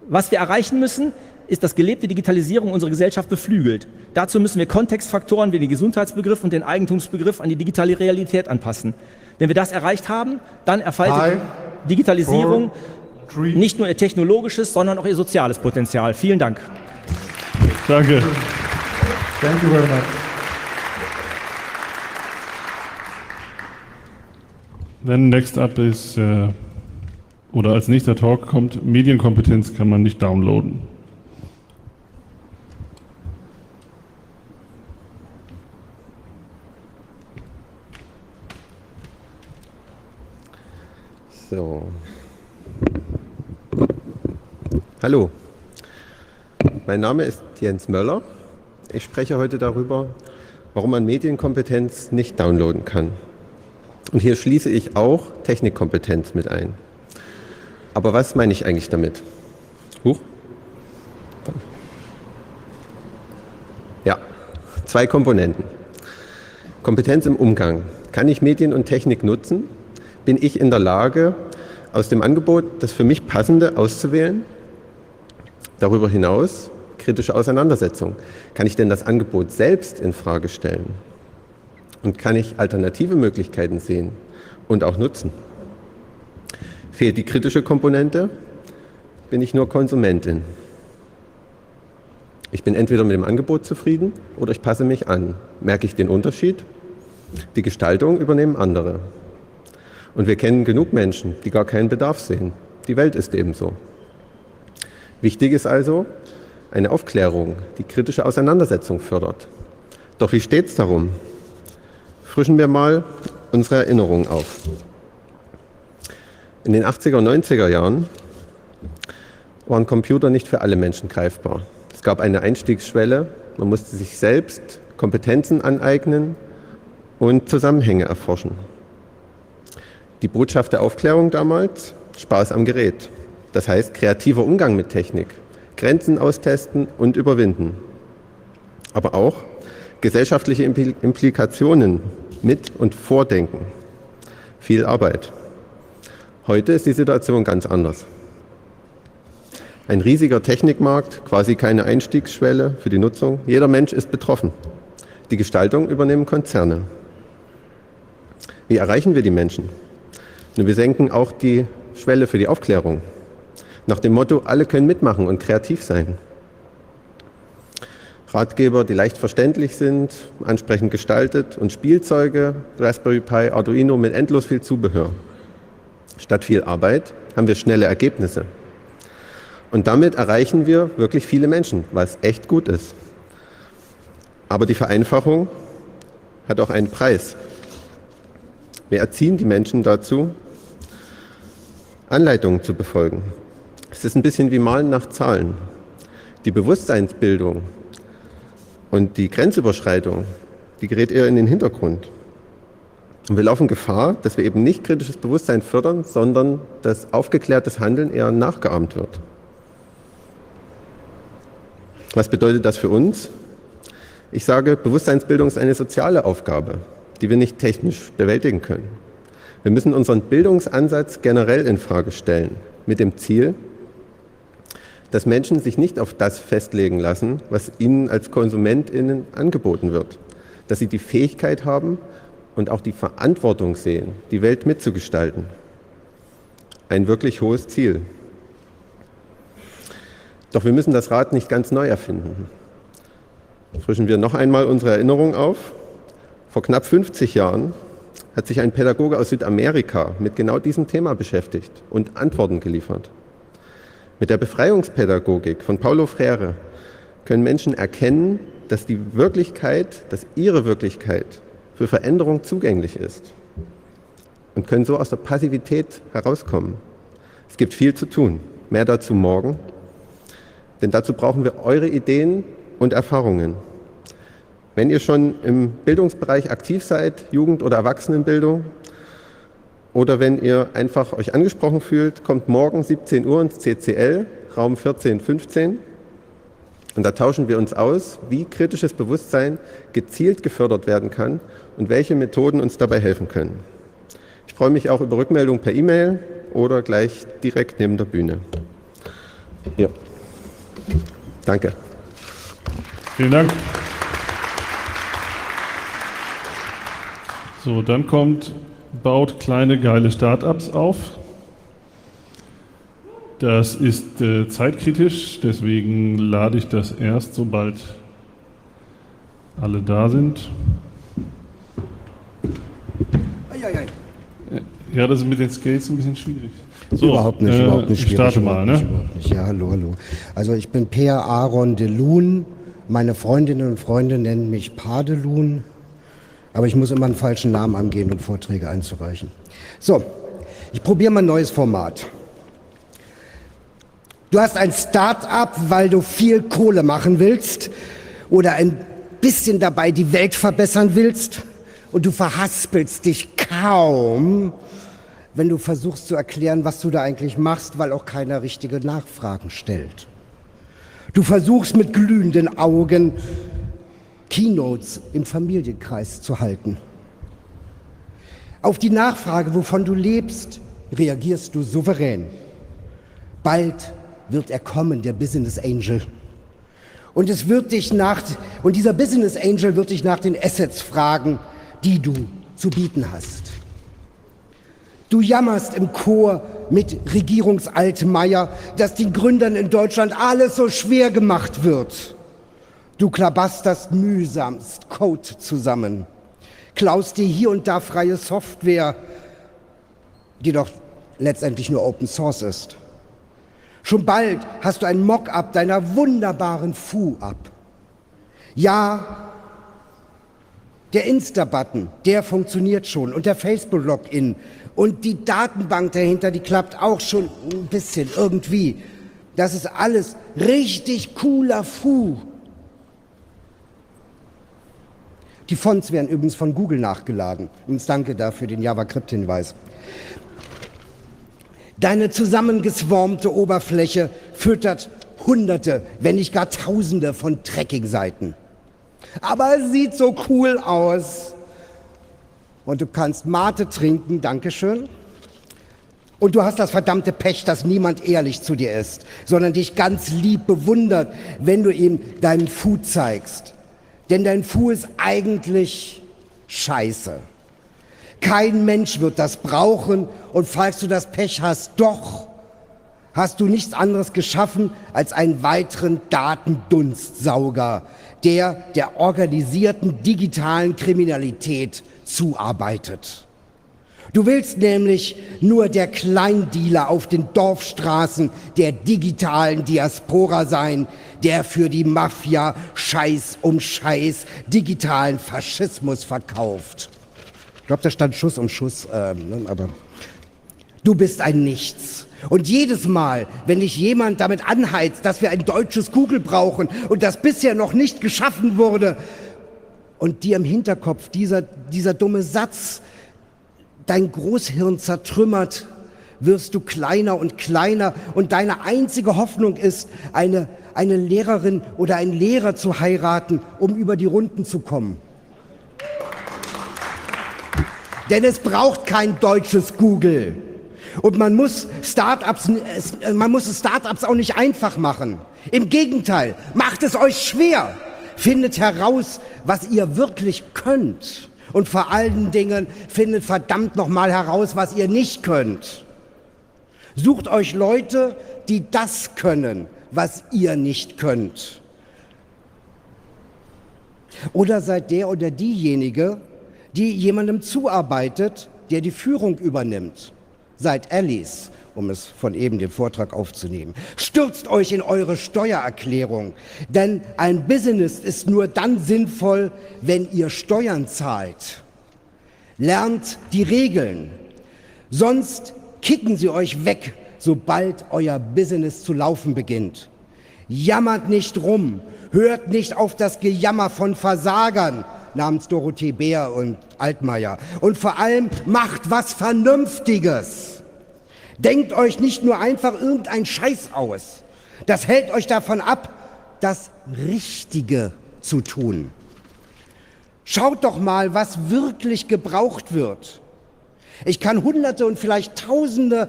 Was wir erreichen müssen, ist, dass gelebte Digitalisierung unsere Gesellschaft beflügelt. Dazu müssen wir Kontextfaktoren wie den Gesundheitsbegriff und den Eigentumsbegriff an die digitale Realität anpassen. Wenn wir das erreicht haben, dann erfaltet Digitalisierung nicht nur ihr technologisches, sondern auch ihr soziales Potenzial. Vielen Dank. Danke. Thank you very much. Then next up is, oder als nächster Talk kommt, Medienkompetenz kann man nicht downloaden. So. Hallo, mein Name ist Jens Möller. Ich spreche heute darüber, warum man Medienkompetenz nicht downloaden kann. Und hier schließe ich auch Technikkompetenz mit ein. Aber was meine ich eigentlich damit? Ja, 2 Komponenten. Kompetenz im Umgang. Kann ich Medien und Technik nutzen? Bin ich in der Lage, aus dem Angebot das für mich Passende auszuwählen? Darüber hinaus kritische Auseinandersetzung. Kann ich denn das Angebot selbst in Frage stellen? Und kann ich alternative Möglichkeiten sehen und auch nutzen? Fehlt die kritische Komponente, bin ich nur Konsumentin. Ich bin entweder mit dem Angebot zufrieden oder ich passe mich an. Merke ich den Unterschied? Die Gestaltung übernehmen andere. Und wir kennen genug Menschen, die gar keinen Bedarf sehen. Die Welt ist ebenso. Wichtig ist also eine Aufklärung, die kritische Auseinandersetzung fördert. Doch wie steht es darum? Frischen wir mal unsere Erinnerungen auf. In den 80er und 90er Jahren waren Computer nicht für alle Menschen greifbar. Es gab eine Einstiegsschwelle, man musste sich selbst Kompetenzen aneignen und Zusammenhänge erforschen. Die Botschaft der Aufklärung damals, Spaß am Gerät. Das heißt, kreativer Umgang mit Technik, Grenzen austesten und überwinden. Aber auch gesellschaftliche Implikationen mit und vordenken. Viel Arbeit. Heute ist die Situation ganz anders. Ein riesiger Technikmarkt, quasi keine Einstiegsschwelle für die Nutzung. Jeder Mensch ist betroffen. Die Gestaltung übernehmen Konzerne. Wie erreichen wir die Menschen? Nur wir senken auch die Schwelle für die Aufklärung. Nach dem Motto, alle können mitmachen und kreativ sein. Ratgeber, die leicht verständlich sind, ansprechend gestaltet und Spielzeuge, Raspberry Pi, Arduino mit endlos viel Zubehör. Statt viel Arbeit haben wir schnelle Ergebnisse. Und damit erreichen wir wirklich viele Menschen, was echt gut ist. Aber die Vereinfachung hat auch einen Preis. Wir erziehen die Menschen dazu, Anleitungen zu befolgen. Es ist ein bisschen wie Malen nach Zahlen. Die Bewusstseinsbildung und die Grenzüberschreitung, die gerät eher in den Hintergrund. Und wir laufen Gefahr, dass wir eben nicht kritisches Bewusstsein fördern, sondern dass aufgeklärtes Handeln eher nachgeahmt wird. Was bedeutet das für uns? Ich sage, Bewusstseinsbildung ist eine soziale Aufgabe, die wir nicht technisch bewältigen können. Wir müssen unseren Bildungsansatz generell in Frage stellen, mit dem Ziel, dass Menschen sich nicht auf das festlegen lassen, was ihnen als KonsumentInnen angeboten wird. Dass sie die Fähigkeit haben und auch die Verantwortung sehen, die Welt mitzugestalten. Ein wirklich hohes Ziel. Doch wir müssen das Rad nicht ganz neu erfinden. Frischen wir noch einmal unsere Erinnerung auf. Vor knapp 50 Jahren hat sich ein Pädagoge aus Südamerika mit genau diesem Thema beschäftigt und Antworten geliefert. Mit der Befreiungspädagogik von Paulo Freire können Menschen erkennen, dass die Wirklichkeit, dass ihre Wirklichkeit für Veränderung zugänglich ist und können so aus der Passivität herauskommen. Es gibt viel zu tun, mehr dazu morgen, denn dazu brauchen wir eure Ideen und Erfahrungen. Wenn ihr schon im Bildungsbereich aktiv seid, Jugend- oder Erwachsenenbildung, oder wenn ihr einfach euch angesprochen fühlt, kommt morgen 17 Uhr ins CCL, Raum 1415. Und da tauschen wir uns aus, wie kritisches Bewusstsein gezielt gefördert werden kann und welche Methoden uns dabei helfen können. Ich freue mich auch über Rückmeldung per E-Mail oder gleich direkt neben der Bühne. Ja. Danke. Vielen Dank. So, dann kommt, baut kleine geile Startups auf. Das ist zeitkritisch, deswegen lade ich das erst, sobald alle da sind. Ja, das ist mit den Skills ein bisschen schwierig. So, überhaupt nicht schwierig. Ich starte mal, ne? Überhaupt nicht. Ja, hallo. Also ich bin Per Aaron de Loon. Meine Freundinnen und Freunde nennen mich Pa de Loon. Aber ich muss immer einen falschen Namen angehen, um Vorträge einzureichen. So, ich probiere mal ein neues Format. Du hast ein Start-up, weil du viel Kohle machen willst oder ein bisschen dabei die Welt verbessern willst und du verhaspelst dich kaum, wenn du versuchst zu erklären, was du da eigentlich machst, weil auch keiner richtige Nachfragen stellt. Du versuchst mit glühenden Augen Keynotes im Familienkreis zu halten. Auf die Nachfrage, wovon du lebst, reagierst du souverän. Bald wird er kommen, der Business Angel. Und dieser Business Angel wird dich nach den Assets fragen, die du zu bieten hast. Du jammerst im Chor mit Regierungsaltmeier, dass den Gründern in Deutschland alles so schwer gemacht wird. Du klabasterst mühsamst Code zusammen, klaust dir hier und da freie Software, die doch letztendlich nur Open Source ist. Schon bald hast du ein Mock-up deiner wunderbaren Fu-App. Ja, der Insta-Button, der funktioniert schon und der Facebook-Login und die Datenbank dahinter, die klappt auch schon ein bisschen irgendwie. Das ist alles richtig cooler Fu. Die Fonts werden übrigens von Google nachgeladen. Übrigens danke dafür den JavaScript-Hinweis. Deine zusammengeswarmte Oberfläche füttert Hunderte, wenn nicht gar Tausende von Tracking-Seiten. Aber es sieht so cool aus. Und du kannst Mate trinken, Dankeschön. Und du hast das verdammte Pech, dass niemand ehrlich zu dir ist, sondern dich ganz lieb bewundert, wenn du ihm deinen Fu zeigst. Denn dein Fu ist eigentlich scheiße. Kein Mensch wird das brauchen und falls du das Pech hast, doch, hast du nichts anderes geschaffen als einen weiteren Datendunstsauger, der organisierten digitalen Kriminalität zuarbeitet. Du willst nämlich nur der Kleindealer auf den Dorfstraßen der digitalen Diaspora sein, der für die Mafia Scheiß um Scheiß digitalen Faschismus verkauft. Ich glaube, da stand Schuss um Schuss, aber du bist ein Nichts. Und jedes Mal, wenn dich jemand damit anheizt, dass wir ein deutsches Google brauchen und das bisher noch nicht geschaffen wurde und dir im Hinterkopf dieser dumme Satz dein Großhirn zertrümmert, wirst du kleiner und kleiner und deine einzige Hoffnung ist, eine Lehrerin oder einen Lehrer zu heiraten, um über die Runden zu kommen. Denn es braucht kein deutsches Google. Und man muss es Startups auch nicht einfach machen. Im Gegenteil, macht es euch schwer. Findet heraus, was ihr wirklich könnt. Und vor allen Dingen findet verdammt nochmal heraus, was ihr nicht könnt. Sucht euch Leute, die das können, was ihr nicht könnt. Oder seid der oder diejenige, die jemandem zuarbeitet, der die Führung übernimmt. Seid Allies, um es von eben den Vortrag aufzunehmen. Stürzt euch in eure Steuererklärung, denn ein Business ist nur dann sinnvoll, wenn ihr Steuern zahlt. Lernt die Regeln, sonst kicken sie euch weg, sobald euer Business zu laufen beginnt. Jammert nicht rum, hört nicht auf das Gejammer von Versagern namens Dorothee Bär und Altmaier. Und vor allem macht was Vernünftiges. Denkt euch nicht nur einfach irgendein Scheiß aus. Das hält euch davon ab, das Richtige zu tun. Schaut doch mal, was wirklich gebraucht wird. Ich kann Hunderte und vielleicht Tausende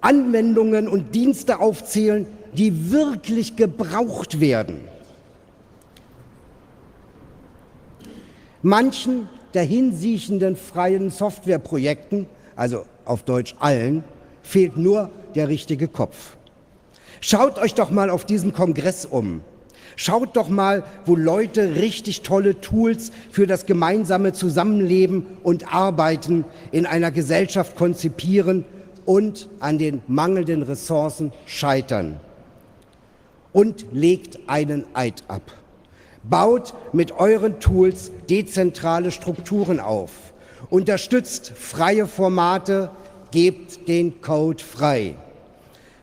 Anwendungen und Dienste aufzählen, die wirklich gebraucht werden. Manchen der hinsiechenden freien Softwareprojekten, also auf Deutsch allen, fehlt nur der richtige Kopf. Schaut euch doch mal auf diesem Kongress um. Schaut doch mal, wo Leute richtig tolle Tools für das gemeinsame Zusammenleben und Arbeiten in einer Gesellschaft konzipieren und an den mangelnden Ressourcen scheitern. Und legt einen Eid ab. Baut mit euren Tools dezentrale Strukturen auf. Unterstützt freie Formate, gebt den Code frei.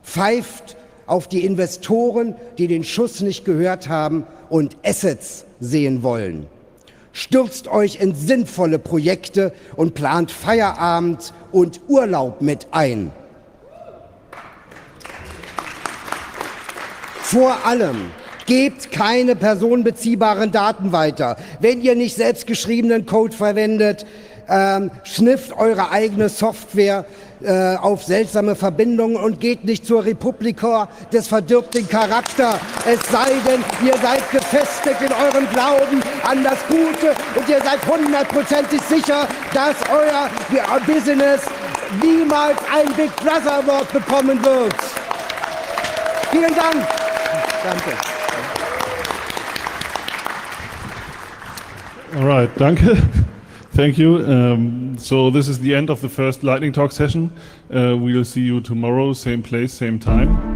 Pfeift auf die Investoren, die den Schuss nicht gehört haben und Assets sehen wollen. Stürzt euch in sinnvolle Projekte und plant Feierabend und Urlaub mit ein. Vor allem, gebt keine personenbeziehbaren Daten weiter. Wenn ihr nicht selbstgeschriebenen Code verwendet, schnifft eure eigene Software auf seltsame Verbindungen und geht nicht zur Republika, das verdirbt den Charakter. Es sei denn, ihr seid gefestigt in eurem Glauben an das Gute und ihr seid 100%ig sicher, dass euer Business niemals ein Big Brother Award bekommen wird. Vielen Dank. Danke. All right, danke. Thank you. So this is the end of the first lightning talk session. We'll see you tomorrow, same place, same time.